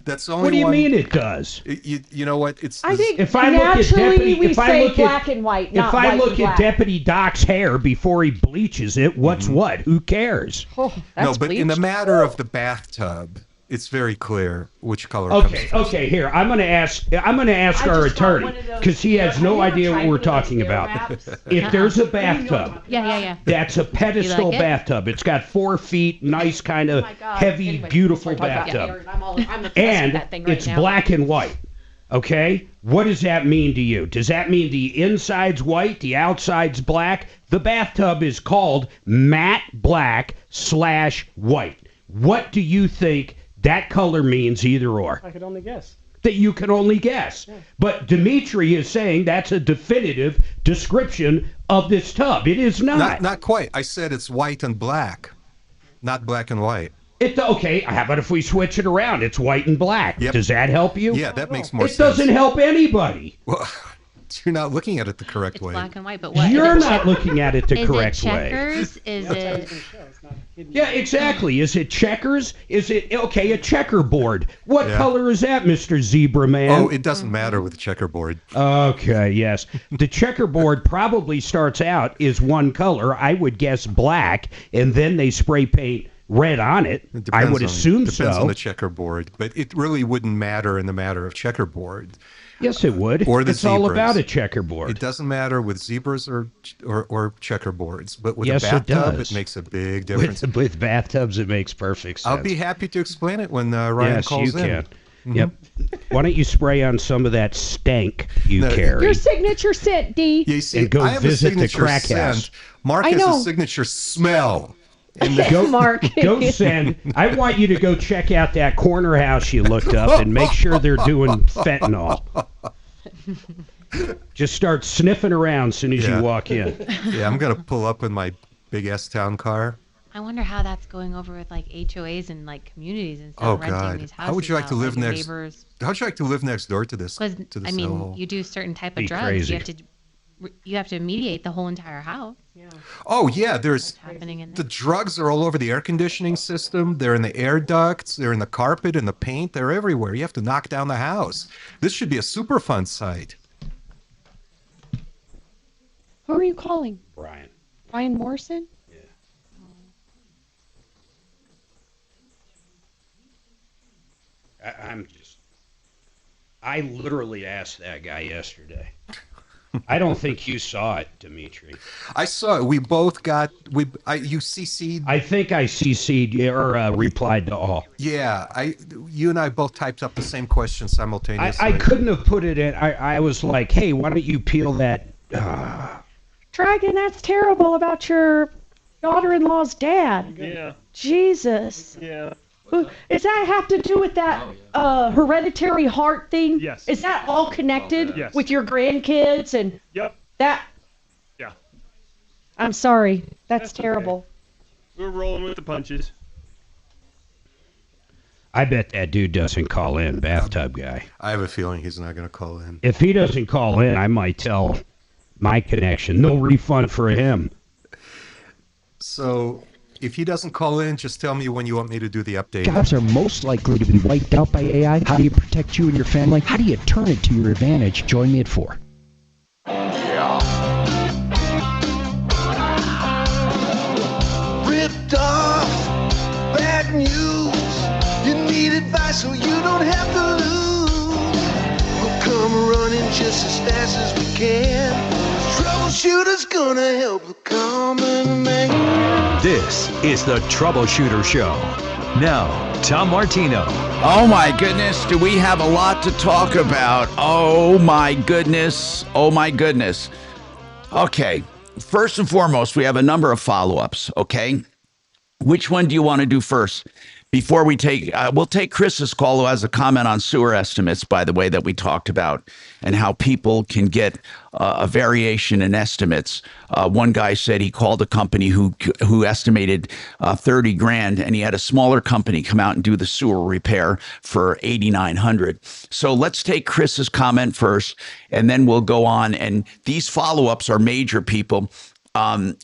That's the only What do you one- mean it does? You know what? It's I think If I look at naturally Deputy, we if I say look black at, and white, if not I white look and at black. Deputy Doc's hair before he bleaches it, what's what? Who cares? Oh, no, that's but in the bleached. matter of the bathtub, it's very clear which color comes Okay, first. okay. Here, I'm gonna ask our attorney because he has no idea what we're talking about. If there's a bathtub, Yeah. that's a pedestal like it? bathtub. It's got 4 feet, nice kind of heavy, Anyway, beautiful sorry, talk about bathtub, Aaron. I'm obsessed with and that thing right it's now. black and white. Okay, what does that mean to you? Does that mean the inside's white, the outside's black? The bathtub is called matte black / white. What do you think that color means, either or? I could only guess. That you can only guess. But Dimitri is saying that's a definitive description of this tub. It is not. Not quite. I said it's white and black, not black and white. Okay, how about if we switch it around? It's white and black. Yep. Does that help you? Yeah, that makes more It sense. doesn't help anybody. Well, you're not looking at it the correct way. Black and white, but what? You're Is it not looking at it the is correct it way. checkers? Is it? Yeah, exactly. Is it checkers? Is it, okay, a checkerboard? What Yeah. color is that, Mr. Zebra Man? Oh, it doesn't matter with the checkerboard. Okay, yes. The checkerboard probably starts out is one color. I would guess black, and then they spray paint red on it. It I depends would assume Depends so. on the checkerboard, but it really wouldn't matter in the matter of checkerboard. Yes, it would. Or the It's all zebras. about a checkerboard. It doesn't matter with zebras or checkerboards, but with Yes, a it bathtub, does. it makes a big difference. With bathtubs, it makes perfect sense. I'll be happy to explain it when Ryan yes, calls you in. can. Mhm. Yep. Why don't you spray on some of that stank you No, carry? Your signature scent, D. Yeah, you see, And go I have a visit the signature crack scent. house. Mark I has know. a signature smell. Go, Mark. go send. I want you to go check out that corner house you looked up and make sure they're doing fentanyl. Just start sniffing around as soon as Yeah. you walk in. Yeah, I'm gonna pull up in my big S-Town car. I wonder how that's going over with like HOAs and like communities and stuff. Oh renting God, these houses how would you like to out, live like, next? Neighbors. How'd you like to live next door to this? Because To this I mean, hellhole? you do certain type of Be drugs. crazy. You have to mediate the whole entire house. Oh yeah, there's Happening in the drugs are all over the air conditioning system. They're in the air ducts. They're in the carpet and the paint. They're everywhere. You have to knock down the house. This should be a Superfund site. Who are you calling? Brian. Brian Morrison? I literally asked that guy yesterday. I don't think you saw it, Dimitri. I saw it. We both got you CC'd. I think I CC'd or replied to all. Yeah, you and I both typed up the same question simultaneously. I couldn't have put it in. I was like, hey, why don't you peel that? Dragon, that's terrible about your daughter-in-law's dad. Yeah. Jesus. Yeah. Does that have to do with that hereditary heart thing? Yes. Is that all connected Yes. with your grandkids and Yep. that? Yeah. I'm sorry. That's okay. terrible. We're rolling with the punches. I bet that dude doesn't call in, bathtub guy. I have a feeling he's not going to call in. If he doesn't call in, I might tell my connection. No refund for him. So if he doesn't call in, just tell me when you want me to do the update. Jobs are most likely to be wiped out by AI. How do you protect you and your family? How do you turn it to your advantage? Join me at 4. Ripped off, bad news. You need advice so you don't have to lose. We'll come running just as fast as we can. Troubleshooter's gonna help the common man. This is the Troubleshooter Show. Now, Tom Martino. Oh my goodness, do we have a lot to talk about? Oh my goodness. Oh my goodness. Okay, first and foremost, we have a number of follow-ups, okay? Which one do you want to do first? Before we take, we'll take Chris's call, who has a comment on sewer estimates, by the way, that we talked about, and how people can get a variation in estimates. One guy said he called a company who estimated 30 grand, and he had a smaller company come out and do the sewer repair for 8,900. So let's take Chris's comment first, and then we'll go on. And these follow-ups are major, people. And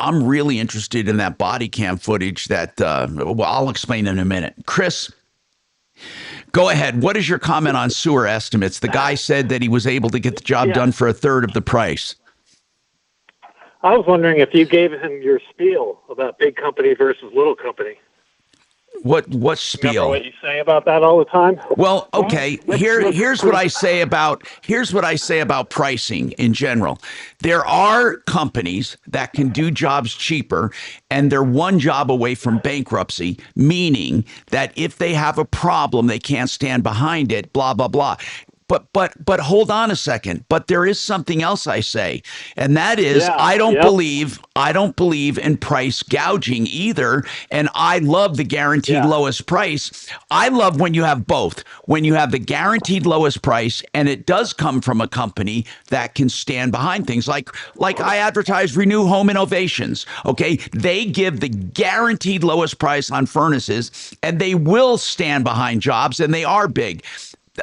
I'm really interested in that body cam footage that, well, I'll explain in a minute. Chris, go ahead. What is your comment on sewer estimates? The guy said that he was able to get the job done for a third of the price. I was wondering if you gave him your spiel about big company versus little company. What spiel? Remember what you say about that all the time? Well, okay. Here's what I say about pricing in general. There are companies that can do jobs cheaper, and they're one job away from bankruptcy, meaning that if they have a problem, they can't stand behind it, blah, blah, blah. But hold on a second. But there is something else I say, and that is I don't believe in price gouging either. And I love the guaranteed lowest price. I love when you have both. When you have the guaranteed lowest price, and it does come from a company that can stand behind things like I advertise Renew Home Innovations. Okay, they give the guaranteed lowest price on furnaces, and they will stand behind jobs, and they are big.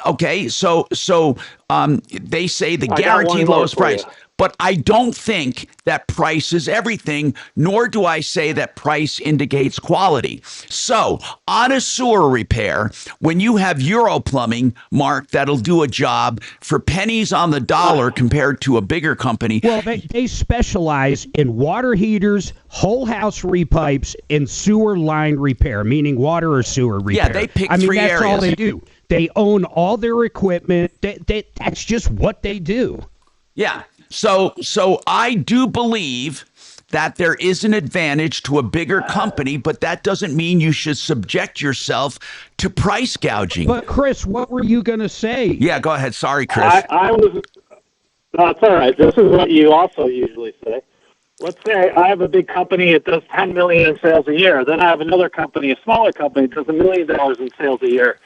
Okay, so they say the guaranteed lowest price, but I don't think that price is everything, nor do I say that price indicates quality. So on a sewer repair, when you have Euro Plumbing, Mark, that'll do a job for pennies on the dollar compared to a bigger company. Well, they specialize in water heaters, whole house repipes, and sewer line repair, meaning water or sewer repair. Yeah, they pick three areas. That's all they do. They own all their equipment. That's just what they do. Yeah. So I do believe that there is an advantage to a bigger company, but that doesn't mean you should subject yourself to price gouging. But Chris, what were you going to say? Yeah, go ahead. Sorry, Chris. No, it's all right. This is what you also usually say. Let's say I have a big company that does $10 million in sales a year. Then I have another company, a smaller company, that does $1 million in sales a year.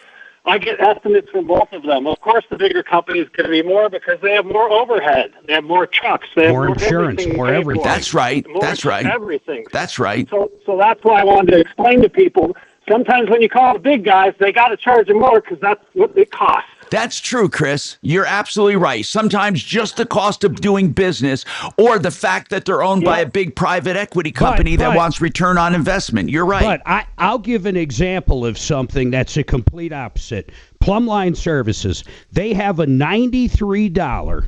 I get estimates from both of them. Of course, the bigger company is going to be more because they have more overhead. They have more trucks. They have more insurance, more everything. That's right. That's right. Everything. That's right. So that's why I wanted to explain to people. Sometimes when you call the big guys, they got to charge them more because that's what it costs. That's true, Chris. You're absolutely right. Sometimes just the cost of doing business or the fact that they're owned by a big private equity company that wants return on investment. You're right. But I'll give an example of something that's a complete opposite. Plumbline Services. They have a $93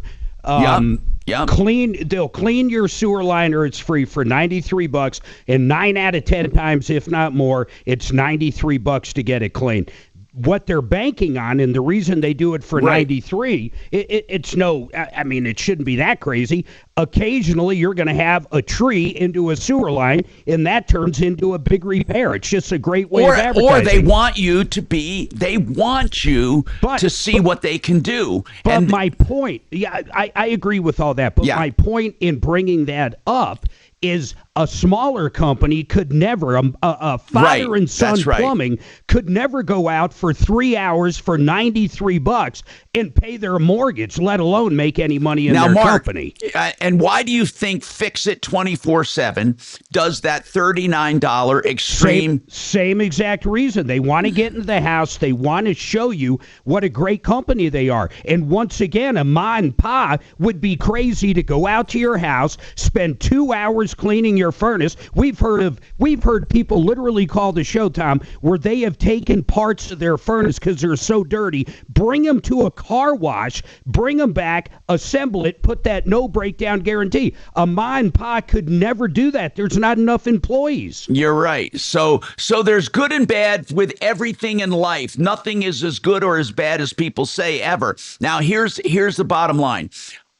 they'll clean your sewer line, or it's free for $93, and 9 out of 10 times, if not more, it's $93 to get it clean. What they're banking on, and the reason they do it for 93, it's no, I mean, it shouldn't be that crazy. Occasionally, you're going to have a tree into a sewer line, and that turns into a big repair. It's just a great way of advertising. Or they want you to to see what they can do. But my point, I agree with all that, but my point in bringing that up is a smaller company could never, a father and son plumbing could never go out for 3 hours for $93 and pay their mortgage, let alone make any money in their company. And why do you think Fix It 24/7 does that $39 extreme? Same exact reason. They want to get into the house. They want to show you what a great company they are. And once again, a ma and pa would be crazy to go out to your house, spend 2 hours cleaning your furnace. We've heard people literally call the show, Tom, where they have taken parts of their furnace because they're so dirty, bring them to a car wash, bring them back, assemble it, put that no breakdown guarantee. A ma and pa could never do that. There's not enough employees. You're right. So there's good and bad with everything in life. Nothing is as good or as bad as people say ever. Now here's the bottom line.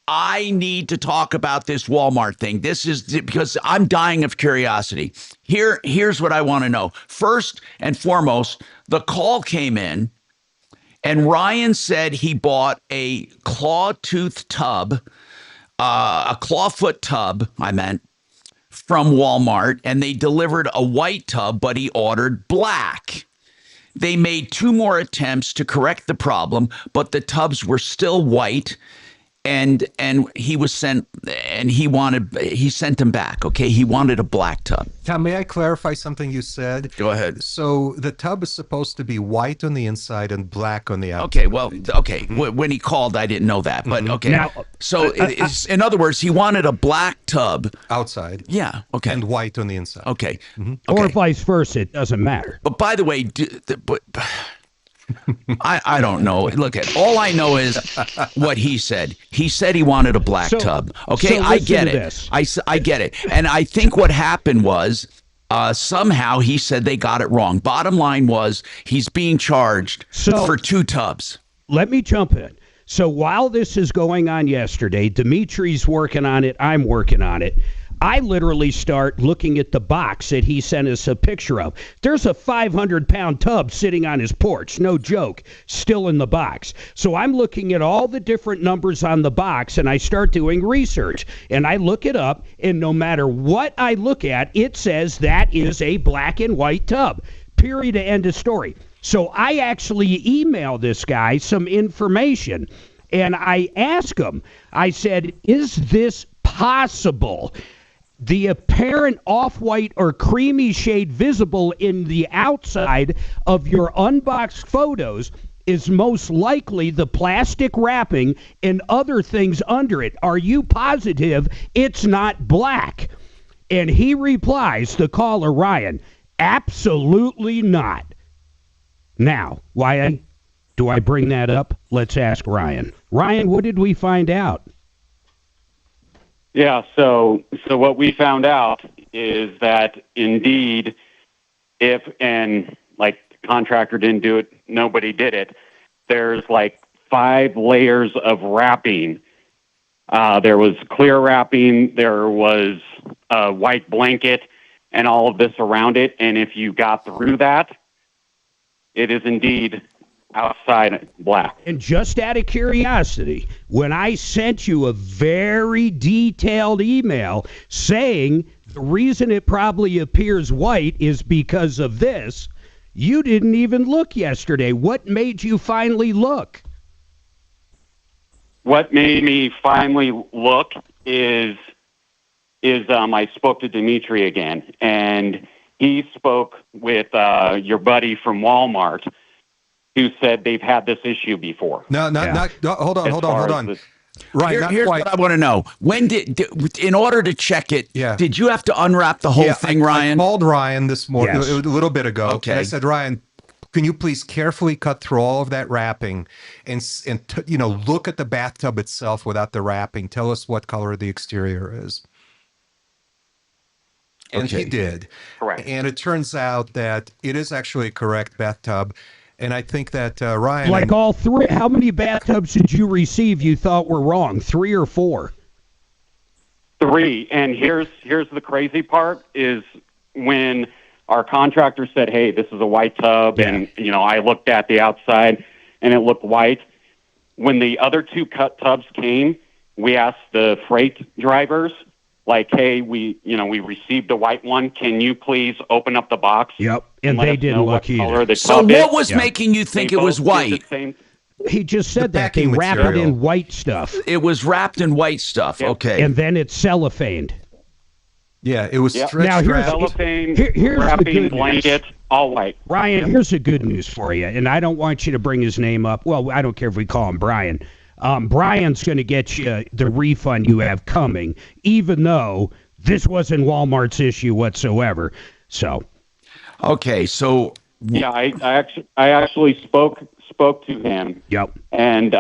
I need to talk about this Walmart thing. This is because I'm dying of curiosity. Here's what I want to know. First and foremost, the call came in, and Ryan said he bought a clawtooth tub, a clawfoot tub, from Walmart, and they delivered a white tub, but he ordered black. They made 2 more attempts to correct the problem, but the tubs were still white. And he was sent, and he sent him back. Okay, he wanted a black tub. Tom, may I clarify something you said? Go ahead. So the tub is supposed to be white on the inside and black on the outside. Okay, well, okay. When he called, I didn't know that, but okay. Now, so in other words, he wanted a black tub outside. Yeah. Okay. And white on the inside. Okay. Or vice versa. It doesn't matter. But by the way, I don't know. Look, all I know is what he said. He said he wanted a black tub. Okay, so I get listen to it. this. I get it. And I think what happened was somehow he said they got it wrong. Bottom line was he's being charged for 2 tubs. Let me jump in. So while this is going on yesterday, Dimitri's working on it. I'm working on it. I literally start looking at the box that he sent us a picture of. There's a 500-pound tub sitting on his porch, no joke, still in the box. So I'm looking at all the different numbers on the box, and I start doing research. And I look it up, and no matter what I look at, it says that is a black and white tub. Period, end of story. So I actually emailed this guy some information, and I asked him, I said, is this possible? The apparent off-white or creamy shade visible in the outside of your unboxed photos is most likely the plastic wrapping and other things under it. Are you positive it's not black? And he replies, the caller, Ryan, absolutely not. Now, why do I bring that up? Let's ask Ryan. Ryan, what did we find out? Yeah, so what we found out is that indeed, if, and like the contractor didn't do it, nobody did it, there's like 5 layers of wrapping. There was clear wrapping, there was a white blanket, and all of this around it. And if you got through that, it is indeed outside black. And just out of curiosity, when I sent you a very detailed email saying the reason it probably appears white is because of this, you didn't even look yesterday. What made you finally look? What made me finally look is I spoke to Dimitri again, and he spoke with your buddy from Walmart, who said they've had this issue before. No, hold on. Right, here's what I want to know. When in order to check it, did you have to unwrap the whole thing, Ryan? I called Ryan this morning, Yes. a little bit ago. Okay. And I said, Ryan, can you please carefully cut through all of that wrapping and look at the bathtub itself without the wrapping? Tell us what color the exterior is. And he did. Correct. And it turns out that it is actually a correct bathtub. And I think that Ryan... Like all 3, how many bathtubs did you receive you thought were wrong? 3 or 4? 3. And here's the crazy part is when our contractor said, hey, this is a white tub, and I looked at the outside and it looked white. When the other 2 cut tubs came, we asked the freight drivers, like, hey, we received a white one. Can you please open up the box? Yep. And let they us didn't know look what color either. the So tub what is? was making you think They it was both did white? the same- He just said that. They packing wrap it material. in white stuff. It was wrapped in white stuff. Okay. And then it's cellophaned. Yeah, it was Yep. stretched Now, here's- Cellophane, here's the wrapping, good news. blanket, all white. Ryan, here's the good news for you, and I don't want you to bring his name up. Well, I don't care if we call him Brian. Brian's going to get you the refund you have coming, even though this wasn't Walmart's issue whatsoever. So, okay, so Yeah, I actually spoke to him. Yep. And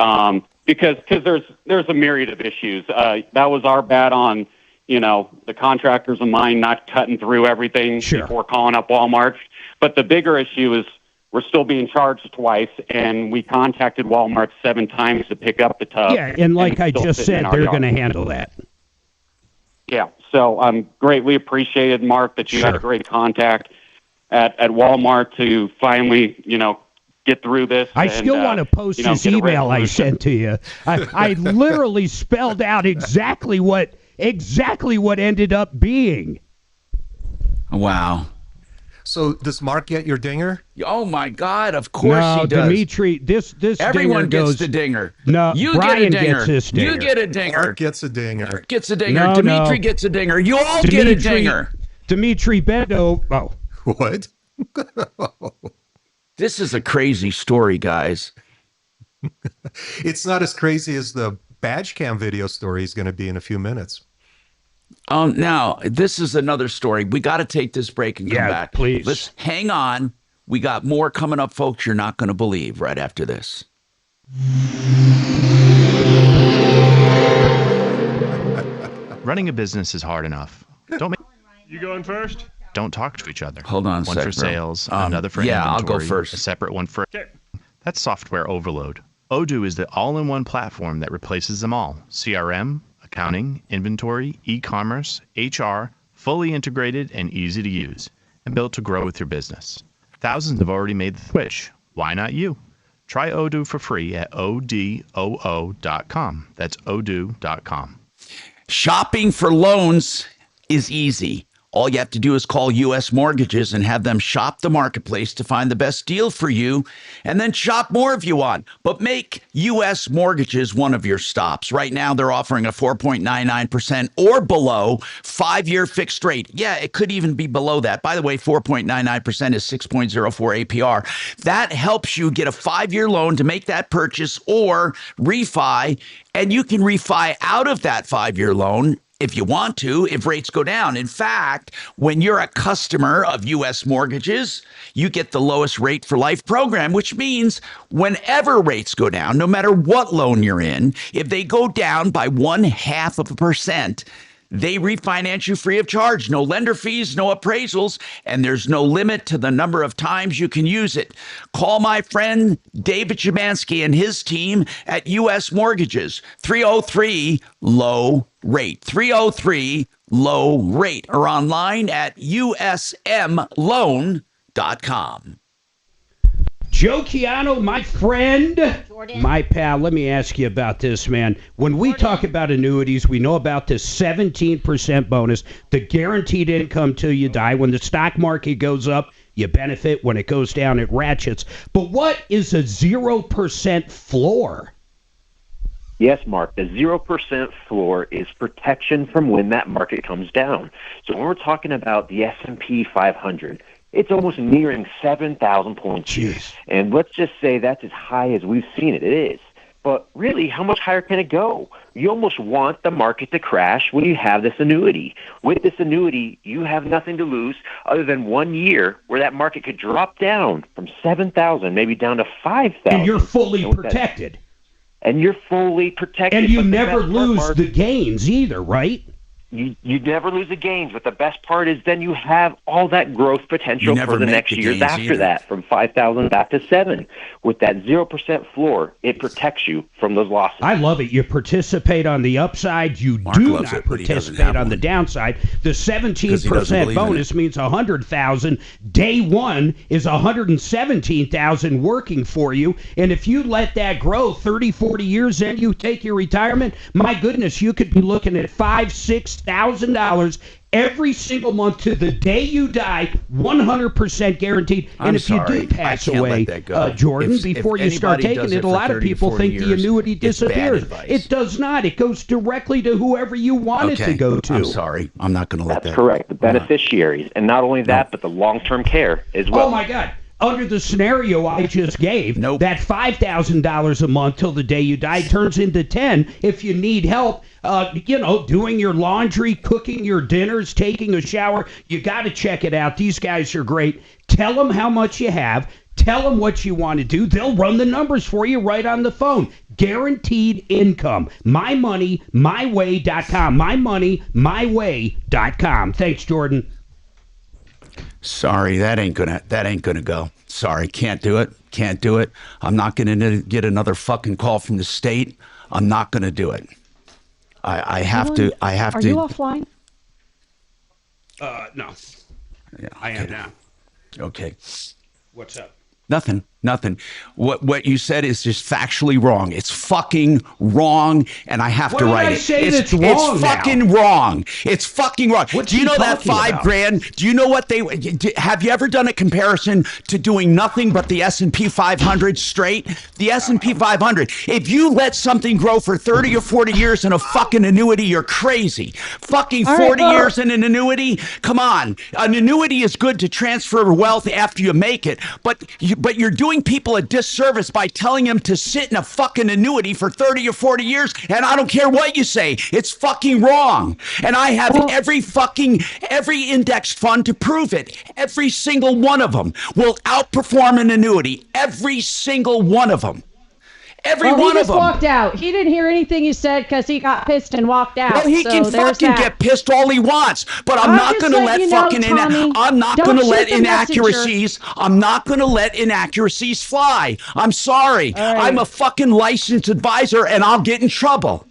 because there's a myriad of issues. That was our bad on the contractors of mine not cutting through everything before calling up Walmart. But the bigger issue is we're still being charged twice, and we contacted Walmart 7 times to pick up the tub. Yeah, and like it's I still just sitting in said, our they're yard. going to handle that. Yeah, so greatly appreciated, Mark, that you had a great contact at Walmart to finally, get through this. I still want to post this get a email I resolution. sent to you. I literally spelled out exactly what ended up being. Wow. So does Mark get your dinger? Oh my God! Of course No, he does. Dimitri, this Everyone dinger gets goes, the dinger. No, you Brian get a dinger. gets this dinger. You get a dinger. Mark gets a dinger. Mark gets a dinger. No, Dimitri no. gets a dinger. You all get a dinger. Dimitri Bendo. Oh, What? This is a crazy story, guys. It's not as crazy as the badge cam video story is going to be in a few minutes. Now, this is another story. We got to take this break and come back. Please. Let's hang on. We got more coming up, folks. You're not going to believe right after this. Running a business is hard enough. Don't make. You going first? Don't talk to each other. Hold on a one sec, for bro. sales, another for yeah, inventory. I'll go first. A separate one for. That's software overload. Odoo is the all-in-one platform that replaces them all. CRM, accounting, inventory, e-commerce, HR, fully integrated and easy to use, and built to grow with your business. Thousands have already made the switch. Why not you? Try Odoo for free at odoo.com. That's odoo.com. Shopping for loans is easy. All you have to do is call U.S. Mortgages and have them shop the marketplace to find the best deal for you, and then shop more if you want. But make U.S. Mortgages one of your stops. Right now, they're offering a 4.99% or below 5-year fixed rate. Yeah, it could even be below that. By the way, 4.99% is 6.04 APR. That helps you get a 5-year loan to make that purchase or refi, and you can refi out of that 5-year loan if you want to, if rates go down. In fact, when you're a customer of U.S. Mortgages, you get the lowest rate for life program, which means whenever rates go down, no matter what loan you're in, if they go down by 0.5%, they refinance you free of charge. No lender fees, no appraisals, and there's no limit to the number of times you can use it. Call my friend David Jamansky and his team at U.S. Mortgages, 303-LOW-RATE, 303-LOW-RATE, or online at usmloan.com. Joe Chiano, my friend, my pal, let me ask you about this, man. When we talk about annuities, we know about this 17% bonus, the guaranteed income till you die. When the stock market goes up, you benefit. When it goes down, it ratchets. But what is a 0% floor? Yes, Mark, the 0% floor is protection from when that market comes down. So when we're talking about the S&P 500, it's almost nearing 7,000 points. Jeez. And let's just say that's as high as we've seen it. It is. But really, how much higher can it go? You almost want the market to crash when you have this annuity. With this annuity, you have nothing to lose other than 1 year where that market could drop down from 7,000, maybe down to 5,000. And you're fully protected. And you're fully protected. And you But the never best part, lose Mark, the gains either, right? You never lose the gains, but the best part is then you have all that growth potential never for the make next the years gains after either. that, from 5,000 back to 7. With that 0% floor, it protects you from those losses. I love it. You participate on the upside. You Mark do loves not it, but he doesn't participate have on the one. downside. The 'Cause he doesn't 17% believe in bonus means 100,000. Day one is 117,000 working for you. And if you let that grow 30, 40 years, then you take your retirement, my goodness, you could be looking at $5,000, $6,000 every single month to the day you die, 100% guaranteed. And I'm if you sorry. do pass I can't away, let that go. Jordan, If before you start anybody taking does it, it a for lot of 30, people 40 think the years, annuity it's bad disappears. advice. It does not. It goes directly to whoever you want it to go to. I'm sorry. I'm not going to let That's that correct. The beneficiaries. And not only that, but the long-term care as well. Oh, my God. Under the scenario I just gave, that $5,000 a month till the day you die turns into 10 if you need help, doing your laundry, cooking your dinners, taking a shower. You got to check it out. These guys are great. Tell them how much you have. Tell them what you want to do. They'll run the numbers for you right on the phone. Guaranteed income. MyMoneyMyWay.com. MyMoneyMyWay.com. Thanks, Jordan. Sorry, that ain't gonna go. Sorry, can't do it. I'm not gonna get another fucking call from the state. I'm not gonna do it. I have to. Are you offline? No. Yeah, I am now. Okay. What's up? Nothing. What you said is just factually wrong. It's fucking wrong, and I have to write it. It's wrong It's fucking wrong. It's fucking wrong. What's Do you he know that talking about? $5,000? Do you know what have you ever done a comparison to doing nothing but the S&P 500 straight? The S&P 500. If you let something grow for 30 or 40 years in a fucking annuity, you're crazy. Fucking 40 years in an annuity? Come on. An annuity is good to transfer wealth after you make it, but you're doing people a disservice by telling them to sit in a fucking annuity for 30 or 40 years, and I don't care what you say. It's fucking wrong. And I have every indexed fund to prove it. Every single one of them will outperform an annuity. Every single one of them. Every one of them. He just walked out. He didn't hear anything you said because he got pissed and walked out. Well, he can fucking get pissed all he wants, but I'm not going to let inaccuracies. I'm not going to let inaccuracies fly. I'm sorry. Right. I'm a fucking licensed advisor, and I'll get in trouble.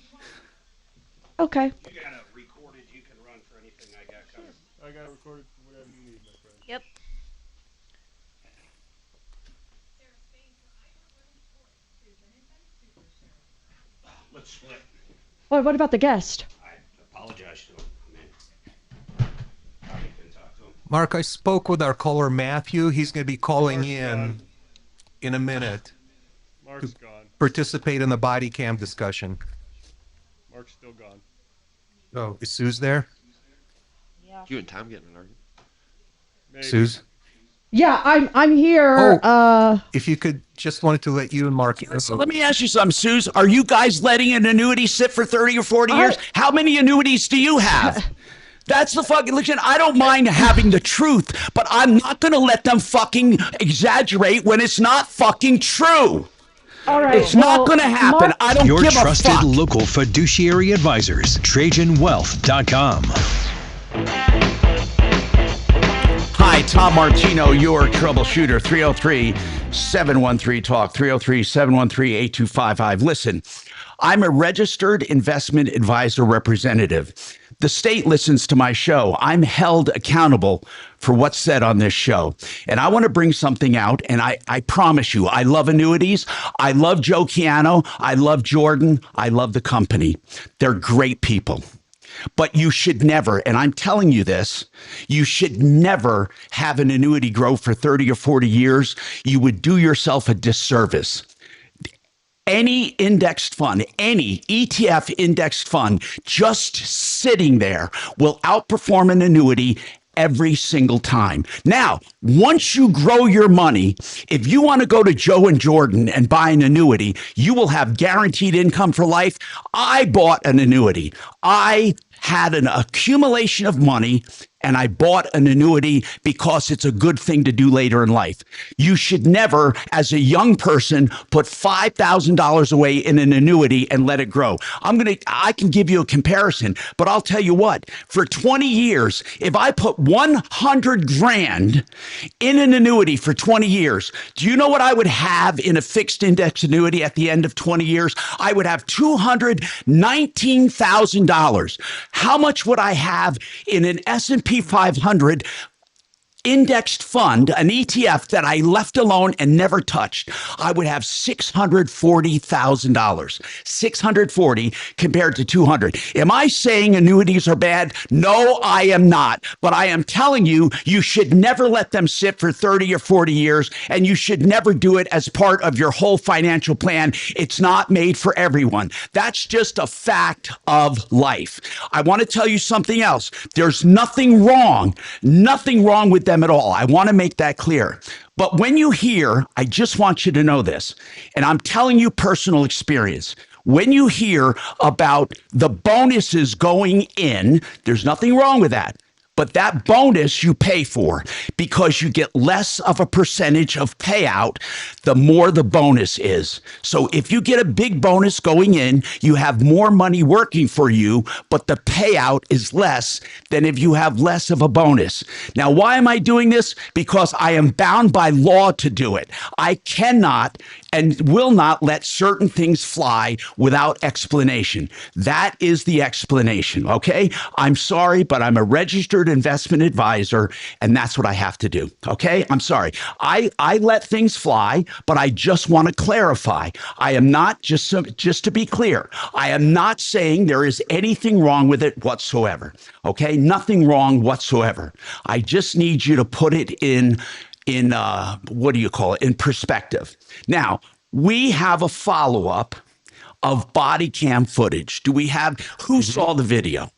Okay. You got it recorded. You can run for anything I got coming. I got it recorded for whatever you need, my friend. Yep. Let's split. What about the guest? I apologize to him. Probably couldn't talk to him. Mark, I spoke with our caller Matthew. He's going to be calling in a minute Mark's gone. participate in the body cam discussion. Mark's still gone. Oh, is Suze there? Yeah. You and Tom getting an argument? Maybe. Suze? Yeah, I'm here. If you could, just wanted to let you and Mark. So let me ask you something, Suze. Are you guys letting an annuity sit for 30 or 40 years? How many annuities do you have? That's the fucking listen. I don't mind having the truth, but I'm not going to let them fucking exaggerate when it's not fucking true. All right. It's not going to happen. I don't Your give a trusted fuck. local fiduciary advisors, TrajanWealth.com. Hi, Tom Martino, your troubleshooter. 303-713-TALK, 303-713-8255. Listen, I'm a registered investment advisor representative. The state listens to my show. I'm held accountable for what's said on this show. And I want to bring something out, and I promise you, I love annuities. I love Joe Chiano. I love Jordan. I love the company. They're great people. But you should never, and I'm telling you this, you should never have an annuity grow for 30 or 40 years. You would do yourself a disservice. Any indexed fund, any ETF indexed fund, just sitting there will outperform an annuity every single time. Now, once you grow your money, if you want to go to Joe and Jordan and buy an annuity, you will have guaranteed income for life. I bought an annuity. I had an accumulation of money and I bought an annuity because it's a good thing to do later in life. You should never, as a young person, put $5,000 away in an annuity and let it grow. I can give you a comparison, but I'll tell you what, for 20 years, if I put 100 grand in an annuity for 20 years, do you know what I would have in a fixed index annuity at the end of 20 years? I would have $219,000. How much would I have in an S&P 500 indexed fund, an ETF that I left alone and never touched? I would have $640,000. 640 compared to 200. Am I saying annuities are bad? No, I am not. But I am telling you, you should never let them sit for 30 or 40 years, and you should never do it as part of your whole financial plan. It's not made for everyone. That's just a fact of life. I want to tell you something else. There's nothing wrong with them at all. I want to make that clear. But when you hear, I just want you to know this, and I'm telling you personal experience. When you hear about the bonuses going in, there's nothing wrong with that. but that bonus you pay for because you get less of a percentage of payout the more the bonus is. So if you get a big bonus going in, you have more money working for you, but the payout is less than if you have less of a bonus. Now, why am I doing this? Because I am bound by law to do it. I cannot and will not let certain things fly without explanation. That is the explanation, okay? I'm sorry, but I'm a registered investment advisor, and that's what I have to do, okay? I'm sorry. I let things fly, but I just want to clarify. I am not, just to be clear, I am not saying there is anything wrong with it whatsoever, okay? Nothing wrong whatsoever. I just need you to put it in what do you call it? In perspective. Now, we have a follow-up of body cam footage. Do we have, who saw the video?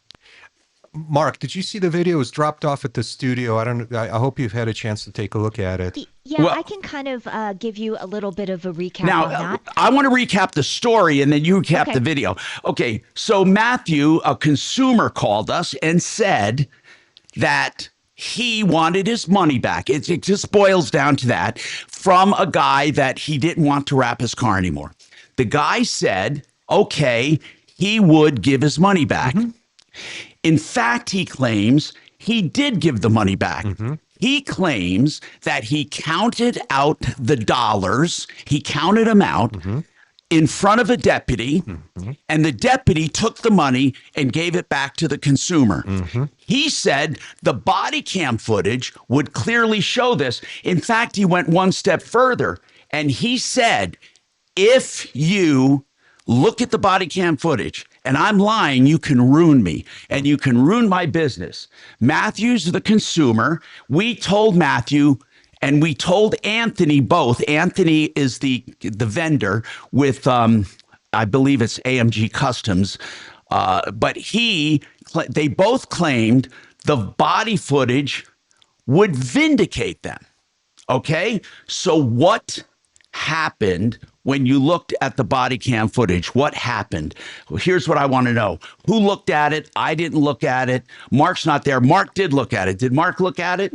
Mark, did you see the video? It was dropped off at the studio. I hope you've had a chance to take a look at it. Yeah, I can kind of give you a little bit of a recap now, on that. I want to recap the story and then you recap the video. Okay, so Matthew, a consumer, called us and said that he wanted his money back. It just boils down to that, from a guy that he didn't want to wrap his car anymore. The guy said, okay, he would give his money back. In fact, he claims he did give the money back. He claims that he counted out the dollars. He counted them out in front of a deputy, and the deputy took the money and gave it back to the consumer. He said the body cam footage would clearly show this. In fact, he went one step further, and he said, if you look at the body cam footage and I'm lying, you can ruin me and you can ruin my business. Matthew's the consumer. We told Matthew and we told Anthony both. Anthony is the vendor with, I believe it's AMG Customs, but they both claimed the body footage would vindicate them. Okay, so what happened when you looked at the body cam footage? What happened? Well, here's what I want to know. Who looked at it? I didn't look at it. Mark's not there. Mark did look at it. Did Mark look at it?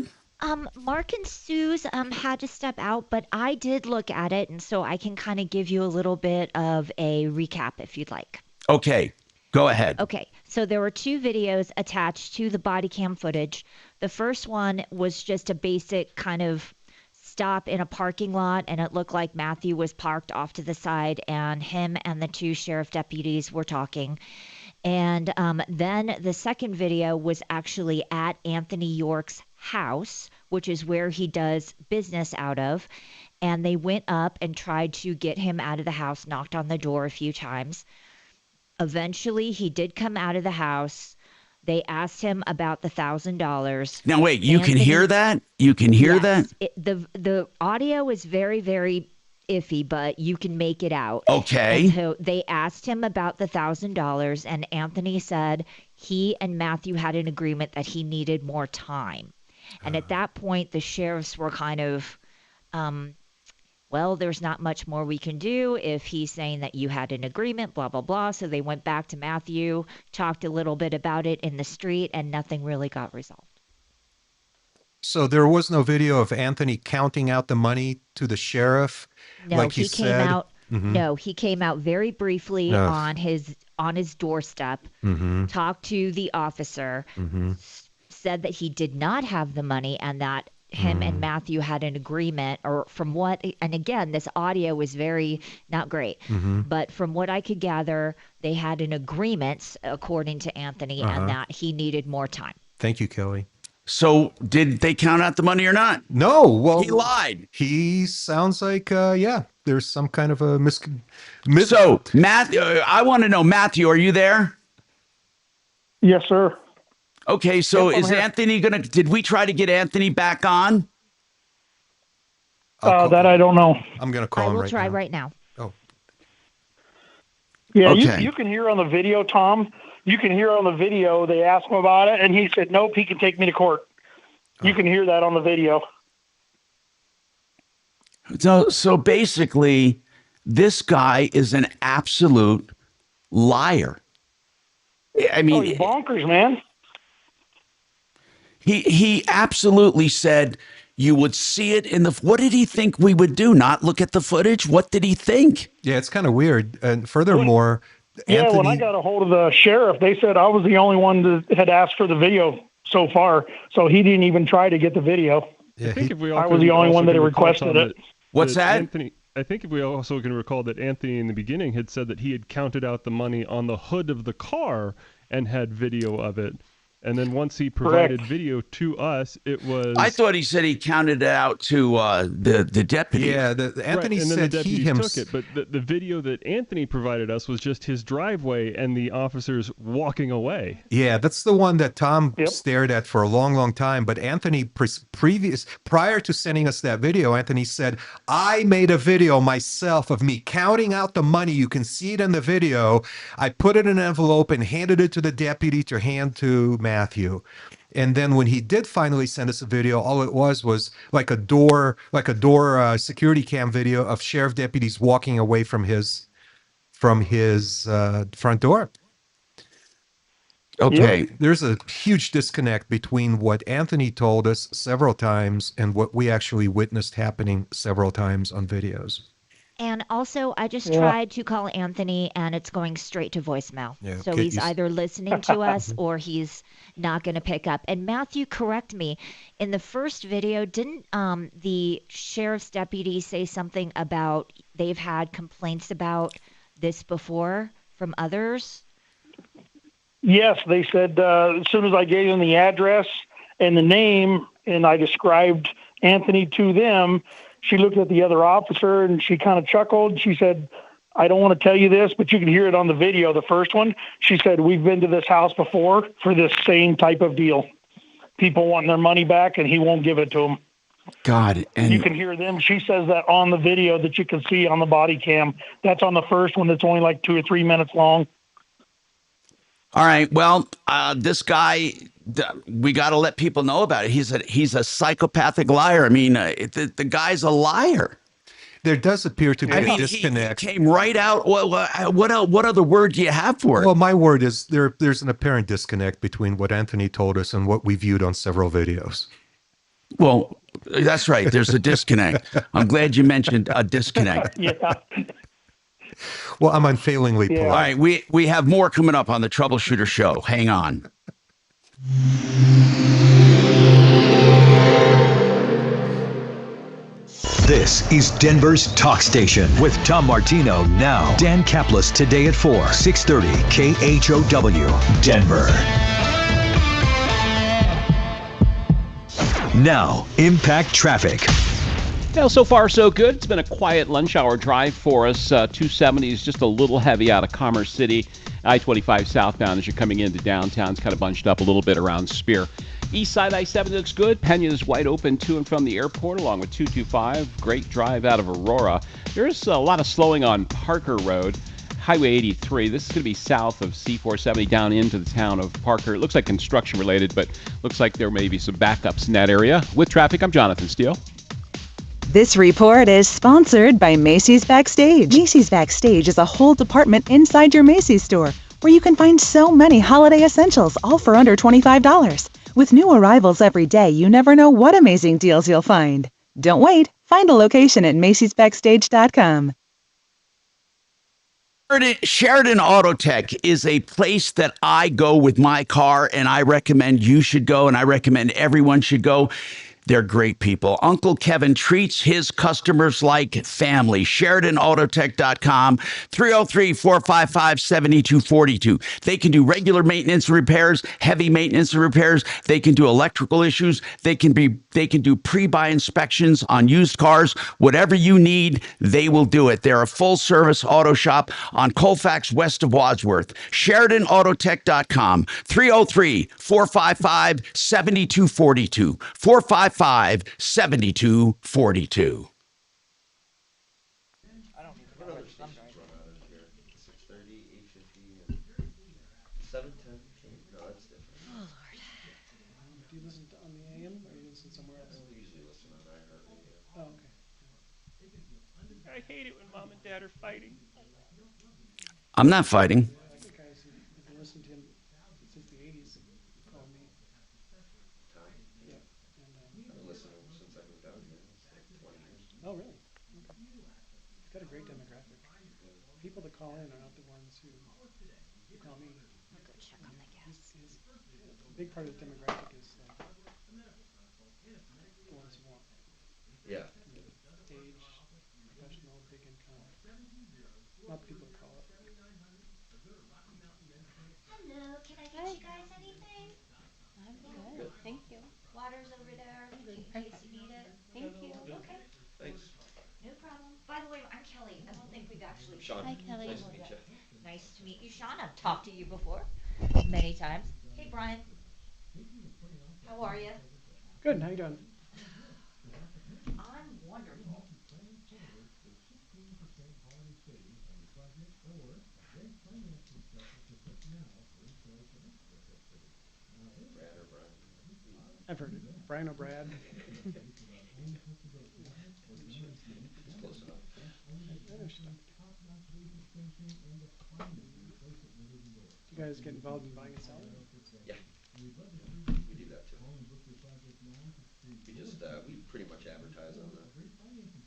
Mark and Suze had to step out, but I did look at it, and so I can kind of give you a little bit of a recap if you'd like. Okay, go ahead. Okay, so there were two videos attached to the body cam footage. The first one was just a basic kind of stop in a parking lot, and it looked like Matthew was parked off to the side, and him and the two sheriff deputies were talking. And then the second video was actually at Anthony York's house, which is where he does business out of. And they went up and tried to get him out of the house, knocked on the door a few times. Eventually, he did come out of the house. They asked him about the $1,000. Now, wait, you can hear that? You can hear that? The audio is very, very iffy, but you can make it out. Okay. And so they asked him about the $1,000, and Anthony said he and Matthew had an agreement that he needed more time. And at that point, the sheriffs were kind of, well, there's not much more we can do if he's saying that you had an agreement, blah, blah, blah. So they went back to Matthew, talked a little bit about it in the street, and nothing really got resolved. So there was no video of Anthony counting out the money to the sheriff? No, like he came out. No, he came out very briefly on his doorstep, talked to the officer, said that he did not have the money and that him and Matthew had an agreement, or from what, and again, this audio is very not great, but from what I could gather, they had an agreement, according to Anthony, and that he needed more time. Thank you, Kelly. So did they count out the money or not? No. Well, he lied. He sounds like, there's some kind of a So, Matthew, I want to know, Matthew, are you there? Yes, sir. Okay, so Yep, is Anthony did we try to get Anthony back on? That I don't know. I'm going to call him right now. I will try right now. Oh. Yeah, Okay. you can hear on the video, Tom. You can hear on the video, they asked him about it, and he said, nope, he can take me to court. You can hear that on the video. So basically, this guy is an absolute liar. I mean, he's bonkers, man. He absolutely said you would see it in the. What did he think we would do? Not look at the footage? What did he think? Yeah, it's kind of weird. And furthermore, Yeah, when I got a hold of the sheriff, they said I was the only one that had asked for the video so far, so he didn't even try to get the video. Yeah, I was the only one that had requested it. What's that? Anthony, I think if we also can recall that Anthony in the beginning had said that he had counted out the money on the hood of the car and had video of it. And then once he provided video to us, it was. I thought he said he counted it out to the deputy. Yeah, Anthony right, and then said the he deputies took it, but the video that Anthony provided us was just his driveway and the officers walking away. Yeah, that's the one that Tom stared at for a long, long time. But Anthony, prior to sending us that video, Anthony said, I made a video myself of me counting out the money. You can see it in the video. I put it in an envelope and handed it to the deputy to hand to Matthew. And then when he did finally send us a video, all it was like a door security cam video of sheriff deputies walking away from his front door. Okay. There's a huge disconnect between what Anthony told us several times and what we actually witnessed happening several times on videos. And also, I just tried to call Anthony, and it's going straight to voicemail. Yeah, so he's either listening to us or he's not going to pick up. And Matthew, correct me. In the first video, didn't the sheriff's deputy say something about they've had complaints about this before from others? Yes, they said as soon as I gave them the address and the name, and I described Anthony to them, she looked at the other officer and she kind of chuckled. She said, I don't want to tell you this, but you can hear it on the video, the first one. She said, we've been to this house before for this same type of deal. People want their money back and he won't give it to them. God. And you can hear them. She says that on the video that you can see on the body cam. That's on the first one that's only like 2 or 3 minutes long. All right. Well, this guy, we got to let people know about it. He's a psychopathic liar. I mean, the guy's a liar. There does appear to be a disconnect. He came right out. What other word do you have for it? Well, my word is there's an apparent disconnect between what Anthony told us and what we viewed on several videos. Well, that's right. There's a disconnect. I'm glad you mentioned a disconnect. Yeah. Well, I'm unfailingly polite. All right, we have more coming up on the Troubleshooter Show. Hang on. This is Denver's Talk Station with Tom Martino now. Dan Kaplan today at 4, 630 KHOW, Denver. Now, Impact Traffic. Well, so far so good. It's been a quiet lunch hour drive for us. 270 is just a little heavy out of Commerce City. I-25 southbound as you're coming into downtown. It's kind of bunched up a little bit around Spear. East side I-70 looks good. Pena is wide open to and from the airport along with 225. Great drive out of Aurora. There's a lot of slowing on Parker Road. Highway 83. This is going to be south of C470 down into the town of Parker. It looks like construction related, but looks like there may be some backups in that area. With traffic, I'm Jonathan Steele. This report is sponsored by Macy's Backstage. Macy's Backstage is a whole department inside your Macy's store where you can find so many holiday essentials, all for under $25. With new arrivals every day, you never know what amazing deals you'll find. Don't wait. Find a location at macysbackstage.com. Sheridan Auto Tech is a place that I go with my car, and I recommend you should go, and I recommend everyone should go. They're great people. Uncle Kevin treats his customers like family. SheridanAutotech.com, 303-455-7242. They can do regular maintenance and repairs, heavy maintenance and repairs. They can do electrical issues. They can do pre-buy inspections on used cars. Whatever you need, they will do it. They're a full-service auto shop on Colfax, west of Wadsworth. SheridanAutotech.com, 303-455-7242. 455-7242. Do you listen on the AM or you listen somewhere else? I usually listen on iHeartRadio. Oh, okay. I hate it when mom and dad are fighting. I'm not fighting. I think I've been listening to him since the 80s. Called me. Tom. Yeah. I've been listening since I moved down here. It's like 20 years. Oh, really? Okay. It's got a great demographic. People that call in are not the ones who call me. I'll go check on the gas. A big part of the demographic is the ones who want Yeah. age, professional, big income. Not the people that call up. Hello, can I get you guys anything? I'm good. Thank you. Water's over there in case you need it. Thank you. Okay. Thanks. No problem. By the way, I'm Kelly. I don't think we've actually. Sean. Hi, Kelly. Nice to meet you. Nice to meet you, Sean. I've talked to you before many times. Hey, Brian. How are you? Good. How you doing? I'm wonderful. Brad or Brian. I've heard it. Brian or Brad. It's close enough. I know she's not. You guys get involved in buying and selling? Yeah. We do that too. We just, we pretty much advertise on the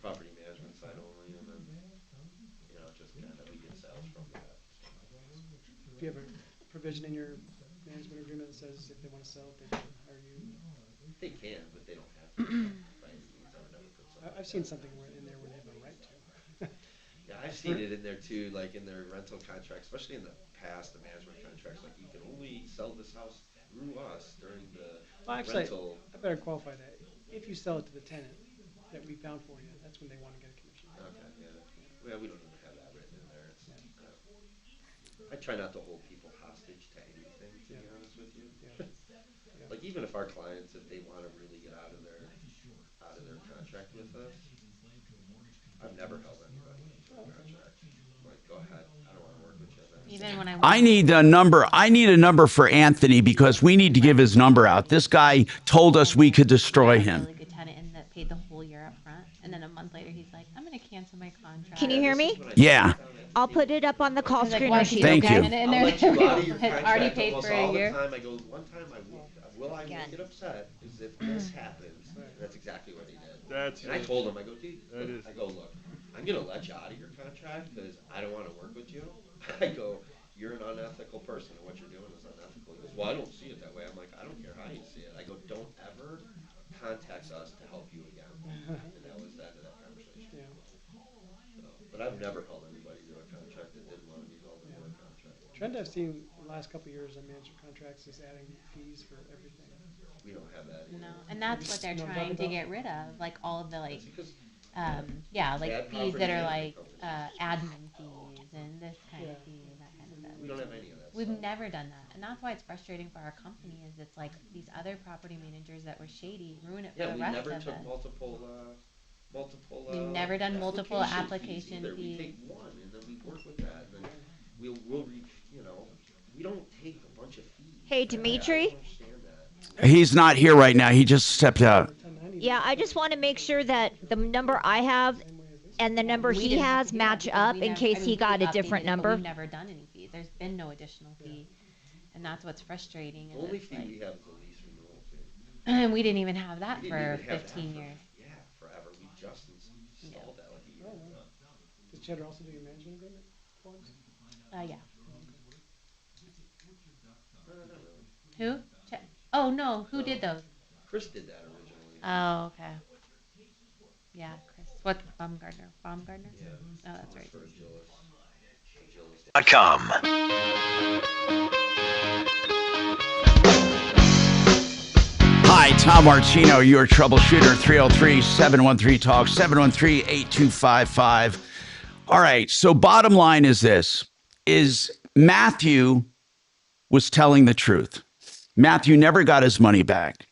property management side only, and then, you know, just kind of we get sales from that. Do you have a provision in your management agreement that says if they want to sell, they can hire you? They can, but they don't have to. By any means, I would never put something. I've seen something in there where they have a right to. Yeah, I've seen it in there too, like in their rental contracts, especially in the past, the management contracts, like you can only sell this house through us during the Well, actually, rental. I better qualify that. If you sell it to the tenant that we found for you, that's when they want to get a commission. Okay, yeah. Well, we don't even have that written in there. It's, I try not to hold people hostage to anything, to be honest with you. Like even if our clients, if they want to really get out of their contract with us, I've never held anybody to a contract. Like, go ahead. I don't want to work with you. Even when I need a number. I need a number for Anthony because we need to give his number out. This guy told us we could destroy him. really good tenant and that paid the whole year up front, and then a month later he's like, I'm going to cancel my contract. Can you hear me? Yeah. I'll put it up on the call I was like, screen. why when is he she's Thank okay. you. And I'll let you out of your had contract already paid almost for a all year. the time. I go, one time I will get upset is if this happens. And that's exactly what he did. And I told him, I go, dude, look, I go, look, I'm going to let you out of your contract because I don't want to work with you. I go, you're an unethical person and what you're doing is unethical. He goes, well, I don't see it that way. I'm like, I don't care how you see it. I go, don't ever contact us to help you again. And that was the end of that conversation. So, but I've never held anybody to a contract that didn't want to be held to a contract. Trend I've seen the last couple of years on management contracts is adding fees for everything. We don't have that either. No, and that's what they're No, trying to double get rid of, like all of the like, Because yeah, like bad fees property that are management like admin fees and this kind of fee and that kind of stuff. we don't have any of that We've stuff. never done that, and that's why it's frustrating for our company. Is it's like these other property managers that were shady ruin it for Yeah, the we rest never of took us. multiple. We've never done multiple application either. We fees. take one and then we work with that, and then we'll you know, we don't take a bunch of fees. Hey, I Dimitri? don't understand that. He's not here right now. He just stepped out. Yeah, I just want to make sure that the number I have and the number We he didn't have has to do that match because up we in never- case I he mean, got we a different updated, but number. We've never done any fees. There's been no additional fee, and that's what's frustrating. The is only it's fee like- we have is the lease renewal fee. And we didn't even have that We didn't for even have that 15 for- years. Yeah, forever. We just installed that like a year ago. Does Cheddar also do your management agreement forms? Yeah. Not really. Who? Oh no, who did those? Chris did that originally. Oh, okay. Yeah, Chris. What? Baumgartner. Baumgartner? Yeah. Oh, that's right. For .com. Hi, Tom Martino, your troubleshooter, 303-713-TALK, 713-8255. All right, so bottom line is this, is Matthew was telling the truth. Matthew never got his money back.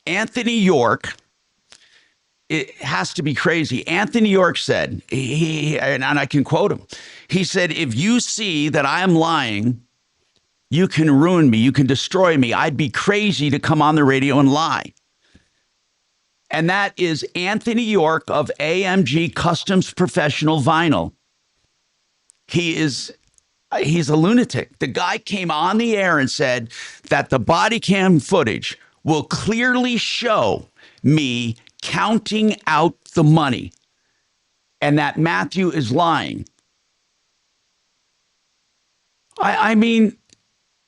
Anthony York, it has to be crazy. Anthony York said, and I can quote him, he said, if you see that I'm lying, you can ruin me. You can destroy me. I'd be crazy to come on the radio and lie. And that is Anthony York of AMG Customs Professional Vinyl. He's a lunatic. The guy came on the air and said that the body cam footage will clearly show me counting out the money and that Matthew is lying. I mean,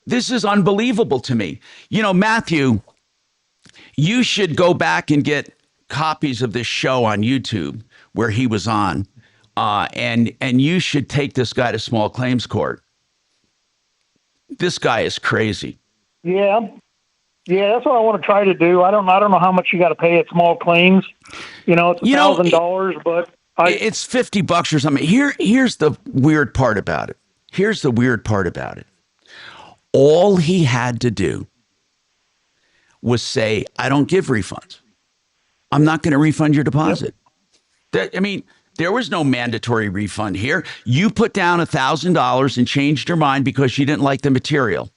this is unbelievable to me. You know, Matthew, you should go back and get copies of this show on YouTube where he was on, and you should take this guy to small claims court. This guy is crazy. Yeah, that's what I want to try to do. I don't know how much you got to pay at small claims. It's $1,000, but it's $50 or something. Here's the weird part about it. All he had to do was say, I don't give refunds. I'm not going to refund your deposit. There was no mandatory refund here. You put down $1,000 and changed your mind because you didn't like the material.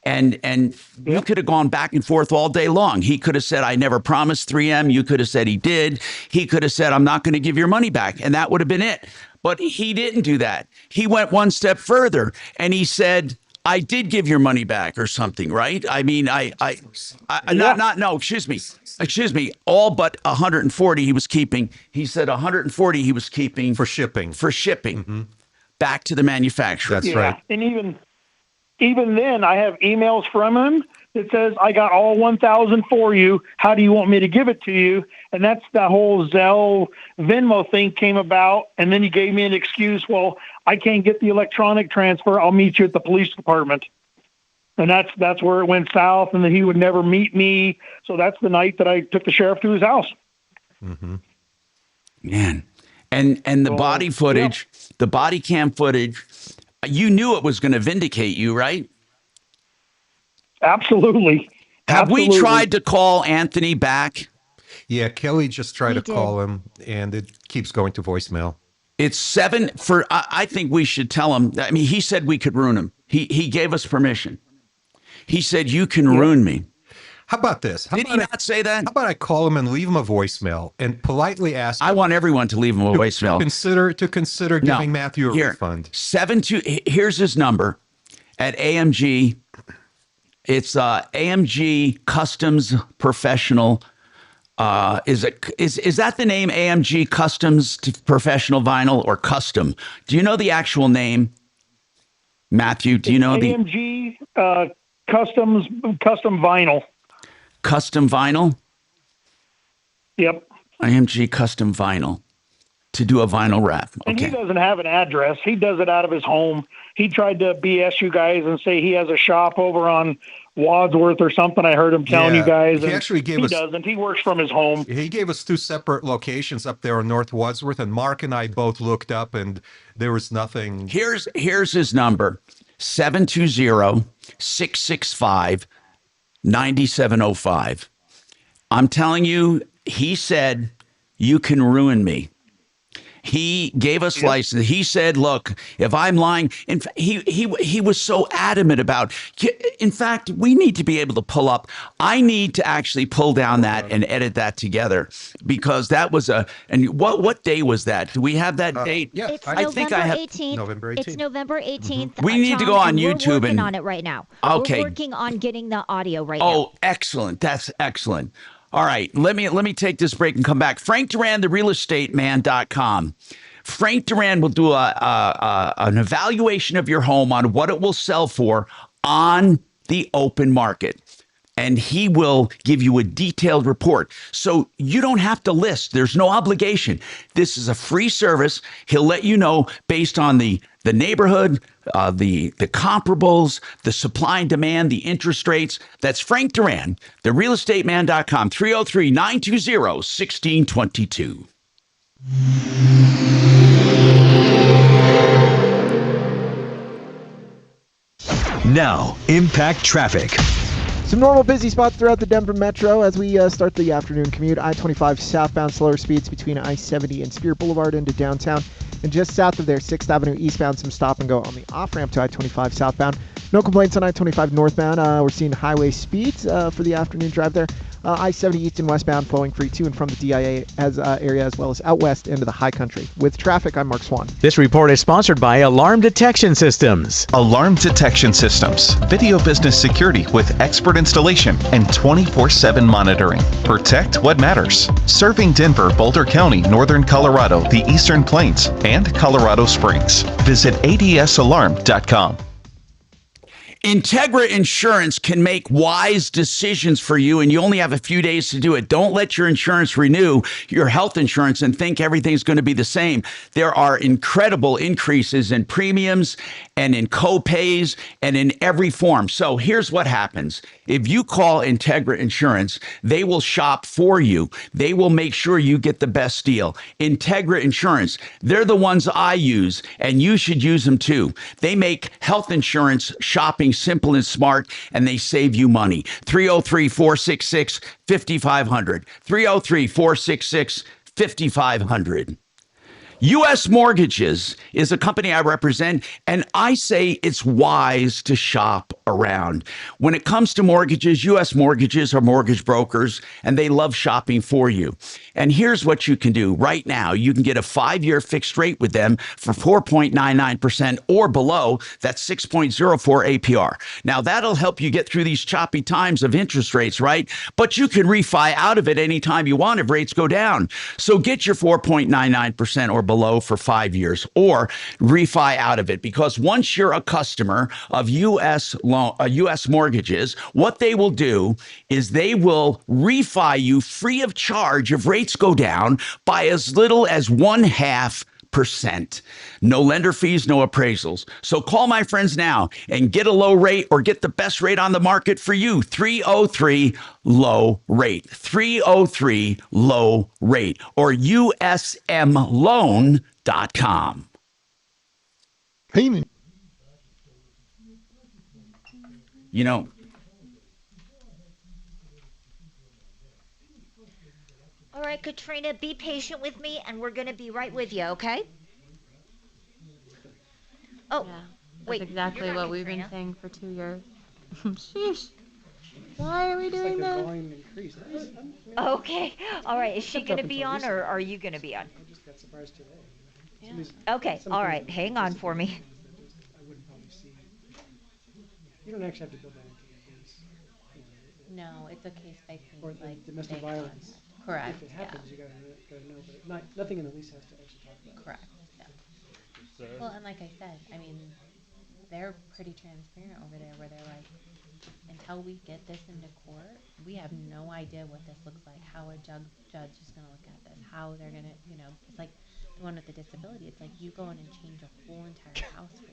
And you could have gone back and forth all day long. He could have said, I never promised 3M. You could have said he did. He could have said, I'm not going to give your money back. And that would have been it. But he didn't do that. He went one step further and he said, I did give your money back or something, right? I mean, excuse me. All but 140 he was keeping. He said 140 he was keeping for shipping. Back to the manufacturer. That's right. And even then, I have emails from him that says, I got all 1,000 for you. How do you want me to give it to you? And that's the whole Zelle Venmo thing came about. And then he gave me an excuse. Well, I can't get the electronic transfer. I'll meet you at the police department. And that's where it went south, and that he would never meet me. So that's the night that I took the sheriff to his house. Mm-hmm. Man. And the body footage, the body cam footage, you knew it was going to vindicate you, right? Absolutely. Have we tried to call Anthony back? Yeah, Kelly just tried to call him, and it keeps going to voicemail. It's 7 for. I think we should tell him. I mean, he said we could ruin him. He gave us permission. He said you can ruin me. How about this? Did he not say that? How about I call him and leave him a voicemail and politely ask? I want everyone to leave him a voicemail. To consider giving Matthew a refund. 72. Here's his number at AMG. It's AMG Customs Professional. Is that the name, AMG Customs Professional Vinyl, or Custom? Do you know the actual name, Matthew? Do you know AMG Custom Vinyl? Custom Vinyl? Yep. AMG Custom Vinyl. To do a vinyl wrap. Okay. And he doesn't have an address. He does it out of his home. He tried to BS you guys and say he has a shop over on Wadsworth or something. I heard him telling you guys. He actually gave us. He doesn't. He works from his home. He gave us 2 separate locations up there on North Wadsworth, and Mark and I both looked up, and there was nothing. Here's his number: 720-665-9705. I'm telling you, he said you can ruin me. He gave us license. He said, look, if I'm lying, in fact, he was so adamant about, in fact, we need to be able to pull up. I need to actually pull down that and edit that together, because that was and what day was that? Do we have that date? Yeah. I think I have 18th. November 18th. It's November 18th. Mm-hmm. We need to go on YouTube we're working on it right now. Okay. We're working on getting the audio right now. Oh, excellent. That's excellent. All right, let me take this break and come back. Frank Duran, therealestateman.com. Frank Duran will do an evaluation of your home on what it will sell for on the open market. And he will give you a detailed report. So you don't have to list. There's no obligation. This is a free service. He'll let you know based on the neighborhood, the comparables, the supply and demand, the interest rates. That's Frank Duran, therealestateman.com, 303-920-1622. Now, Impact Traffic. Some normal busy spots throughout the Denver Metro as we start the afternoon commute. I-25 southbound, slower speeds between I-70 and Spear Boulevard into downtown. And just south of there, 6th Avenue eastbound, some stop and go on the off-ramp to I-25 southbound. No complaints on I-25 northbound. We're seeing highway speeds for the afternoon drive there. I-70 east and westbound flowing free to and from the DIA area, as well as out west into the high country. With traffic, I'm Mark Swan. This report is sponsored by Alarm Detection Systems. Alarm Detection Systems. Video business security with expert installation and 24/7 monitoring. Protect what matters. Serving Denver, Boulder County, Northern Colorado, the Eastern Plains, and Colorado Springs. Visit adsalarm.com. Integra Insurance can make wise decisions for you, and you only have a few days to do it. Don't let your insurance renew your health insurance and think everything's going to be the same. There are incredible increases in premiums and in co-pays and in every form. So here's what happens. If you call Integra Insurance, they will shop for you. They will make sure you get the best deal. Integra Insurance, they're the ones I use, and you should use them too. They make health insurance shopping simple and smart, and they save you money. 303-466-5500. 303-466-5500. U.S. Mortgages is a company I represent, and I say it's wise to shop around. When it comes to mortgages, U.S. Mortgages are mortgage brokers, and they love shopping for you. And here's what you can do. Right now, you can get a 5-year fixed rate with them for 4.99% or below. That's 6.04 APR. Now, that'll help you get through these choppy times of interest rates, right? But you can refi out of it anytime you want if rates go down. So get your 4.99% or below for 5 years, or refi out of it, because once you're a customer of U.S. Mortgages, what they will do is they will refi you free of charge if rates go down by as little as 0.5%. No lender fees, no appraisals. So call my friends now and get a low rate or get the best rate on the market for you. 303 low rate. 303 low rate or usmloan.com. Payment. You know, All right, Katrina, be patient with me, and we're going to be right with you, okay? Oh, Yeah, that's wait. exactly you're not what we've been Katrina. saying for 2 years. Sheesh. Why are we doing this? Okay. All right. Is she going to be on, or are you going to be on? I just got surprised today. Okay. All right. Hang on for me. I wouldn't probably see. You don't actually have to go back to the case. No, it's a case by case. Or like domestic they violence. contact. Correct. If it happens, you gotta know, but nothing in the lease has to actually talk about it. Correct. Yeah. Well, and like I said, I mean, they're pretty transparent over there, where they're like, until we get this into court, we have no idea what this looks like, how a judge is going to look at this, how they're going to, it's like the one with the disability. It's like you go in and change a whole entire household,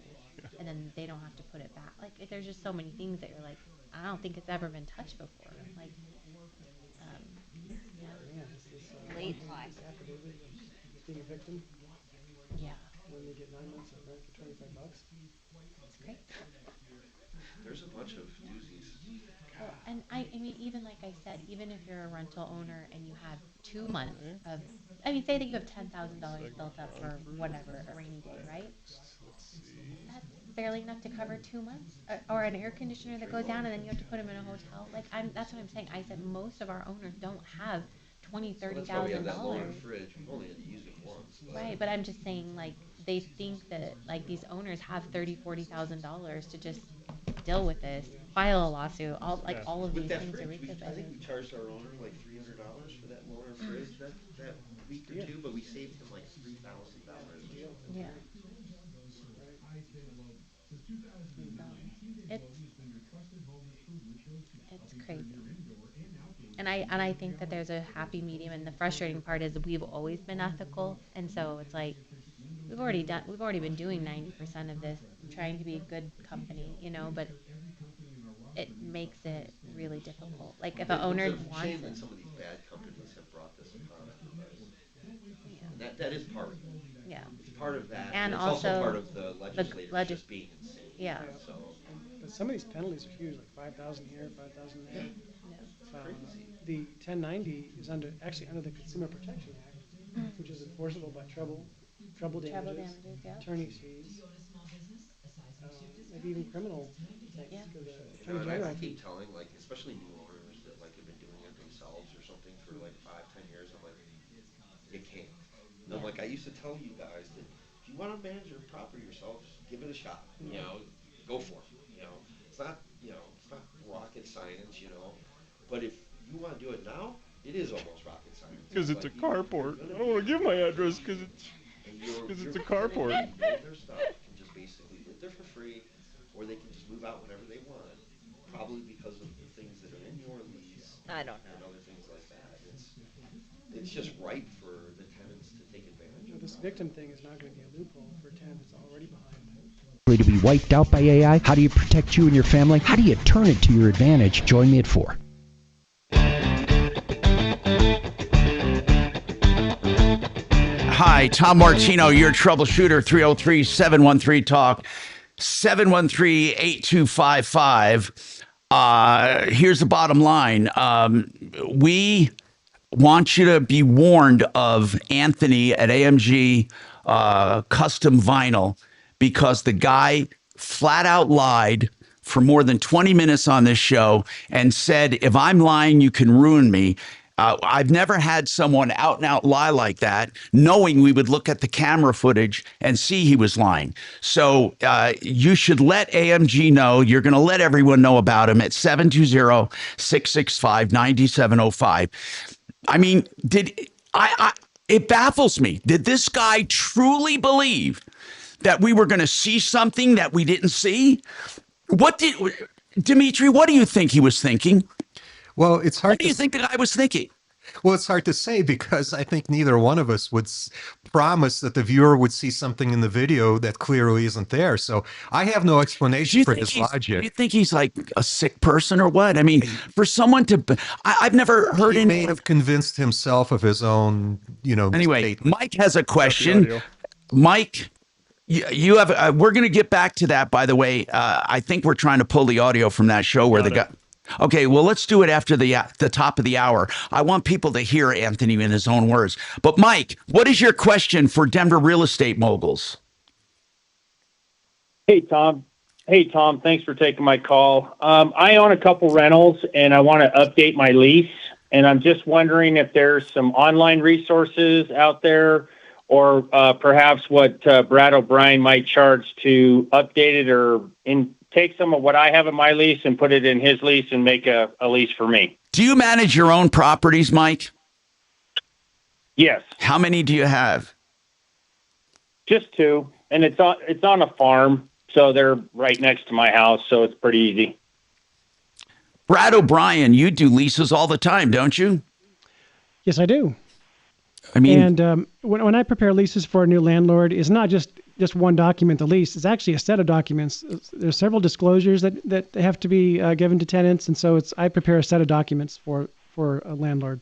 and then they don't have to put it back. Like, there's just so many things that you're like, I don't think it's ever been touched before. Like, Late life. Being a victim. Yeah. When they get 9 months of rent for $25. It's great. There's a bunch of doozies. Well, and I mean, even like I said, even if you're a rental owner and you have 2 months of, I mean, say that you have $10,000 built up for whatever, a rainy day, right? That's barely enough to cover 2 months, or an air conditioner that goes down, and then you have to put them in a hotel. Like, that's what I'm saying. I said most of our owners don't have $20,000, $30,000. That's why we have that lower fridge. We've only had to use it once. Right, but I'm just saying, like, they think that, like, these owners have $30,000, $40,000 to just deal with this, file a lawsuit, all of these With that things are fridge, ridiculous. I think we charged our owner like $300 for that lower fridge that week or two, but we saved him like $3,000. Yeah. It's crazy. And I think that there's a happy medium, and the frustrating part is that we've always been ethical, and so it's like we've already been doing 90% of this, trying to be a good company, but it makes it really difficult. Like, if an owner It's a wants shame it. that some of these bad companies have brought this upon us. And that is part of it. Yeah. It's part of that. And it's also part of the legislators just being insane. Yeah. So. But some of these penalties are huge, like 5,000 here, 5,000 there. Crazy. The 1090 is under the Consumer Protection Act, which is enforceable by trouble damages, yeah. attorney's fees, maybe even criminal things. Yeah. Because, You know, and I keep telling, like, especially new owners that like have been doing it themselves. themselves or something for like 5-10 years. I'm like, you can't. And I'm like, I used to tell you guys that if you want to manage your property yourself, just give it a shot. You know, go for it. You know, it's not rocket science. You know, but if you want to do it now, it is almost rocket science. Because it's a carport. I don't want to give my address because it's a carport. Their stuff can just basically live there for free, or they can just move out whenever they want. Probably because of the things that are in your lease. I don't know. And other things like that. It's just right for the tenants to take advantage of. This victim thing is not going to be a loophole for a tenant that's already behind. To be wiped out by AI? How do you protect you and your family? How do you turn it to your advantage? Join me at 4. Hi, Tom Martino, your troubleshooter, 303-713-TALK, 713-8255. Here's the bottom line. We want you to be warned of Anthony at AMG Custom Vinyl because the guy flat out lied for more than 20 minutes on this show and said, if I'm lying, you can ruin me. I've never had someone out and out lie like that, knowing we would look at the camera footage and see he was lying. So you should let AMG know. You're going to let everyone know about him at 720-665-9705. I mean, it baffles me. Did this guy truly believe that we were going to see something that we didn't see? Dimitri, what do you think he was thinking? Well, it's hard. What do you think the guy was thinking? Well, it's hard to say because I think neither one of us would promise that the viewer would see something in the video that clearly isn't there. So I have no explanation for his logic. Do you think he's like a sick person or what? I mean, for someone to, I've never heard he may have convinced himself of his own, Anyway, statement. Mike has a question. Mike, you have. We're going to get back to that. By the way, I think we're trying to pull the audio from that show where the guy. Okay, well, let's do it after the top of the hour. I want people to hear Anthony in his own words. But Mike, what is your question for Denver real estate moguls? Hey, Tom. Thanks for taking my call. I own a couple rentals, and I want to update my lease. And I'm just wondering if there's some online resources out there or perhaps what Brad O'Brien might charge to update it or take some of what I have in my lease and put it in his lease and make a lease for me. Do you manage your own properties, Mike? Yes. How many do you have? Just 2, and it's on a farm, so they're right next to my house, so it's pretty easy. Brad O'Brien, you do leases all the time, don't you? Yes, I do. I mean, and when I prepare leases for a new landlord, it's not just one document, the lease. It's actually a set of documents. There's several disclosures that have to be given to tenants, and so I prepare a set of documents for a landlord.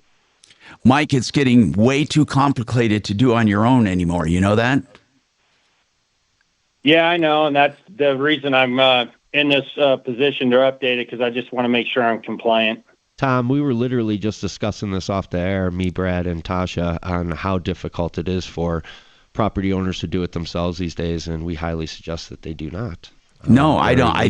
Mike, it's getting way too complicated to do on your own anymore. You know that? Yeah, I know, and that's the reason I'm in this position to update it because I just want to make sure I'm compliant. Tom, we were literally just discussing this off the air, me, Brad, and Tasha, on how difficult it is for property owners to do it themselves these days, and we highly suggest that they do not. No, I don't. I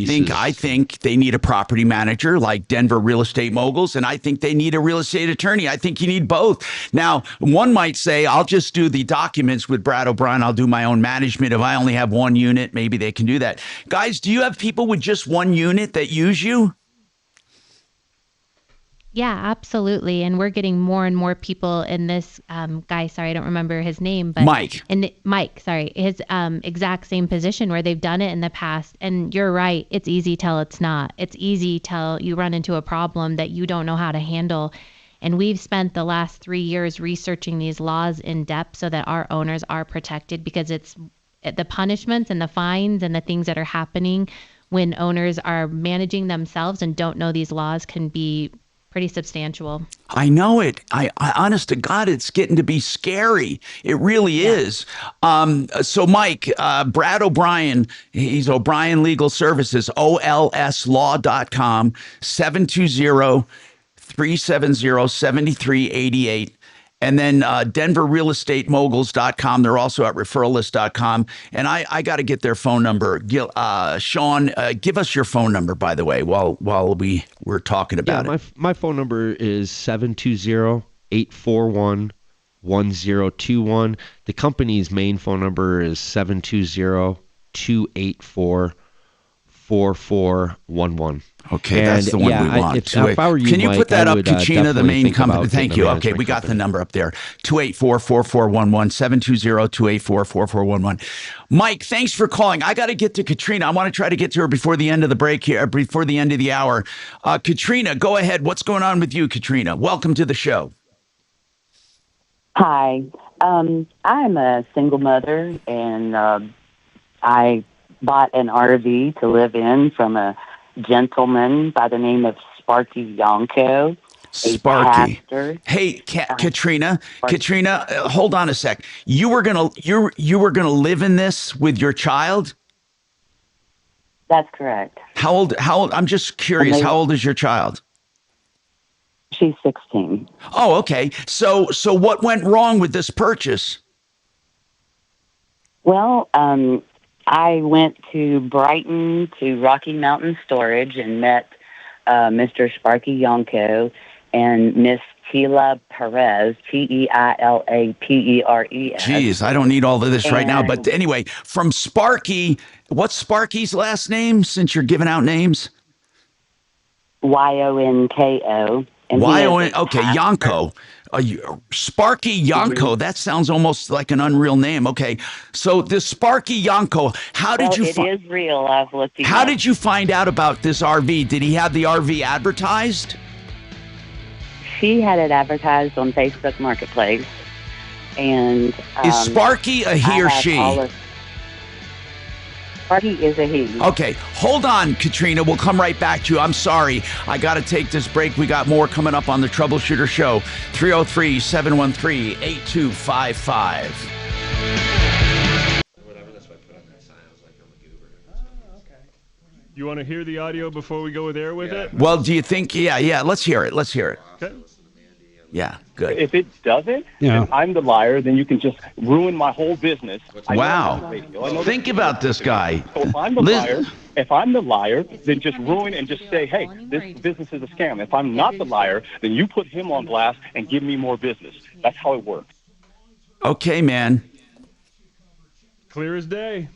think they need a property manager like Denver Real Estate Moguls, and I think they need a real estate attorney. I think you need both. Now, one might say, I'll just do the documents with Brad O'Brien. I'll do my own management. If I only have one unit, maybe they can do that. Guys, do you have people with just one unit that use you? Yeah, absolutely. And we're getting more and more people in this guy, sorry, I don't remember his name, but Mike, his exact same position where they've done it in the past. And you're right. It's easy till it's not. It's easy till you run into a problem that you don't know how to handle. And we've spent the last 3 years researching these laws in depth so that our owners are protected, because it's the punishments and the fines and the things that are happening when owners are managing themselves and don't know these laws can be pretty substantial. I know it. I honest to God, it's getting to be scary. It really is. So Mike, Brad O'Brien, he's O'Brien Legal Services, olslaw.com, 720-370-7388. And then denverrealestatemoguls.com. They're also at referrallist.com. And I got to get their phone number. Sean, give us your phone number, by the way, while we're talking about it. My phone number is 720-841-1021. The company's main phone number is 720-284-4411. Okay, that's the one we want. If I were you, can you Mike, put that I up, would, Katrina, the definitely main think company? about Thank getting you. a Okay, we management got the company. number up there. 284-4411, 720-284-4411. Mike, thanks for calling. I got to get to Katrina. I want to try to get to her before the end of the break here, before the end of the hour. Katrina, go ahead. What's going on with you, Katrina? Welcome to the show. Hi. I'm a single mother, and I bought an RV to live in from a gentleman by the name of Sparky Yonko. Sparky. Pastor. Hey, Katrina. Katrina, hold on a sec. You were gonna live in this with your child? That's correct. How old? I'm just curious. How old is your child? She's 16. Oh, okay. So what went wrong with this purchase? Well, I went to Brighton to Rocky Mountain Storage and met Mr. Sparky Yonko and Miss Tila Perez, T-E-I-L-A-P-E-R-E-S. Jeez, I don't need all of this right now. But anyway, from Sparky, what's Sparky's last name, since you're giving out names? Y-O-N-K-O. Y-O-N, okay, Yonko. Sparky Yonko, that sounds almost like an unreal name. Okay, so this Sparky Yonko, how did you It is real. I've looked him How up. did you find out about this RV? Did he have the RV advertised? She had it advertised on Facebook Marketplace. And Is Sparky a he or she? Sparky is a he. Okay, hold on, Katrina. We'll come right back to you. I'm sorry. I got to take this break. We got more coming up on the Troubleshooter Show. 303-713-8255. You want to hear the audio before we go there with it? Well, do you think? Yeah. Let's hear it. Okay. Yeah, good. If it doesn't, Yeah. if I'm the liar, then you can just ruin my whole business. I know Wow. that's radio. I know Think that's about this guy. So if I'm the liar, then just ruin and just say, hey, this business is a scam. If I'm not the liar, then you put him on blast and give me more business. That's how it works. Okay, man. Clear as day.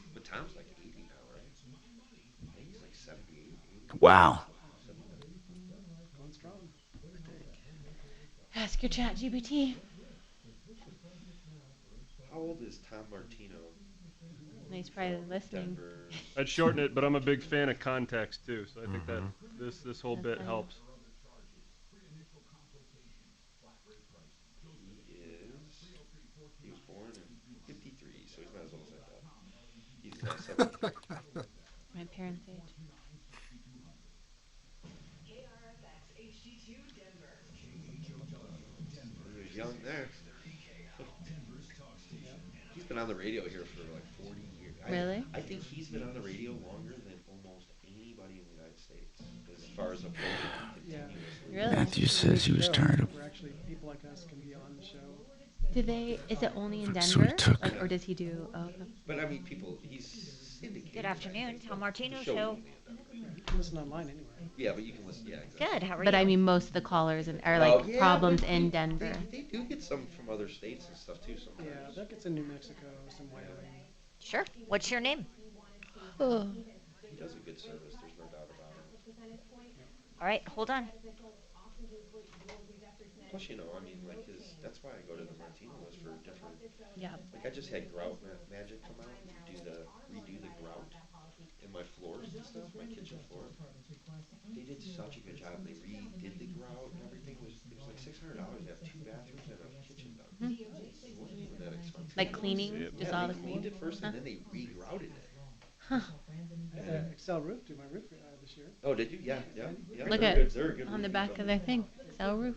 Wow. Ask your chat GPT. How old is Tom Martino? He's probably listening. I'd shorten it, but I'm a big fan of context too, so I think that this whole bit helps. He was born in 53, so he's not as old as I thought. He's 73. My parents' age. He was young there. He's been on the radio here for like 40 years. Really? I think he's been on the radio longer than almost anybody in the United States, as far as a program continuously. Really? Matthew says he was tired of. Where actually people like us can be on the show. Is it only in So he Denver? took- Like, or does he do? Oh, okay. But I mean, he's syndicated. Good afternoon, Tom Martino Show Show. Listen online anyway. Yeah, but you can listen. Yeah, exactly. Good. How are you? But I mean, most of the callers are like Yeah, problems but in Denver. They do get some from other states and stuff too sometimes. Yeah, that gets in New Mexico, some Wyoming. Sure. What's your name? Oh. He does a good service. There's no doubt about it. All right, hold on. Plus, you know, I mean, like that's why I go to the Martino list for different. Yeah. Like I just had Grout Magic come out and redo the grout in my floors and stuff, my kitchen floor. They did such a good job. They redid the grout and everything. It was like $600 to have 2 bathrooms and a kitchen done. It wasn't even that expensive. Like cleaning, just all the they cleaning. cleaned it first and then they re-grouted it. Huh. Excel Roof do my roof this year. Oh, did you? Yeah. Look they're at good. They're a good on the roofing back of company. their thing. Excel roof.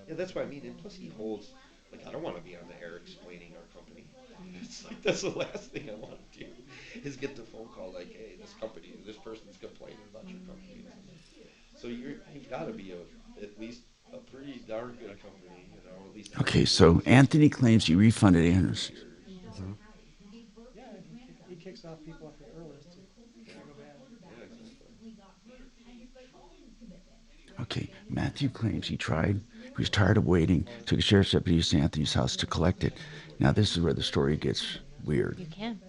Yeah, that's what I mean. And plus, he holds. Like, I don't want to be on the air explaining our company. It's like that's the last thing I want to do is get the phone call like, hey, this person's complaining about your company. So you've got to be at least a pretty darn good company, you know, at least. Okay, so Anthony claims he refunded 800. Mm-hmm. Yeah, he kicks off people off the error list. Go bad. Yeah, exactly. Okay, Matthew claims he was tired of waiting, took a sheriff's deputy to Anthony's house to collect it. Now this is where the story gets weird. You can.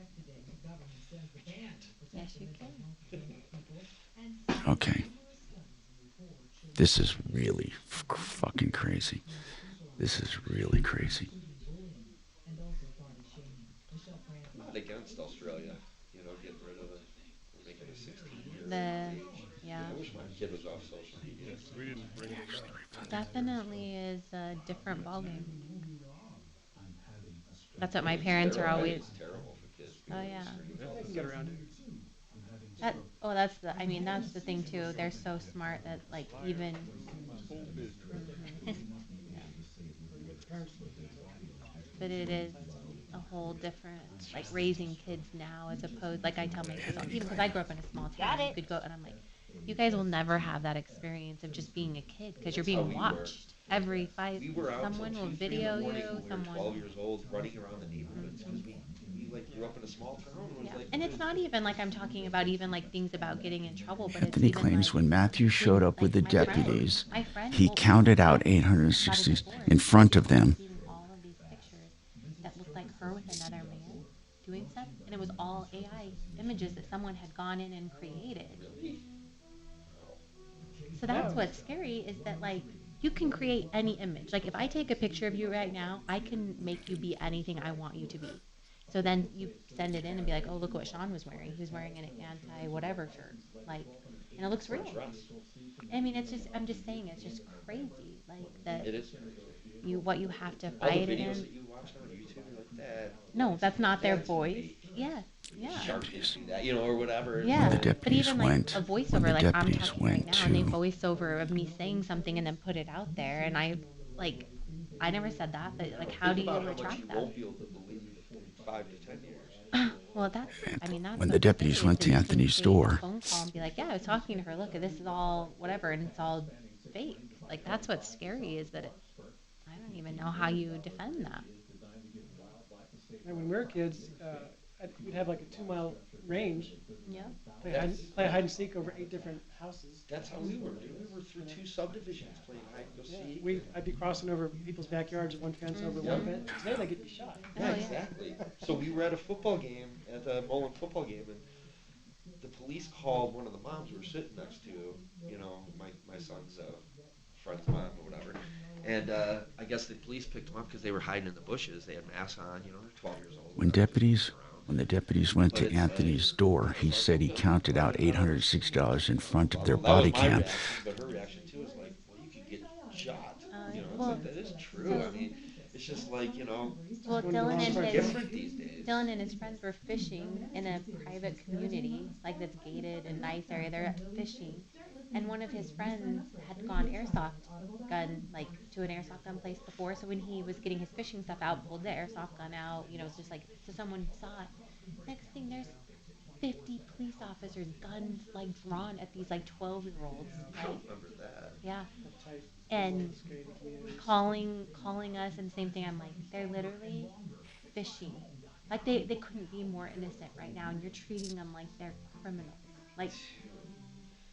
Yes, you can. Okay. This is really fucking crazy. This is really crazy. I'm not against Australia, you know, getting rid of it, making it 16 years. Yeah. I wish my kid was off social media. We didn't bring it. Definitely is a different ballgame. That's what my parents are always. It's terrible for kids. Oh yeah. They can get around it. That's the thing too. They're so smart that like even. But it is a whole different, like raising kids now as opposed, like I tell my kids, even because I grew up in a small town, you could go, and I'm like, you guys will never have that experience of just being a kid because you're being watched. Every someone will video you. Someone. 12 years old, running around the neighborhoods because we like grew up in a small town. Yeah. And it's not even like I'm talking about even like things about getting in trouble, but Anthony it's claims like, when Matthew showed up with the my deputies, friend he counted out 860 in front of them. All of these pictures that looked like her with another man doing stuff, and it was all AI images that someone had gone in and created. So that's what's scary is that like you can create any image. Like if I take a picture of you right now, I can make you be anything I want you to be. So then you send it in and be like, oh, look what Sean was wearing. He was wearing an anti-whatever shirt. Like, and it looks real. I mean, it's just, I'm just saying, it's just crazy. Like that. It is. What you have to All the fight it videos in. that you watch on YouTube are like that. No, that's not their voice. Yeah. Yeah. Sharks do that, you know, or whatever. Yeah, When the deputies but even went, like a voiceover, when the like I'm deputies talking right went now, and they to voice over of me saying something and then put it out there, and I never said that, but like, how do you retract that? Won't be able to believe in 5 to 10 years. Well, that's when the deputies went to Anthony's door, phone call and be like, yeah, I was talking to her. Look, this is all whatever, and it's all fake. Like that's what's scary is that I don't even know how you defend that. And when we were kids, we'd have like a 2-mile range. Yeah. Play hide and seek over 8 different houses. That's how we were. We were through 2 subdivisions playing hide and go seek. I'd be crossing over people's backyards, one fence over one fence. Today they get you shot. Yeah, exactly. So we were at a football game, at the Mullen football game, and the police called one of the moms we were sitting next to, you know, my son's friend's mom or whatever. And I guess the police picked them up because they were hiding in the bushes. They had masks on, you know, they're 12 years old. When the deputies went to Anthony's door, he said he counted out $860 in front of their body cam. Reaction, but her reaction too is like, well, you could get shot. You know, it's like, that is true. I mean, it's just like, you know, well, different these days. Dylan and his friends were fishing in a private community, like that's gated and nice area. They're fishing, and one of his friends had gone airsoft gun, like to an airsoft gun place before. So when he was getting his fishing stuff out, pulled the airsoft gun out. You know, it's just like so someone saw it. Next thing, there's 50 police officers, guns like drawn at these like 12-year-olds. I don't remember that. Yeah. And calling us, and same thing. I'm like, they're literally fishing. Like they couldn't be more innocent right now, and you're treating them like they're criminals. Like.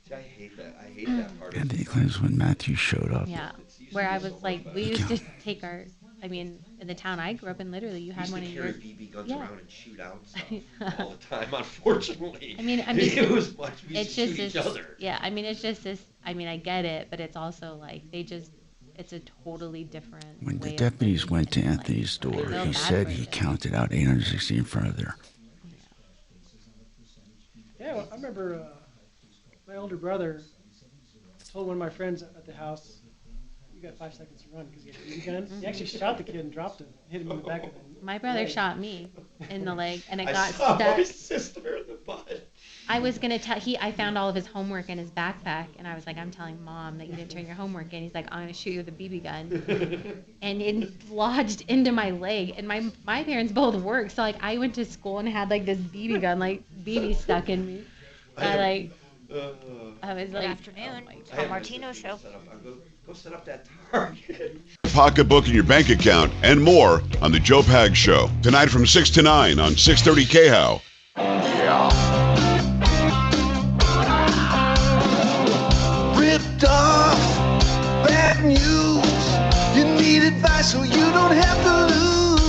See, I hate that. I hate that part. Anthony claims when Matthew showed up. Yeah, where I was like, we used to take our. I mean, in the town I grew up in, literally, you had one of your. Carry BB guns around and shoot out stuff all the time. Unfortunately, I mean, I'm just. It was much. We it's used to just shoot this. each other. Yeah, I mean, it's just this. I mean, I get it, but it's also like they just. It's a totally different. When the deputies went to Anthony's door, he said he counted out 860 in front of there. Yeah, well, I remember my older brother told one of my friends at the house, "You got 5 seconds to run," because he had a BB gun. He actually shot the kid and dropped him, hit him in the back of the My brother shot me in the leg, and it got I saw stuck. my sister in the butt. I was gonna tell. I found all of his homework in his backpack, and I was like, "I'm telling Mom that you didn't turn your homework in." He's like, "I'm gonna shoot you with a BB gun," and it lodged into my leg. And my parents both worked, so like I went to school and had like this BB gun, like BB stuck in me. I was Good like, afternoon, oh my Tom Martino Show. Go set up that target. Pocketbook in your bank account, and more on The Joe Pags Show. Tonight from 6 to 9 on 630 KHOW. Ripped off, bad news. You need advice so you don't have to lose.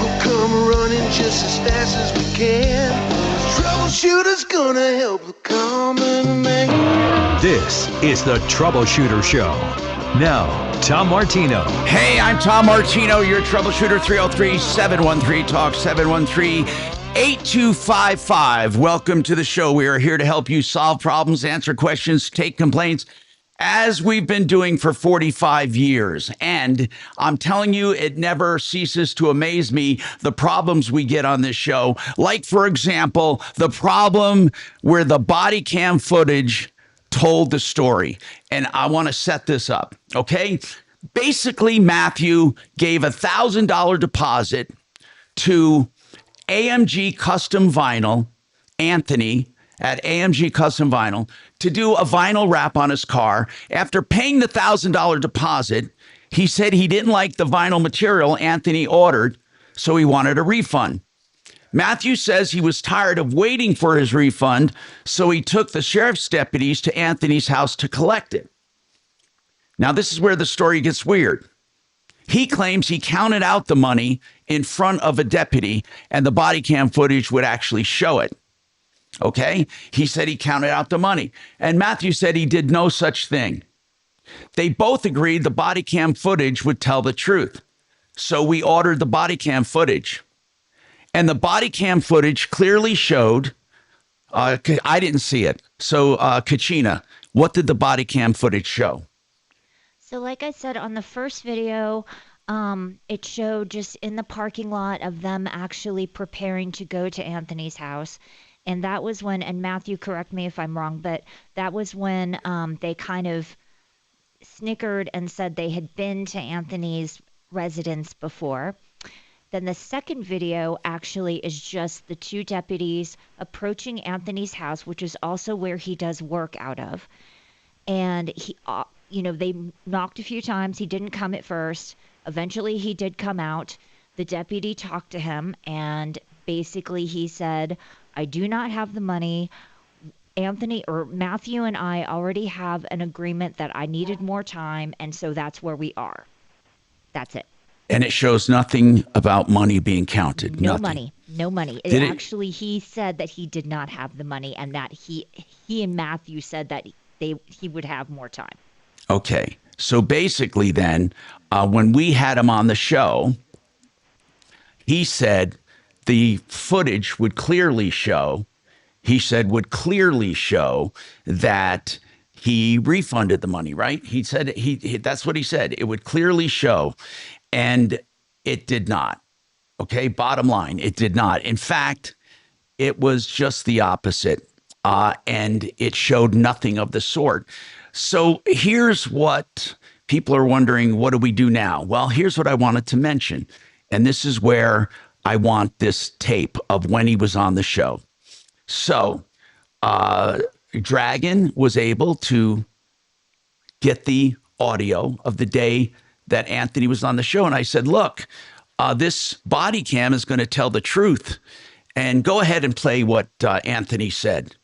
We'll come running just as fast as we can. Troubleshooter's gonna help the common man. This is the Troubleshooter Show. Now, Tom Martino. Hey, I'm Tom Martino, your troubleshooter. 303-713-TALK, 713-8255. Welcome to the show. We are here to help you solve problems, answer questions, take complaints, as we've been doing for 45 years. And I'm telling you, it never ceases to amaze me, the problems we get on this show. Like, for example, the problem where the body cam footage told the story. And I want to set this up, okay? Basically, Matthew gave a $1,000 deposit to AMG Custom Vinyl, Anthony at AMG Custom Vinyl, to do a vinyl wrap on his car. After paying the $1,000 deposit, he said he didn't like the vinyl material Anthony ordered, so he wanted a refund. Matthew says he was tired of waiting for his refund, so he took the sheriff's deputies to Anthony's house to collect it. Now, this is where the story gets weird. He claims he counted out the money in front of a deputy, and the body cam footage would actually show it. Okay? He said he counted out the money, and Matthew said he did no such thing. They both agreed the body cam footage would tell the truth, so we ordered the body cam footage. And the body cam footage clearly showed, I didn't see it. So, Kachina, what did the body cam footage show? So like I said on the first video, it showed just in the parking lot of them actually preparing to go to Anthony's house. And that was when, and Matthew, correct me if I'm wrong, but that was when they kind of snickered and said they had been to Anthony's residence before. Then the second video actually is just the two deputies approaching Anthony's house, which is also where he does work out of. And he, they knocked a few times. He didn't come at first. Eventually he did come out. The deputy talked to him, and basically he said, I do not have the money. Anthony or Matthew and I already have an agreement that I needed more time, and so that's where we are. That's it. And it shows nothing about money being counted. No nothing. money. No money. Actually, he said that he did not have the money, and that he and Matthew said that he would have more time. Okay. So basically then, when we had him on the show, he said the footage would clearly show, that he refunded the money, right? He said that's what he said. It would clearly show. And it did not. Okay, bottom line, it did not. In fact, it was just the opposite. And it showed nothing of the sort. So here's what people are wondering, what do we do now? Well, here's what I wanted to mention. And this is where I want this tape of when he was on the show. So Dragon was able to get the audio of the day that Anthony was on the show. And I said, look, this body cam is going to tell the truth. And go ahead and play what Anthony said.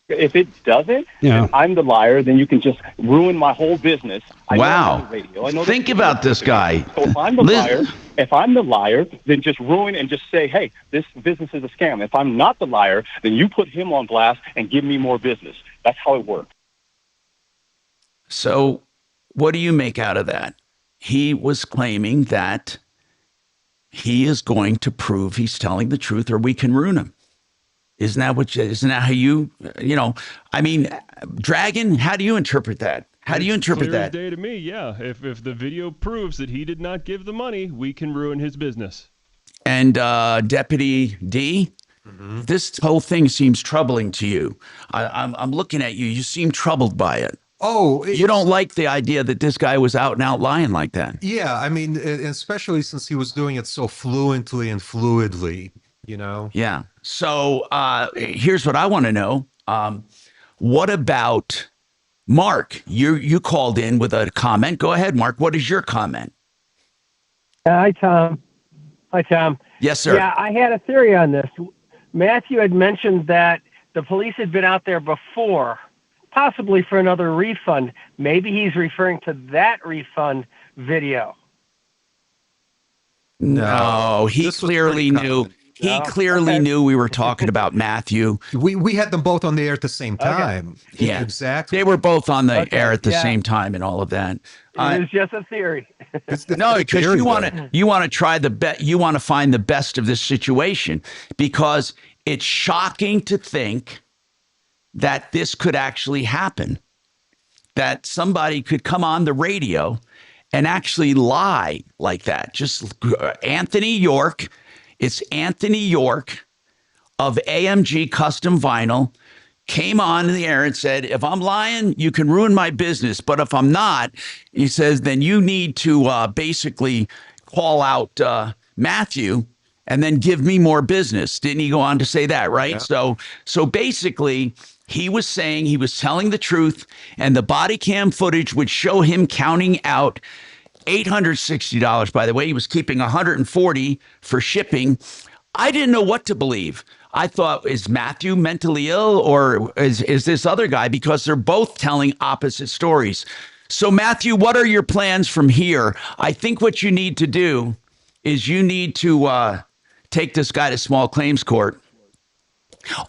If it doesn't, and I'm the liar, then you can just ruin my whole business. Wow. Think about this guy. So if I'm the liar, then just ruin and just say, hey, this business is a scam. If I'm not the liar, then you put him on blast and give me more business. That's how it works. So what do you make out of that? He was claiming that he is going to prove he's telling the truth, or we can ruin him. Isn't that how you I mean, Dragon, how do you interpret that? How do you interpret clear that? As day to me, yeah. If the video proves that he did not give the money, we can ruin his business. And Deputy D, this whole thing seems troubling to you. I'm looking at you. You seem troubled by it. Oh, you don't like the idea that this guy was out and out lying like that. Yeah, I mean, especially since he was doing it so fluently and fluidly, Yeah. So here's what I want to know. What about Mark? You called in with a comment. Go ahead, Mark. What is your comment? Hi, Tom. Hi, Tom. Yes, sir. Yeah, I had a theory on this. Matthew had mentioned that the police had been out there before, possibly for another refund. Maybe he's referring to that refund video. No, he clearly knew. He clearly knew we were talking about Matthew. We had them both on the air at the same time. Yeah, exactly. They were both on the air at the same time and all of that. It was just a theory. No, because you want to try the bet. You want to find the best of this situation because it's shocking to think that this could actually happen. That somebody could come on the radio and actually lie like that. Just Anthony York. It's Anthony York of AMG Custom Vinyl came on the air and said, if I'm lying, you can ruin my business. But if I'm not, he says, then you need to basically call out Matthew and then give me more business. Didn't he go on to say that, right? Yeah. So basically, he was saying he was telling the truth, and the body cam footage would show him counting out $860. By the way, he was keeping $140 for shipping. I didn't know what to believe. I thought, is Matthew mentally ill or is this other guy? Because they're both telling opposite stories. So, Matthew, what are your plans from here? I think what you need to do is you need to take this guy to small claims court.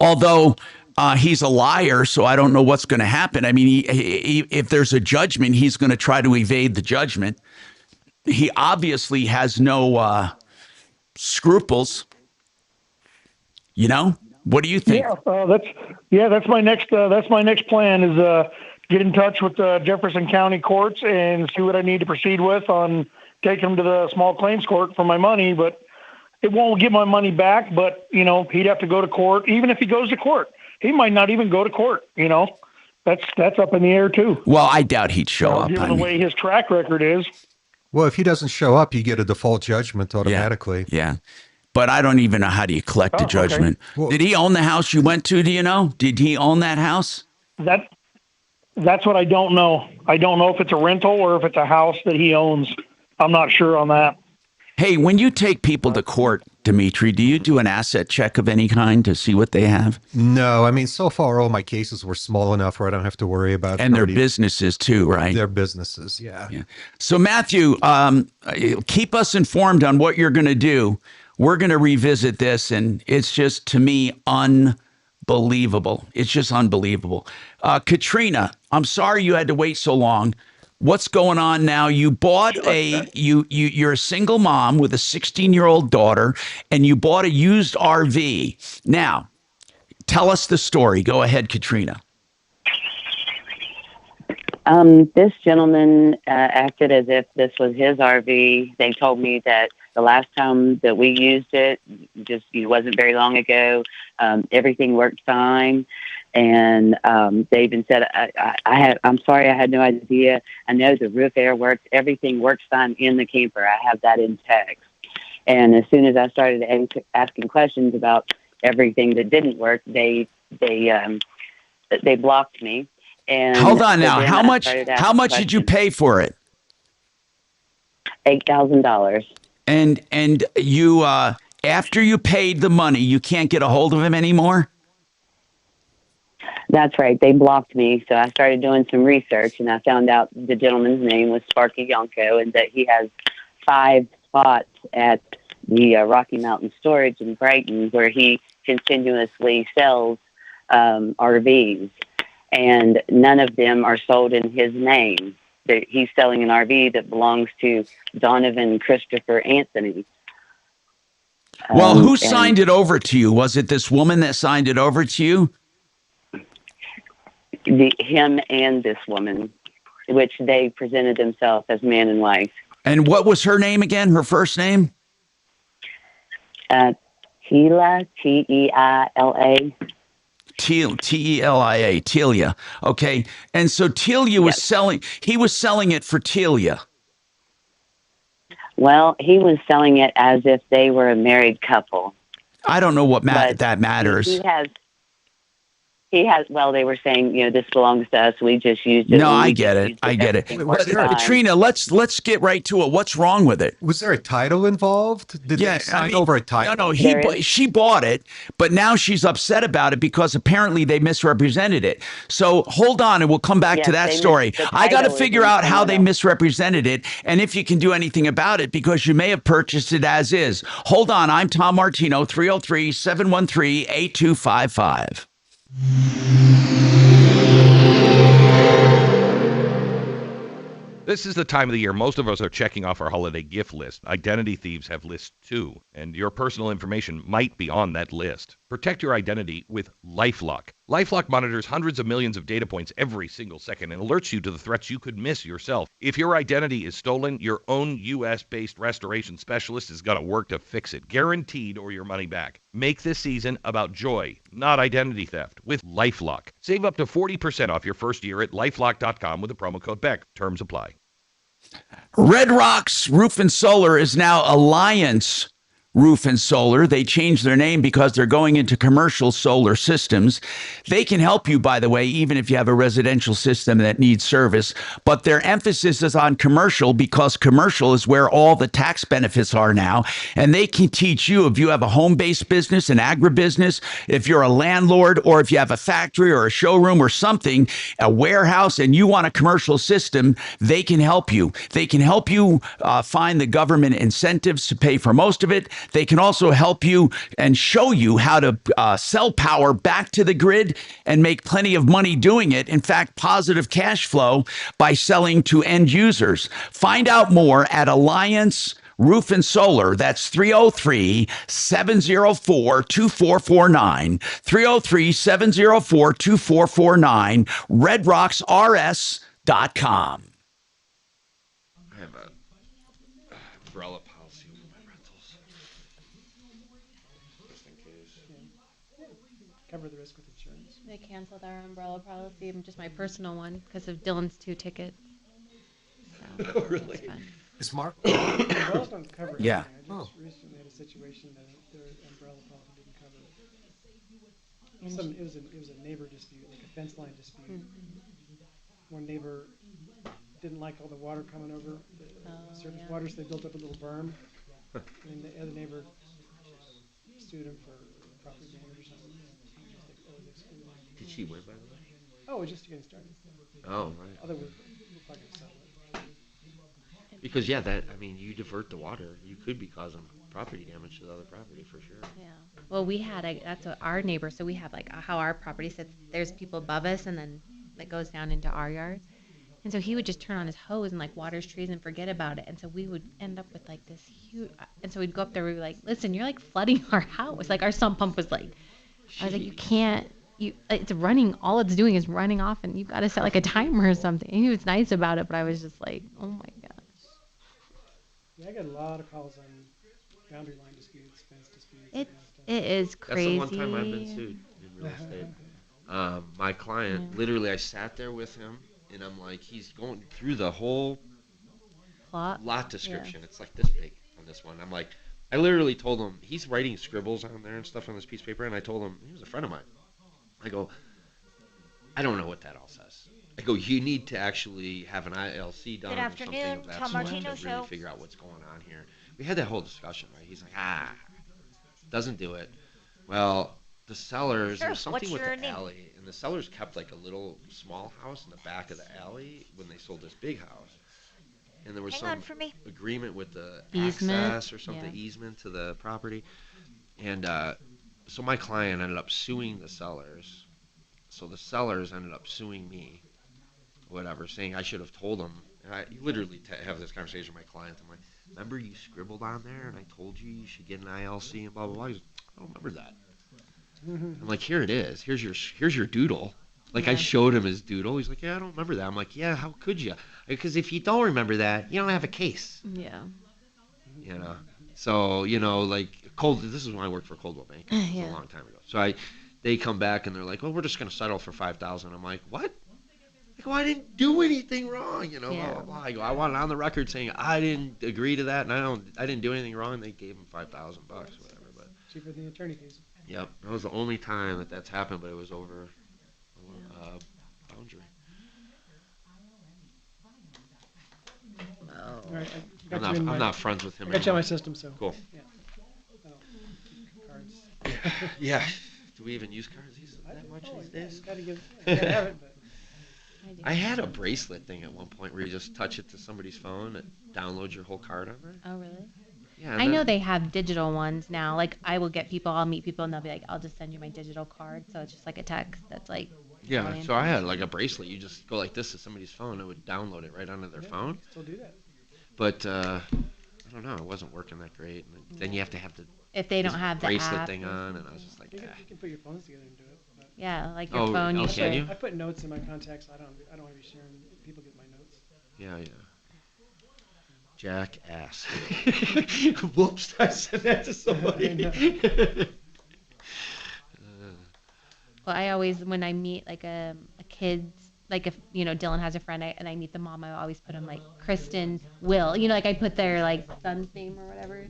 Although he's a liar, so I don't know what's going to happen. I mean, if there's a judgment, he's going to try to evade the judgment. He obviously has no scruples. You know, what do you think? That's my next plan is get in touch with the Jefferson County courts and see what I need to proceed with on taking him to the small claims court for my money. But it won't get my money back. But he'd have to go to court. Even if he goes to court, he might not even go to court. That's up in the air too. Well, I doubt he'd show up. Given the way his track record is. Well, if he doesn't show up, you get a default judgment automatically. Yeah. But I don't even know how do you collect a judgment. Okay. Well, did he own the house you went to? Do you know? Did he own that house? That's what I don't know. I don't know if it's a rental or if it's a house that he owns. I'm not sure on that. Hey, when you take people to court, Dimitri, do you do an asset check of any kind to see what they have? No. I mean, so far, all my cases were small enough where I don't have to worry about it. And they're businesses too, right? They're businesses, yeah. So, Matthew, keep us informed on what you're going to do. We're going to revisit this, and it's just, to me, unbelievable. It's just unbelievable. Katrina, I'm sorry you had to wait so long. What's going on now? You bought you're a single mom with a 16-year-old daughter, and you bought a used RV. Now, tell us the story. Go ahead, Katrina. This gentleman acted as if this was his RV. They told me that the last time that we used it, it wasn't very long ago, everything worked fine. And they even said, I'm sorry, I had no idea. I know the roof air works. Everything works fine in the camper. I have that in text. And as soon as I started asking questions about everything that didn't work, they blocked me. And hold on now. How much did you pay for it? $8,000. And you after you paid the money, you can't get a hold of him anymore? That's right. They blocked me. So I started doing some research, and I found out the gentleman's name was Sparky Yonko, and that he has 5 spots at the Rocky Mountain Storage in Brighton where he continuously sells RVs. And none of them are sold in his name. He's selling an RV that belongs to Donovan Christopher Anthony. Well, who signed it over to you? Was it this woman that signed it over to you? Him and this woman, which they presented themselves as man and wife. And what was her name again? Her first name? Teila, Teila. Telia, Telia. Okay. And so Telia was selling it for Telia. Well, he was selling it as if they were a married couple. I don't know what that matters. He has, He has. Well, they were saying, this belongs to us. We just used it. No, when I we get just it. used I get it. everything worked fine. Katrina, let's get right to it. What's wrong with it? Was there a title involved? Did they sign over a title? No, she bought it, but now she's upset about it because apparently they misrepresented it. So hold on, and we'll come back to that story. I got to figure out how they misrepresented it and if you can do anything about it, because you may have purchased it as is. Hold on, I'm Tom Martino, 303-713-8255. This is the time of the year most of us are checking off our holiday gift list. Identity thieves have lists too, and your personal information might be on that list. Protect your identity with LifeLock. LifeLock monitors hundreds of millions of data points every single second and alerts you to the threats you could miss yourself. If your identity is stolen, your own U.S.-based restoration specialist is going to work to fix it, guaranteed, or your money back. Make this season about joy, not identity theft, with LifeLock. Save up to 40% off your first year at LifeLock.com with the promo code BECK. Terms apply. Red Rocks Roof and Solar is now Alliance Roof and Solar. They changed their name because they're going into commercial solar systems. They can help you, by the way, even if you have a residential system that needs service. But their emphasis is on commercial because commercial is where all the tax benefits are now. And they can teach you if you have a home-based business, an agribusiness, if you're a landlord, or if you have a factory or a showroom or something, a warehouse, and you want a commercial system, they can help you. They can help you find the government incentives to pay for most of it. They can also help you and show you how to sell power back to the grid and make plenty of money doing it. In fact, positive cash flow by selling to end users. Find out more at Alliance Roof and Solar. That's 303-704-2449. 303-704-2449. RedRocksRS.com. I have a umbrella policy with my rentals. Just in case. Cover the risk with insurance. They canceled our umbrella policy, just my personal one, because of Dylan's 2 tickets. So, Oh, really? it's fine. Is Mark? Umbrellas don't cover it. Yeah. I just recently had a situation that their umbrella policy didn't cover it. It was a neighbor dispute, like a fence line dispute. One neighbor didn't like all the water coming over the surface water, so they built up a little berm. And the other neighbor sued him for property damage or something. Did she win, by the way? Oh, just getting started. Oh, right. Otherwise, we're probably gonna settle it. Because, you divert the water. You could be causing property damage to the other property for sure. Yeah. Well, we had that's what our neighbor. So we have how our property sits. There's people above us, and then it goes down into our yard. And so he would just turn on his hose and waters trees and forget about it. And so we would end up with this huge. And so we'd go up there. We'd be like, "Listen, you're flooding our house." Our sump pump was I was like, "You can't. It's running. All it's doing is running off, and you've got to set a timer or something." And he was nice about it, but I was just like, "Oh my gosh." Yeah, I get a lot of calls on boundary line disputes, fence disputes. It is crazy. That's the one time I've been sued in real estate. My client, literally, I sat there with him, and I'm like, he's going through the whole lot description. Yeah. It's this big on this one. I'm like, I literally told him, he's writing scribbles on there and stuff on this piece of paper, and I told him, he was a friend of mine. I go, I don't know what that all says. I go, you need to actually have an ILC done or something of that Tom Martino to really figure out what's going on here. We had that whole discussion, right? He's like, doesn't do it. Well, the sellers, there was something with the alley, and the sellers kept a little small house in the back of the alley when they sold this big house. And there was some agreement with the access or something, easement to the property. And so my client ended up suing the sellers. So the sellers ended up suing me, whatever, saying I should have told them. And I literally have this conversation with my client. I'm like, remember you scribbled on there and I told you should get an ILC and blah, blah, blah. He's like, I don't remember that. I'm like, here it is. Here's your doodle. I showed him his doodle. He's like, yeah, I don't remember that. I'm like, yeah, how could you? Because if you don't remember that, you don't have a case. Yeah. So, this is when I worked for Coldwell Bank. It was a long time ago. So they come back and they're like, well, we're just going to settle for $5,000. I'm like, what? I go, I didn't do anything wrong, blah, blah, blah. I go, I want it on the record saying I didn't agree to that, and I didn't do anything wrong. They gave him $5,000, whatever. But cheaper than the attorney fees. Yep, that was the only time that's happened, but it was over boundary. All right, I got I'm you in not friends with him I got you on anymore. my system, so. Cool. Yeah. I don't keep cards. Yeah. Do we even use cards that much these days? You gotta have it, but. I had a bracelet thing at one point where you just touch it to somebody's phone and download your whole card on there. Oh, really? Yeah. I know they have digital ones now. Like, I'll meet people, and they'll be like, I'll just send you my digital card. So it's just like a text that's like. Yeah, so I had like a bracelet. You just go like this to somebody's phone, it would download it right onto their phone. Still do that. But I don't know, it wasn't working that great. And then you have to have the if they don't have the bracelet app, thing on, and I was just like, You can put your phones together and do it. But. Yeah, like your phone. Oh, can you? I put notes in my contacts. I don't want to be sharing. People get my notes. Yeah. Jackass. Whoops, I said that to somebody. Well, I always, when I meet like a kid's, like if, Dylan has a friend and I meet the mom, I always put him like Kristen, Will, like I put their like son's name or whatever.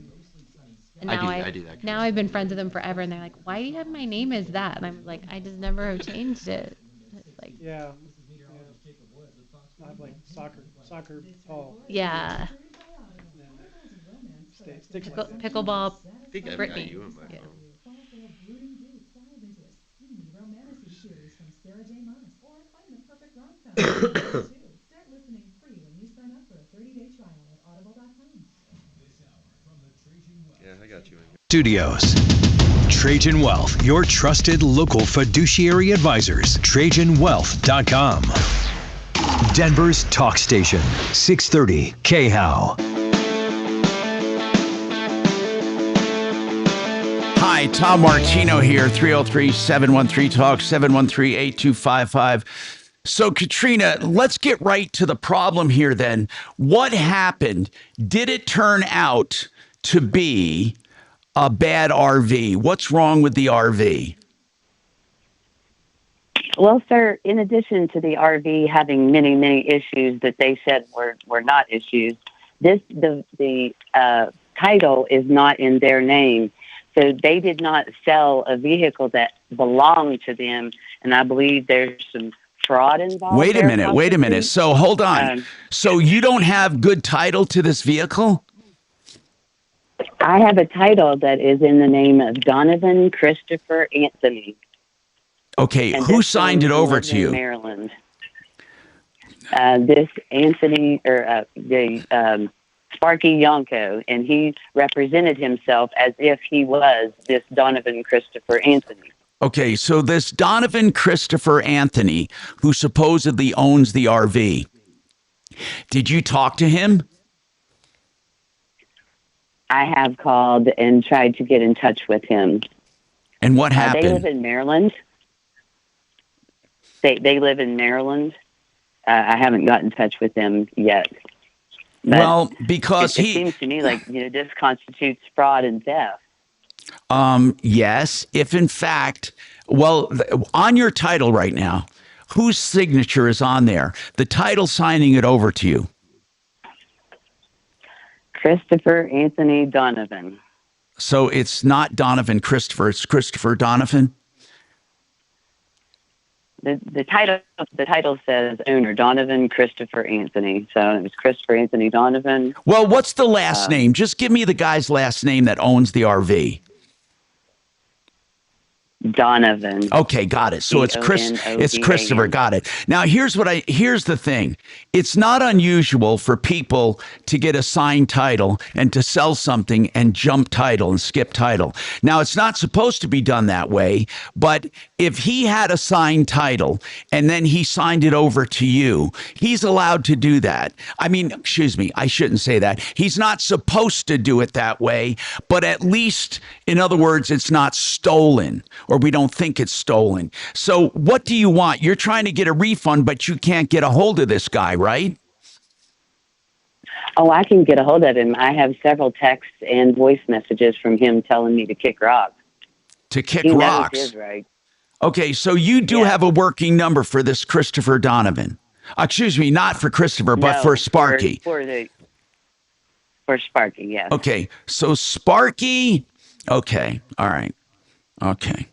And now I do that. Now I've been friends with them forever and they're like, why do you have my name as that? And I'm like, I just never have changed it. It's like, yeah. I have like soccer Paul. Yeah. Pickleball. I think I've got you in my phone. Yeah, I got you in here. Studios. Trajan Wealth, your trusted local fiduciary advisors. TrajanWealth.com. Denver's talk station, 630 KHOW. Hi, Tom Martino here, 303-713-TALK, 713-8255. So, Katrina, let's get right to the problem here then. What happened? Did it turn out to be a bad RV? What's wrong with the RV? Well, sir, in addition to the RV having many, many issues that they said were not issues, the title is not in their name. So they did not sell a vehicle that belonged to them, and I believe there's some fraud involved. Wait a minute. So hold on. So you don't have good title to this vehicle? I have a title that is in the name of Donovan Christopher Anthony. Okay, who signed it over to you? Maryland. This Anthony, or the Sparky Yonko, and he represented himself as if he was this Donovan Christopher Anthony. Okay, so this Donovan Christopher Anthony, who supposedly owns the RV, did you talk to him? I have called and tried to get in touch with him. And what happened? They live in Maryland. They live in Maryland. I haven't got in touch with them yet. But well, because it seems to me like this constitutes fraud and theft. Yes, if in fact, on your title right now, whose signature is on there? The title signing it over to you. Christopher Anthony Donovan. So it's not Donovan Christopher, it's Christopher Donovan? The title says owner Donovan Christopher Anthony. So it was Christopher Anthony Donovan. Well, what's the last name? Just give me the guy's last name that owns the RV. Donovan. Okay, got it. So it's Christopher. Got it. Now here's the thing. It's not unusual for people to get a signed title and to sell something and jump title and skip title. Now it's not supposed to be done that way, but if he had a signed title and then he signed it over to you, he's allowed to do that. I mean, excuse me, I shouldn't say that. He's not supposed to do it that way, but at least, in other words, it's not stolen, or we don't think it's stolen. So what do you want? You're trying to get a refund, but you can't get a hold of this guy, right? Oh, I can get a hold of him. I have several texts and voice messages from him telling me to kick rocks. To kick he rocks? Knows his right. Okay, so you do have a working number for this Christopher Donovan. Excuse me, not for Christopher, but for Sparky. For Sparky, yes. Okay, so Sparky, okay, all right, okay.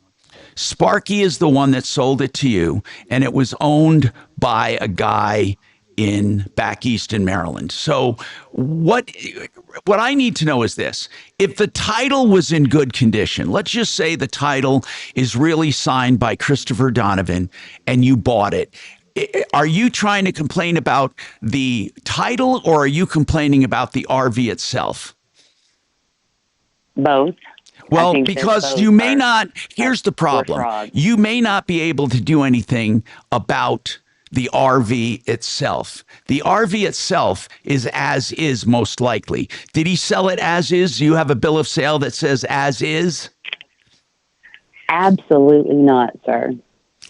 Sparky is the one that sold it to you, and it was owned by a guy back east in Maryland. So what I need to know is this. If the title was in good condition, let's just say the title is really signed by Christopher Donovan and you bought it. Are you trying to complain about the title, or are you complaining about the RV itself? Both. Well, because you may not, here's the problem. You may not be able to do anything about the RV itself. The RV itself is as is, most likely. Did he sell it as is? Do you have a bill of sale that says as is? Absolutely not, sir.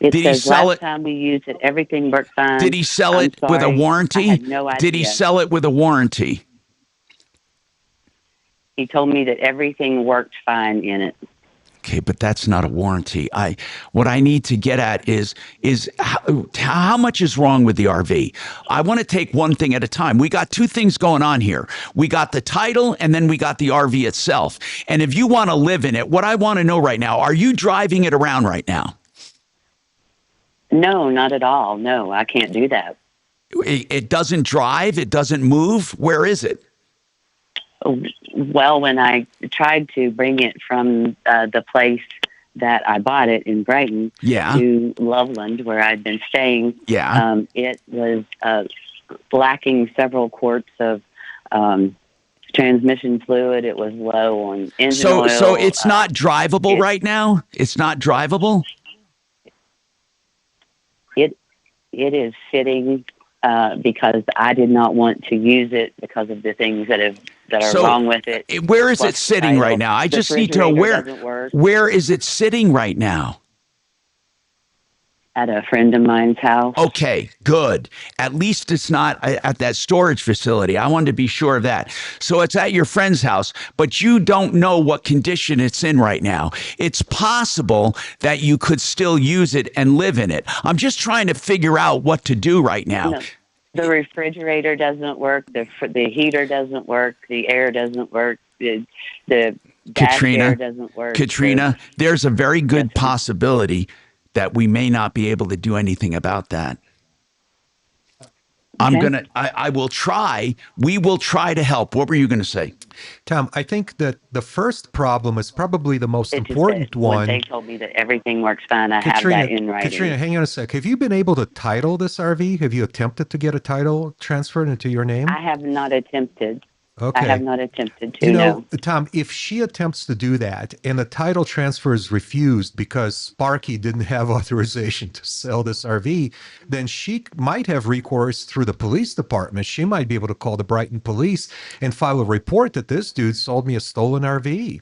It Did says he sell last it? time we used it, everything worked fine. Did he sell it with a warranty? I had no idea. Did he sell it with a warranty? He told me that everything worked fine in it. Okay, but that's not a warranty. What I need to get at is how much is wrong with the RV? I want to take one thing at a time. We got two things going on here. We got the title, and then we got the RV itself. And if you want to live in it, what I want to know right now, are you driving it around right now? No, not at all. No, I can't do that. It doesn't drive? It doesn't move? Where is it? Well, when I tried to bring it from the place that I bought it in Brighton to Loveland, where I'd been staying, it was lacking several quarts of transmission fluid. It was low on engine oil. So it's not drivable right now? It's not drivable? It is sitting because I did not want to use it because of the things that are wrong with it. Where is it sitting right now? I just need to know where is it sitting right now? At a friend of mine's house. Okay, good. At least it's not at that storage facility. I wanted to be sure of that. So it's at your friend's house, but you don't know what condition it's in right now. It's possible that you could still use it and live in it. I'm just trying to figure out what to do right now. No, the refrigerator doesn't work. The heater doesn't work. The air doesn't work. The dash air doesn't work. Katrina, there's a very good possibility that we may not be able to do anything about that. I will try. We will try to help. What were you going to say? Tom, I think that the first problem is probably the most important one. They told me that everything works fine. I have that in writing. Katrina, hang on a sec. Have you been able to title this RV? Have you attempted to get a title transferred into your name? I have not attempted. Okay. I have not attempted to. No. Tom, if she attempts to do that and the title transfer is refused because Sparky didn't have authorization to sell this RV, then she might have recourse through the police department. She might be able to call the Brighton police and file a report that this dude sold me a stolen RV.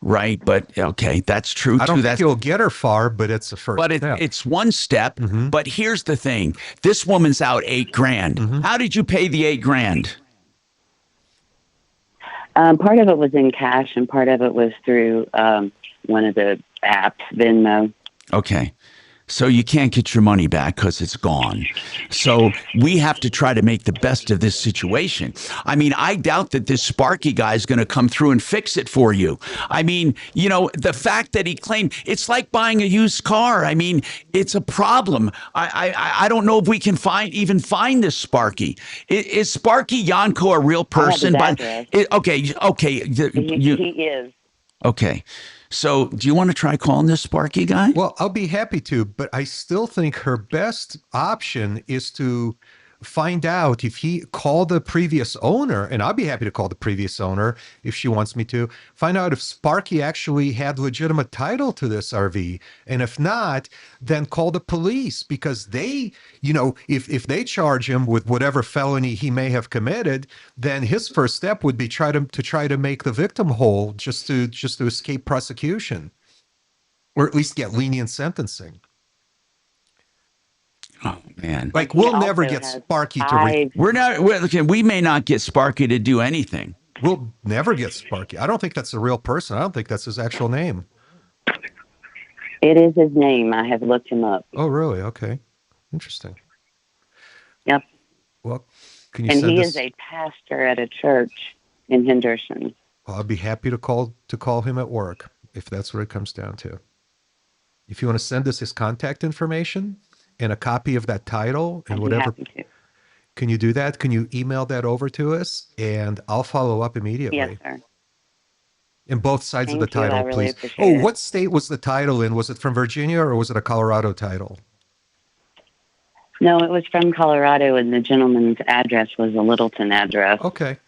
Right, but okay, that's true too. I don't think you'll get her far, but it's a first step. It's one step. But here's the thing: this woman's out $8,000. How did you pay the $8,000? Part of it was in cash, and part of it was through one of the apps, Venmo. Okay. So you can't get your money back because it's gone. So we have to try to make the best of this situation. I mean, I doubt that this Sparky guy is going to come through and fix it for you. I mean, the fact that he claimed, it's like buying a used car. I mean, it's a problem. I don't know if we can even find this Sparky. Is Sparky Yanko a real person? Okay. He is. Okay. So do you want to try calling this Sparky guy? Well, I'll be happy to, but I still think her best option is to find out if he called the previous owner, and I'll be happy to call the previous owner if she wants me to, find out if Sparky actually had legitimate title to this RV. And if not, then call the police, because they, if they charge him with whatever felony he may have committed, then his first step would be try to make the victim whole just to escape prosecution, or at least get lenient sentencing. Oh man! Like we'll never get Sparky to. We may not get Sparky to do anything. We'll never get Sparky. I don't think that's a real person. I don't think that's his actual name. It is his name. I have looked him up. Oh, really? Okay, interesting. Yep. Well, can you? And he is a pastor at a church in Henderson. Well, I'd be happy to call him at work if that's what it comes down to. If you want to send us his contact information and a copy of that title and I'd be whatever, happy to. can you do that? Can you email that over to us? And I'll follow up immediately. Yes, sir. And both sides of the Thank you. I title, really please. appreciate Oh, it. what state was the title in? Was it from Virginia or was it a Colorado title? No, it was from Colorado, and the gentleman's address was a Littleton address. Okay.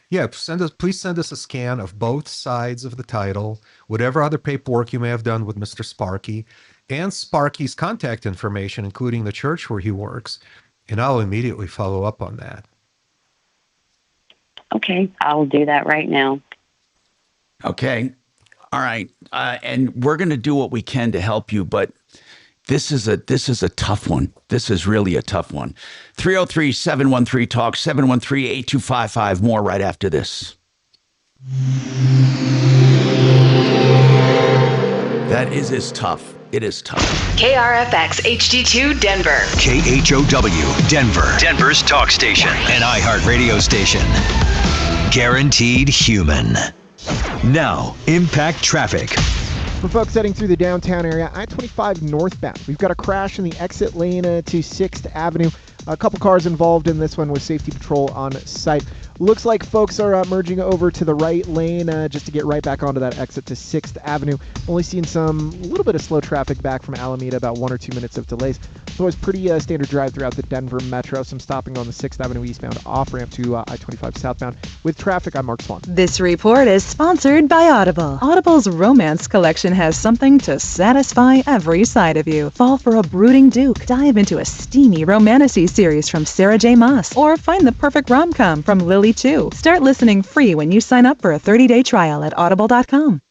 Yeah, please send us a scan of both sides of the title, whatever other paperwork you may have done with Mr. Sparky, and Sparky's contact information, including the church where he works, and I'll immediately follow up on that. Okay, I'll do that right now. Okay. All right. And we're going to do what we can to help you, but this is a tough one. This is really a tough one. 303-713-TALK, 713-8255. More right after this. That is tough. It is tough. KRFX HD2 Denver. KHOW Denver. Denver's talk station. An iHeart radio station. Guaranteed human. Now, impact traffic. For folks heading through the downtown area, I-25 northbound, we've got a crash in the exit lane to 6th Avenue. A couple cars involved in this one with safety patrol on site. Looks like folks are merging over to the right lane just to get right back onto that exit to 6th Avenue. Only seeing a little bit of slow traffic back from Alameda, about 1 or 2 minutes of delays. So it's pretty standard drive throughout the Denver Metro. Some stopping on the 6th Avenue eastbound off-ramp to I-25 southbound. With traffic, I'm Mark Swan. This report is sponsored by Audible. Audible's romance collection has something to satisfy every side of you. Fall for a brooding duke. Dive into a steamy romantasy series from Sarah J. Maas. Or find the perfect rom-com from Lily Chu. Start listening free when you sign up for a 30-day trial at audible.com.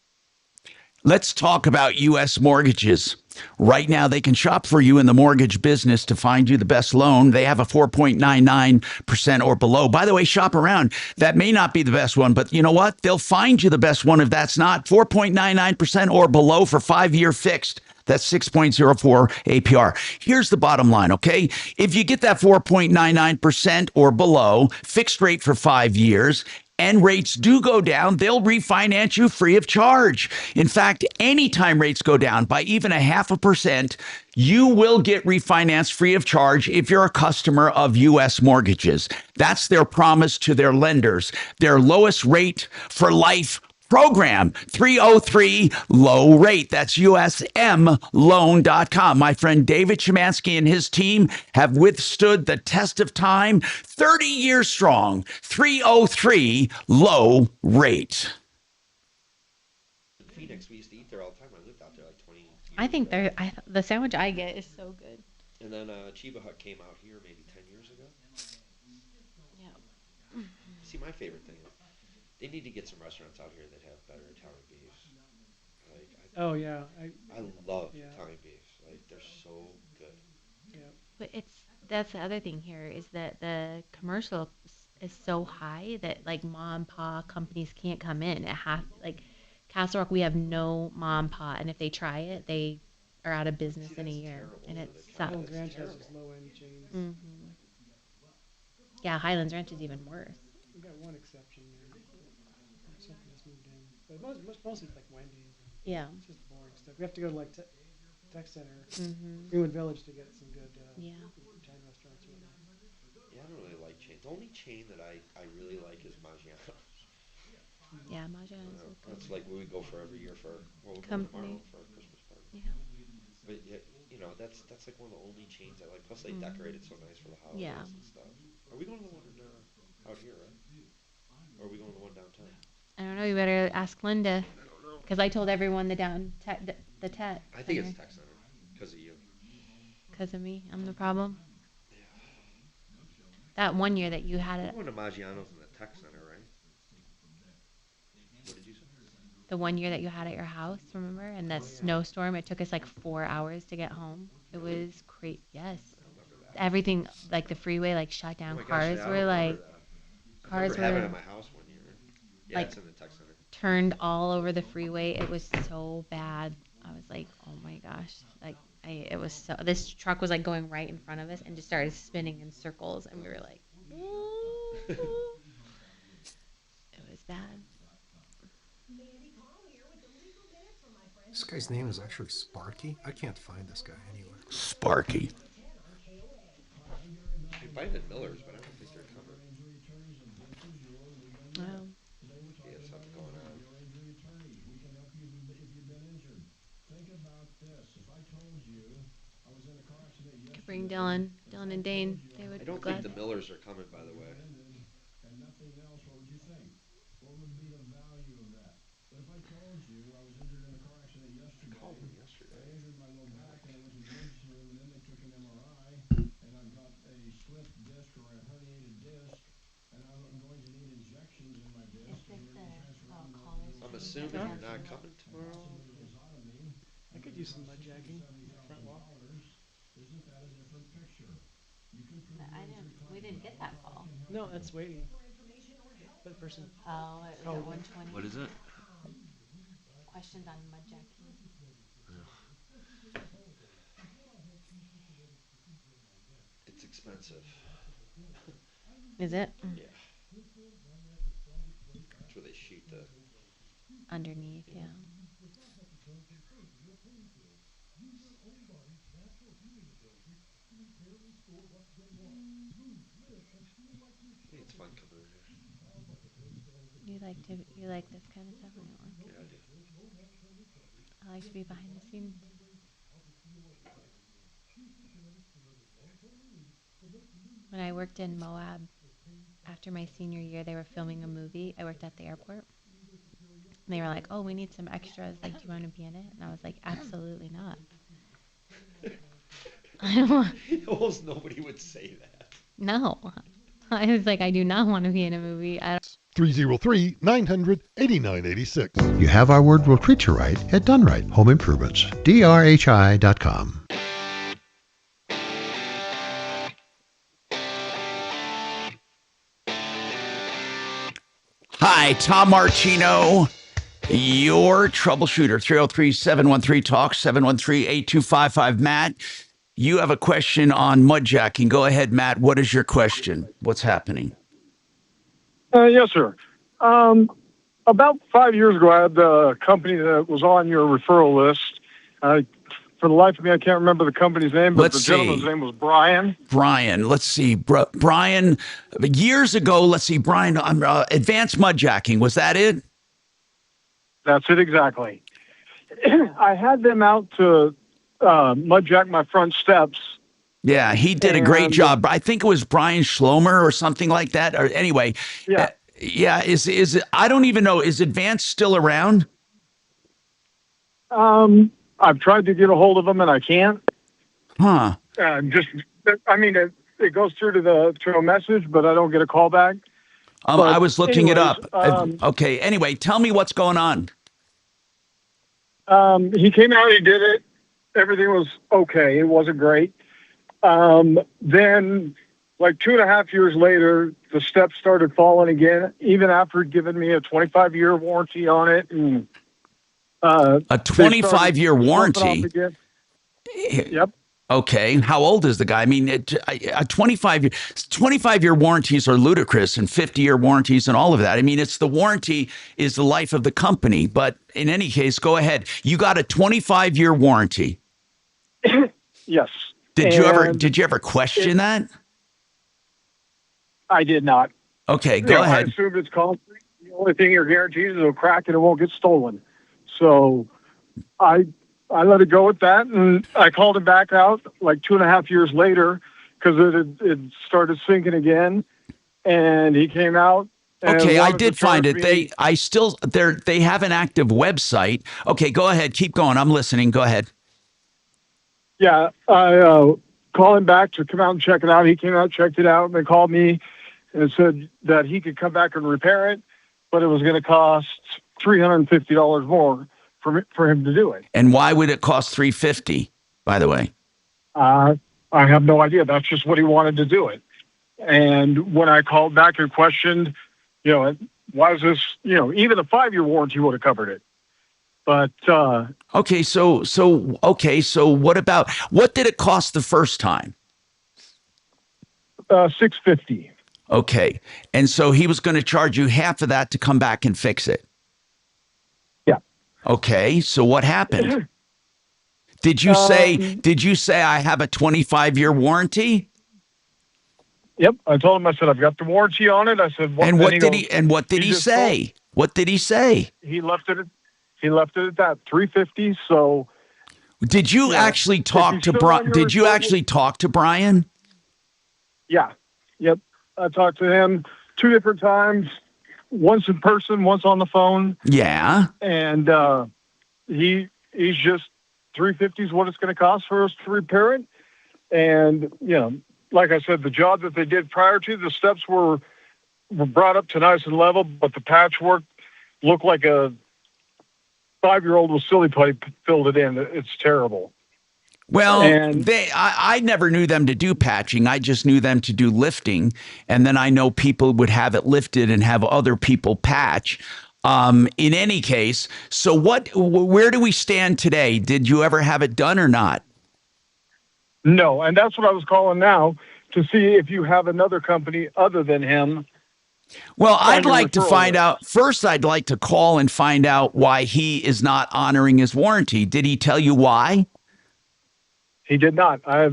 Let's talk about U.S. mortgages. Right now, they can shop for you in the mortgage business to find you the best loan. They have a 4.99% or below. By the way, shop around. That may not be the best one, but you know what? They'll find you the best one if that's not. 4.99% or below for 5-year fixed. That's 6.04 APR. Here's the bottom line, okay? If you get that 4.99% or below, fixed rate for 5 years, and rates do go down, they'll refinance you free of charge. In fact, anytime rates go down by even 0.5%, you will get refinanced free of charge if you're a customer of U.S. mortgages. That's their promise to their lenders. Their lowest rate for life program, 303 low rate. That's usmloan.com. My friend David Chemansky and his team have withstood the test of time, 30 years strong. 303 low rate. Phoenix, we used to eat there all the time. I lived out there like 20 years I think ago. the sandwich I get is so good. And then Chiba Hut came out here maybe 10 years ago. Yeah. See, my favorite thing is they need to get some restaurants out here that have better Italian beefs. Like, Oh yeah, I love Italian beefs. Like, they're so good. Yeah. But that's the other thing here is that the commercial is so high that like mom and pop companies can't come in. Like Castle Rock, we have no mom and pop, and if they try it, they are out of business in a year, and it sucks. Highlands Ranch has those low-end chains. Mm-hmm. Yeah, Highlands Ranch is even worse. We've got one exception there. Something just moved in, but mostly like Wendy's. Yeah. It's just boring stuff. We have to go to like Tech Center, Mhm. Greenwood Village to get some good Yeah. Italian restaurants. Or whatnot. Yeah, I don't really like chains. The only chain that I really like is Maggiano's. Yeah, Maggiano's is good. That's like we would go for every year for Company. for our Christmas party. Yeah. But yeah, that's like one of the only chains I like. Plus they decorate it so nice for the holidays Yeah. and stuff. Are we going to the one out here, right? Or are we going to the one downtown? I don't know. You better ask Linda, because I told everyone the tech. I think it's Tech Center because of you. Because of me, I'm the problem. That one year that you had it, We went to Maggiano's in the Tech Center, right? What did you say? the one year that you had at your house, remember? And that snowstorm, it took us like 4 hours to get home. It was crazy. Yes. Everything, like the freeway, like shut down. Oh my gosh, Cars yeah, I were remember like, that. I cars remember having it were at my house one year. Yeah, like it's in the Tech Center. turned all over the freeway. It was so bad. I was like, oh my gosh. Like, it was so, this truck was like going right in front of us and just started spinning in circles. And we were like, it was bad. This guy's name is actually Sparky. I can't find this guy anywhere. Sparky. They buy at Miller's, but I don't think they're covered. Wow. Yeah, something going on. Could bring Dylan and Dane. They would I don't think the Millers are coming, by the way. I called them yesterday. I'm assuming you're not coming tomorrow. I could use some mud jacking. Front wall. We didn't get that call. No, that's waiting. For the person. Oh, it was at 120. What is it? Questions on mud jacking. It's expensive. Is it? Yeah. That's where they sheet the... Underneath, yeah. It's fun coming in here. You like this kind of stuff? Yeah, I do. I like to be behind the scenes. When I worked in Moab, after my senior year, they were filming a movie. I worked at the airport. And they were like, "Oh, we need some extras. Like, do you want to be in it?" And I was like, "Absolutely not." Almost nobody would say that. No. I was like, I do not want to be in a movie. 303-900-8986. You have our word will treat you right at Done Right Home Improvements. DRHI.com. Hi, Tom Martino, your troubleshooter. 303-713-TALK, 713-8255. Matt, you have a question on mud jacking. Go ahead, Matt. What is your question? What's happening? Yes, sir. About 5 years ago, I had a company that was on your referral list. For the life of me, I can't remember the company's name, but the gentleman's name was Brian. Brian. Let's see. Brian, years ago, Brian, Advanced Mud Jacking. Was that it? That's it exactly. I had them out to mud jack my front steps. Yeah, he did a great job. I think it was Brian Schlomer or something like that. Or anyway, yeah. Is I don't even know. Is Advanced still around? I've tried to get a hold of them and I can't. Huh? It goes through to a message, but I don't get a call back. I was looking it up. Okay. Anyway, tell me what's going on. He came out. He did it. Everything was okay. It wasn't great. Then, like 2.5 years later, the steps started falling again, even after giving me a 25-year warranty on it. And a 25-year warranty? Yep. Okay. How old is the guy? I mean, a 25-year warranties are ludicrous, and 50-year warranties and all of that. I mean, it's the warranty is the life of the company. But in any case, go ahead. You got a 25-year warranty. Yes. Did you ever question that? I did not. Okay, go ahead. I assumed it's concrete. The only thing you're guaranteed is it'll crack and it won't get stolen. So I let it go with that, and I called him back out like 2.5 years later because it started sinking again, and he came out. Okay, I did find it. They have an active website. Okay, go ahead. Keep going. I'm listening. Go ahead. Yeah, I called him back to come out and check it out. He came out, checked it out, and they called me and said that he could come back and repair it, but it was going to cost $350 more for him to do it. And why would it cost $350? By the way, I have no idea. That's just what he wanted to do it. And when I called back and questioned, why is this? Even a 5-year warranty would have covered it. But okay, so what did it cost the first time? $650. Okay, and so he was going to charge you half of that to come back and fix it. Yeah. Okay, so what happened? Did you say I have a 25-year warranty? Yep, I told him. I said I've got the warranty on it. I said, what did he say? What did he say? He left it. He left it at that $350. So, did you actually talk to Brian? Did you actually talk to Brian? Yeah. Yep. I talked to him 2 different times. Once in person, once on the phone. Yeah. And he's just $350 is what it's going to cost for us to repair it. And like I said, the job that they did prior to the steps were brought up to nice and level, but the patchwork looked like a 5-year-old with silly putty filled it in. It's terrible. Well, I never knew them to do patching. I just knew them to do lifting. And then I know people would have it lifted and have other people patch. In any case, so where do we stand today? Did you ever have it done or not? No, and that's what I was calling now to see if you have another company other than him. Well, I'd like to find out. First, I'd like to call and find out why he is not honoring his warranty. Did he tell you why? He did not. I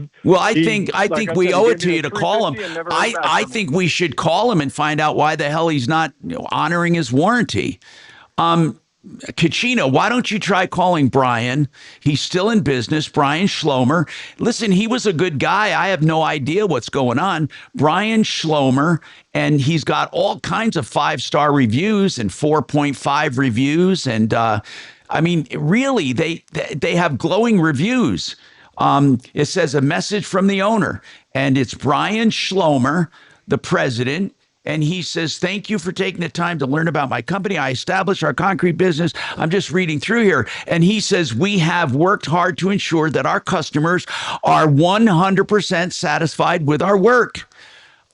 think we owe it to you to call him. I think we should call him and find out why the hell he's not honoring his warranty. Kachina, why don't you try calling Brian? He's still in business. Brian Schlomer. Listen, he was a good guy. I have no idea what's going on. Brian Schlomer, and he's got all kinds of 5-star reviews and 4.5 reviews. And I mean, really, they have glowing reviews. It says a message from the owner, and it's Brian Schlomer, the president. And he says, thank you for taking the time to learn about my company. I established our concrete business. I'm just reading through here. And he says, we have worked hard to ensure that our customers are 100% satisfied with our work.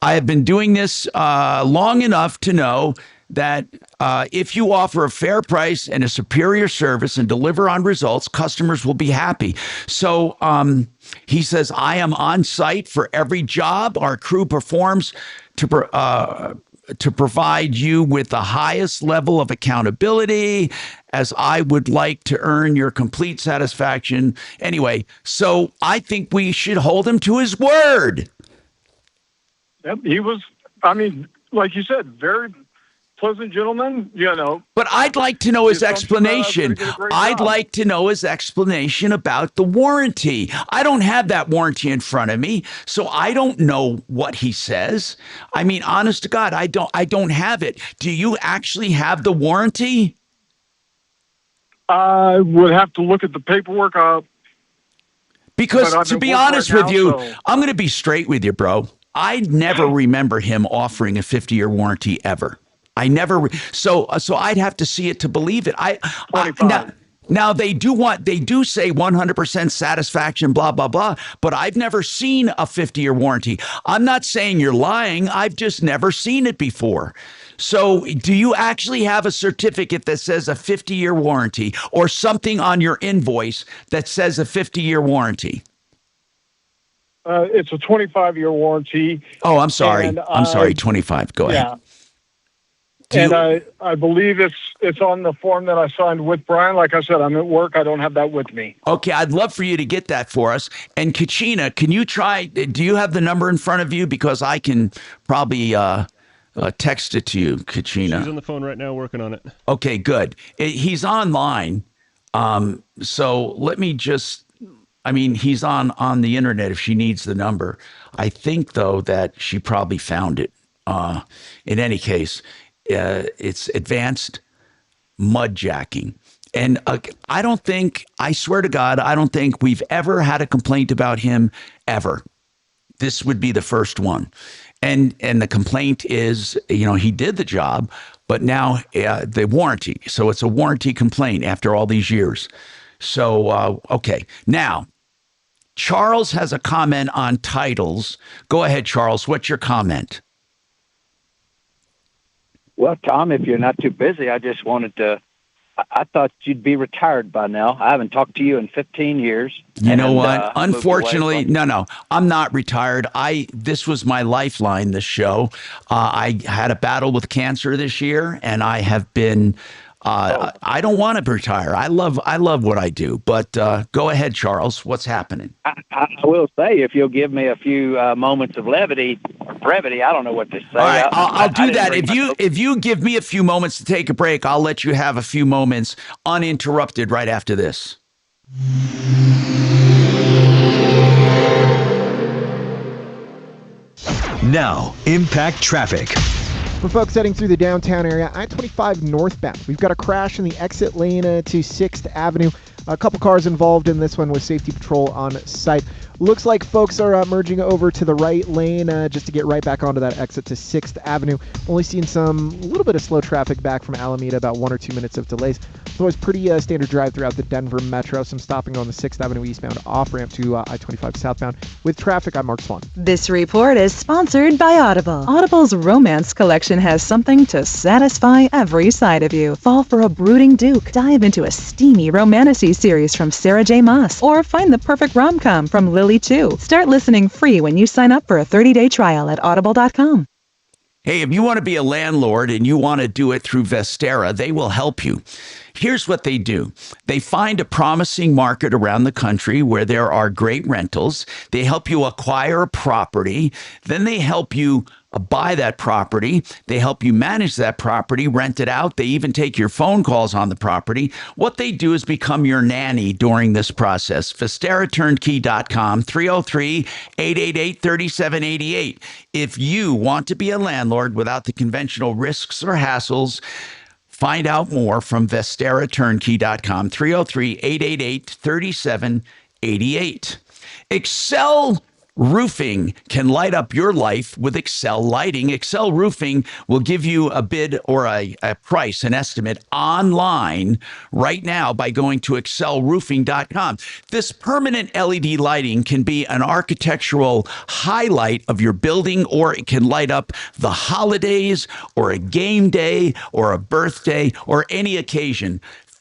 I have been doing this long enough to know that if you offer a fair price and a superior service and deliver on results, customers will be happy. So he says, I am on site for every job our crew performs to provide you with the highest level of accountability, as I would like to earn your complete satisfaction. Anyway, so I think we should hold him to his word. Yep, he was, I mean, like you said, very pleasant gentleman, But I'd like to know his explanation. I'd like to know his explanation about the warranty. I don't have that warranty in front of me, so I don't know what he says. I mean, honest to God, I don't have it. Do you actually have the warranty? I would have to look at the paperwork. Because to be honest with you, I'm going to be straight with you, bro. I never remember him offering a 50-year warranty ever. I never. So I'd have to see it to believe it. Now they do say 100% satisfaction, blah, blah, blah, but I've never seen a 50-year warranty. I'm not saying you're lying. I've just never seen it before. So do you actually have a certificate that says a 50-year warranty or something on your invoice that says a 50-year warranty? It's a 25-year warranty. Oh, I'm sorry. I'm sorry. 25. Go ahead. And I believe it's on the form that I signed with Brian. Like I said, I'm at work. I don't have that with me. Okay, I'd love for you to get that for us. And Kachina, can you try? Do you have the number in front of you? Because I can probably text it to you, Kachina. She's on the phone right now working on it. Okay, good. He's online. So let me just, I mean, he's on the internet if she needs the number. I think, though, that she probably found it. In any case, it's advanced mud jacking. And I swear to God, I don't think we've ever had a complaint about him ever. This would be the first one. And the complaint is, he did the job, but now the warranty. So it's a warranty complaint after all these years. So, okay. Now, Charles has a comment on titles. Go ahead, Charles. What's your comment? Well, Tom, if you're not too busy, I just wanted to, I thought you'd be retired by now. I haven't talked to you in 15 years. You know what? Unfortunately, no, I'm not retired. This was my lifeline, this show. I had a battle with cancer this year, and I have been I don't want to retire. I love what I do. But go ahead, Charles. What's happening? I will say, if you'll give me a few moments of brevity, I don't know what to say. All right, I'll do that. If you give me a few moments to take a break, I'll let you have a few moments uninterrupted right after this. Now, impact traffic. For folks heading through the downtown area, I-25 northbound, we've got a crash in the exit lane to 6th Avenue. A couple cars involved in this one with safety patrol on site. Looks like folks are merging over to the right lane just to get right back onto that exit to 6th Avenue. Only seeing a little bit of slow traffic back from Alameda, about 1 or 2 minutes of delays. Otherwise, pretty standard drive throughout the Denver Metro. Some stopping on the 6th Avenue eastbound off-ramp to I-25 southbound. With traffic, I'm Mark Swan. This report is sponsored by Audible. Audible's romance collection has something to satisfy every side of you. Fall for a brooding duke. Dive into a steamy romantasy series from Sarah J. Maas. Or find the perfect rom-com from Lily Chu. Start listening free when you sign up for a 30-day trial at audible.com. Hey, if you want to be a landlord and you want to do it through Vestera, they will help you. Here's what they do. They find a promising market around the country where there are great rentals. They help you acquire a property. Then they help you buy that property. They help you manage that property, rent it out. They even take your phone calls on the property. What they do is become your nanny during this process. VesteraTurnkey.com, 303-888-3788. If you want to be a landlord without the conventional risks or hassles, find out more from VesteraTurnkey.com, 303-888-3788. Excel Roofing can light up your life with Excel Lighting. Excel Roofing will give you a bid or a price, an estimate online right now by going to excelroofing.com. This permanent LED lighting can be an architectural highlight of your building, or it can light up the holidays or a game day or a birthday or any occasion.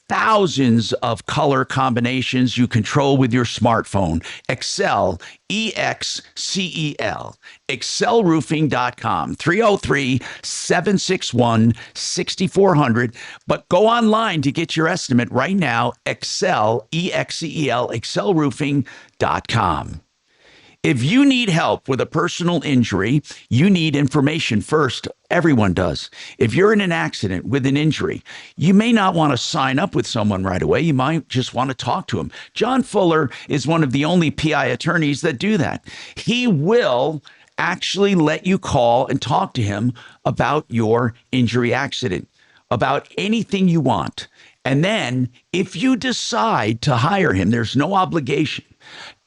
Thousands of color combinations you control with your smartphone. Excel, E-X-C-E-L, excelroofing.com, 303-761-6400. But go online to get your estimate right now, Excel, E-X-C-E-L, excelroofing.com. If you need help with a personal injury, you need information first. Everyone does. If you're in an accident with an injury, you may not want to sign up with someone right away. You might just want to talk to him. John Fuller is one of the only PI attorneys that do that. He will actually let you call and talk to him about your injury accident, about anything you want. And then if you decide to hire him, there's no obligation.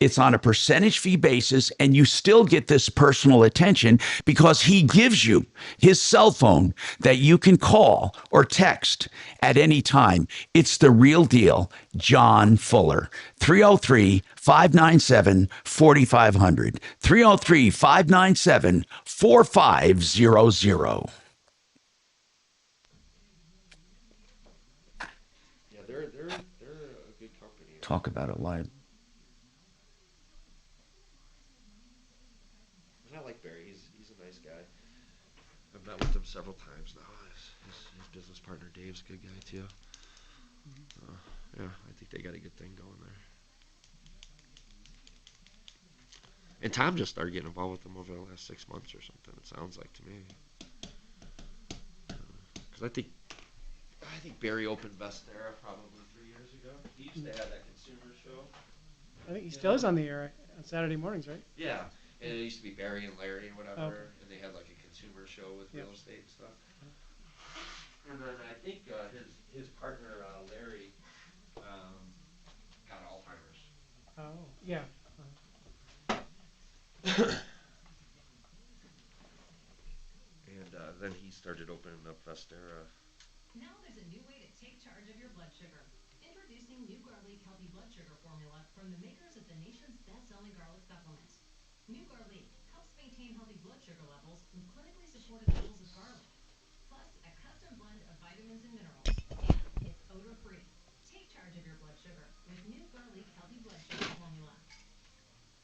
It's on a percentage fee basis, and you still get this personal attention because he gives you his cell phone that you can call or text at any time. It's the real deal. John Fuller, 303-597-4500, 303-597-4500. Yeah, they're a good company. Talk about it live. I've met with him several times now. His business partner Dave's a good guy too. Yeah, I think they got a good thing going there. And Tom just started getting involved with them over the last 6 months or something. It sounds like to me. Because I think Barry opened Vestera probably 3 years ago. He used to have that consumer show. I think he still is on the air on Saturday mornings, right? Yeah, and it used to be Barry and Larry and whatever, Okay. and they had like a consumer show with real estate and stuff. And then I think his partner Larry got Alzheimer's. Oh, yeah. And then he started opening up Vestera. Now there's a new way to take charge of your blood sugar. Introducing New Garlic Healthy Blood Sugar Formula from the makers of the nation's best-selling garlic supplement. New Garlic helps maintain healthy blood sugar levels with clinically supported levels of garlic, plus a custom blend of vitamins and minerals, and it's odor-free. Take charge of your blood sugar with New Garlic Healthy Blood Sugar Formula.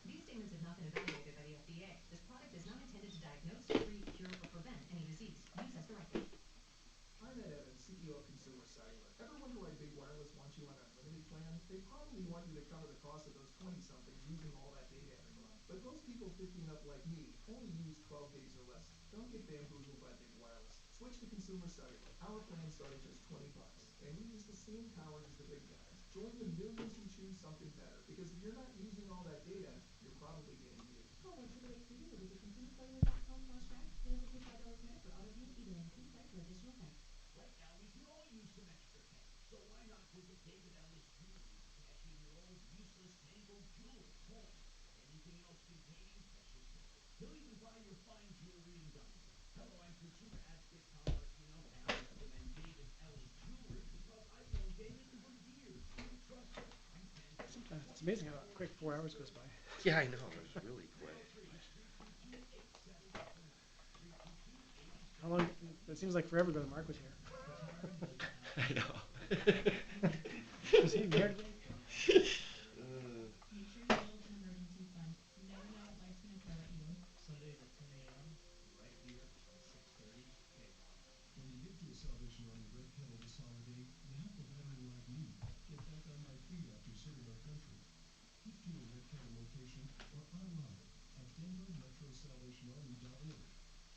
These statements have not been evaluated by the FDA. This product is not intended to diagnose, treat, cure, or prevent any disease. Use as directed. I'm Ed Evans, CEO of Consumer Cellular. they probably want you to cover the cost of those 20-somethings using all that data every month. But most people 50 and up like me only use 12 days or less. Don't get bamboozled by big wireless. Switch to consumer cellular. Our plans start at just $20, and you use the same towers as the big guys. Join the millions who choose something better, because if you're not using all that data, you're probably getting used. Call 1-888-3 or visit consumercellular.com/track. Minimum $25 net for auto view, even include site for additional tech. Right now, we could all use some extra cash. So why not visit David Ellis Jewelry to cash in your old useless tangled jewelry, coins, or anything else containing precious metals. He'll even buy your fine jewelry and diamonds. Hello, I'm consumer advocate Tom Martino, and I recommend David Ellis Jewelry because I've known David for years. Trust him. Sometimes it's amazing how quick 4 hours goes by. Yeah, I know. It was really quick. How long? It seems like forever ago that Mark was here. I know. Was he there today? Make sure you build an emergency fund. You never know what life's going to throw at you. Sundays at 10 a.m. right here on 630 KROC. When you give to a Salvation Army red kettle this holiday, you help a veteran like me get back on my feet after serving our country. Give to a red kettle location or online at denvermetrosalvationarmy.org.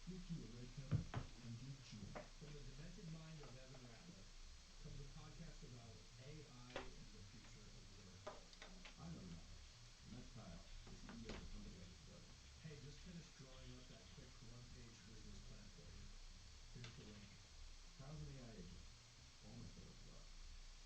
Give to a red kettle and give joy. From the demented mind of Evan Ratliff comes a podcast about AI and the future of work. I'm Evan Ratliff. I met Kyle, the CEO of the company I just started. Hey, just finished drawing up that quick one-page business plan for you. Here's the link. Kyle's an AI agent. All my startups are.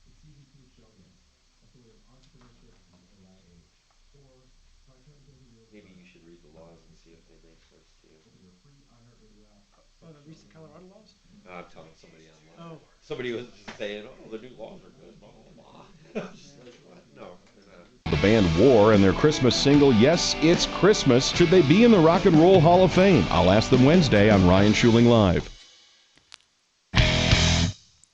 It's season 2 of Shell Games. That's the way of entrepreneurship in the AI age. Or try trying to build a real Maybe you should read the laws and see if they make sense to you. Open your free iHeartRadio app. Oh, the recent Colorado laws? I'm telling somebody online. Oh. Somebody was saying, oh, the new laws are good, blah, blah, blah. I was just like, what? No, they're not. The band War and their Christmas single, Yes, It's Christmas. Should they be in the Rock and Roll Hall of Fame? I'll ask them Wednesday on Ryan Schuling Live.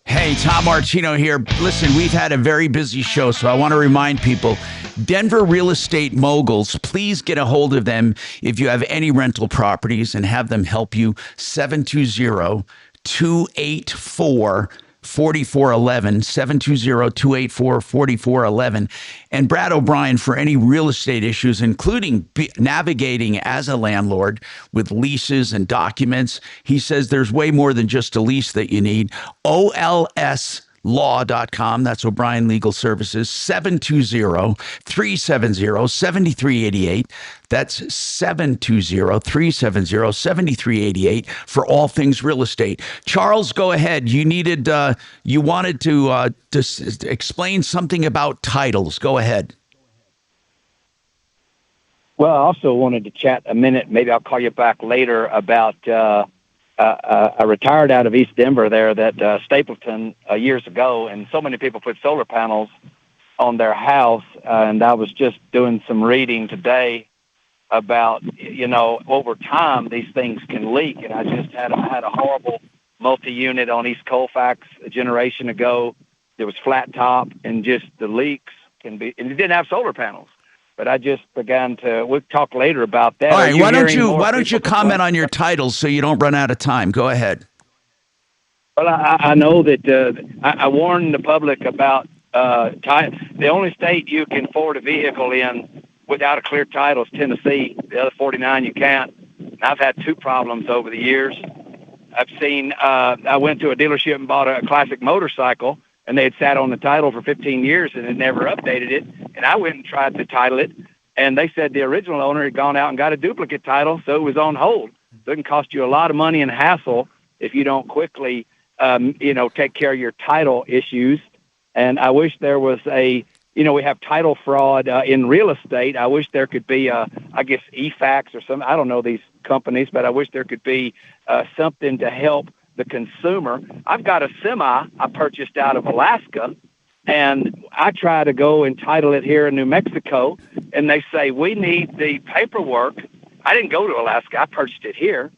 Hey, Tom Martino here. Listen, we've had a very busy show, so I want to remind people, Denver real estate moguls, please get a hold of them if you have any rental properties and have them help you. 720-284-4411, 720-284-4411. And Brad O'Brien for any real estate issues, including navigating as a landlord with leases and documents. He says there's way more than just a lease that you need. OLSlaw.com. That's O'Brien Legal Services. 720-370-7388. That's 720-370-7388 for all things real estate. Charles, go ahead. You wanted to explain something about titles. Go ahead. Well, I also wanted to chat a minute. Maybe I'll call you back later about I retired out of East Denver there that Stapleton years ago, and so many people put solar panels on their house. And I was just doing some reading today about, over time these things can leak. And I just had a horrible multi-unit on East Colfax a generation ago. It was flat top, and just the leaks can be, and it didn't have solar panels. But I just began to. We'll talk later about that. All right. Why don't you comment on your titles so you don't run out of time? Go ahead. Well, I know that I warned the public about the only state you can forward a vehicle in without a clear title is Tennessee. The other 49 you can't. And I've had two problems over the years. I've seen. I went to a dealership and bought a classic motorcycle, and they had sat on the title for 15 years and had never updated it. And I went and tried to title it, and they said the original owner had gone out and got a duplicate title, so it was on hold. So it can cost you a lot of money and hassle if you don't quickly, take care of your title issues. And I wish there was we have title fraud in real estate. I wish there could be, eFax or some, I don't know these companies, but I wish there could be something to help the consumer. I've got a semi I purchased out of Alaska, and I try to go and title it here in New Mexico, and they say, we need the paperwork. I didn't go to Alaska. I purchased it here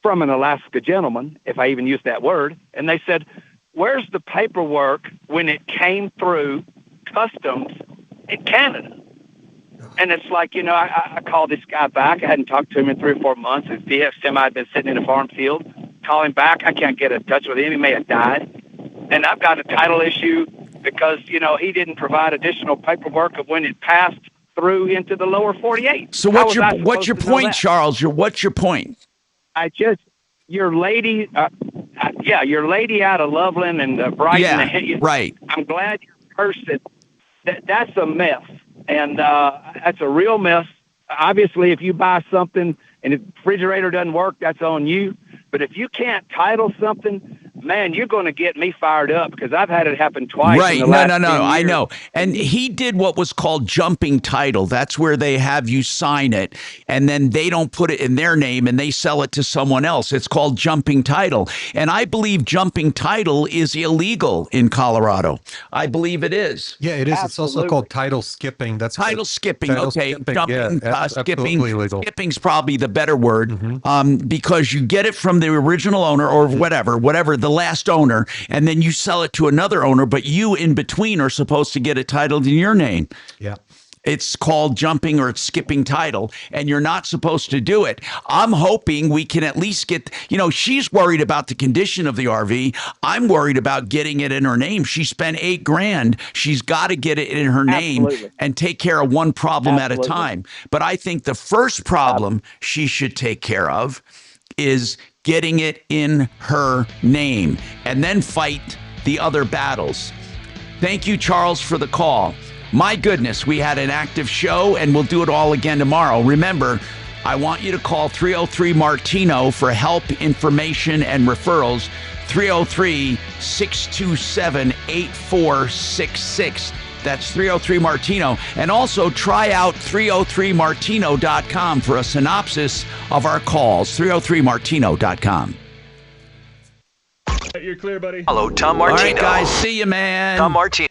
from an Alaska gentleman, if I even use that word. And they said, where's the paperwork when it came through customs in Canada? And it's like, I called this guy back. I hadn't talked to him in 3 or 4 months. His VF semi had been sitting in a farm field. Call him back. I can't get in touch with him. He may have died. And I've got a title issue because, he didn't provide additional paperwork of when it passed through into the lower 48. So what's your point, Charles? What's your point? Your lady out of Loveland and Brighton. Yeah, right. I'm glad your person. That's a mess, and that's a real mess. Obviously, if you buy something and the refrigerator doesn't work, that's on you. But if you can't title something, man, you're going to get me fired up because I've had it happen twice. Right. In the last 10 years. I know. And he did what was called jumping title. That's where they have you sign it and then they don't put it in their name and they sell it to someone else. It's called jumping title. And I believe jumping title is illegal in Colorado. I believe it is. Yeah, it is. Absolutely. It's also called title skipping. That's title skipping. Okay. Skipping. Jumping, yeah, skipping. Illegal. Skipping's probably the better word because you get it from the original owner or whatever, the last owner, and then you sell it to another owner, but you in between are supposed to get it titled in your name. Yeah. It's called jumping or it's skipping title, and you're not supposed to do it. I'm hoping we can at least get, she's worried about the condition of the RV. I'm worried about getting it in her name. She spent $8,000. She's got to get it in her name and take care of one problem at a time. But I think the first problem she should take care of is getting it in her name and then fight the other battles. Thank you, Charles, for the call. My goodness, we had an active show and we'll do it all again tomorrow. Remember, I want you to call 303-MARTINO for help, information, and referrals. 303-627-8466. That's 303-MARTINO. And also try out 303martino.com for a synopsis of our calls. 303martino.com. You're clear, buddy. Hello, Tom Martino. All right, guys. See you, man. Tom Martino.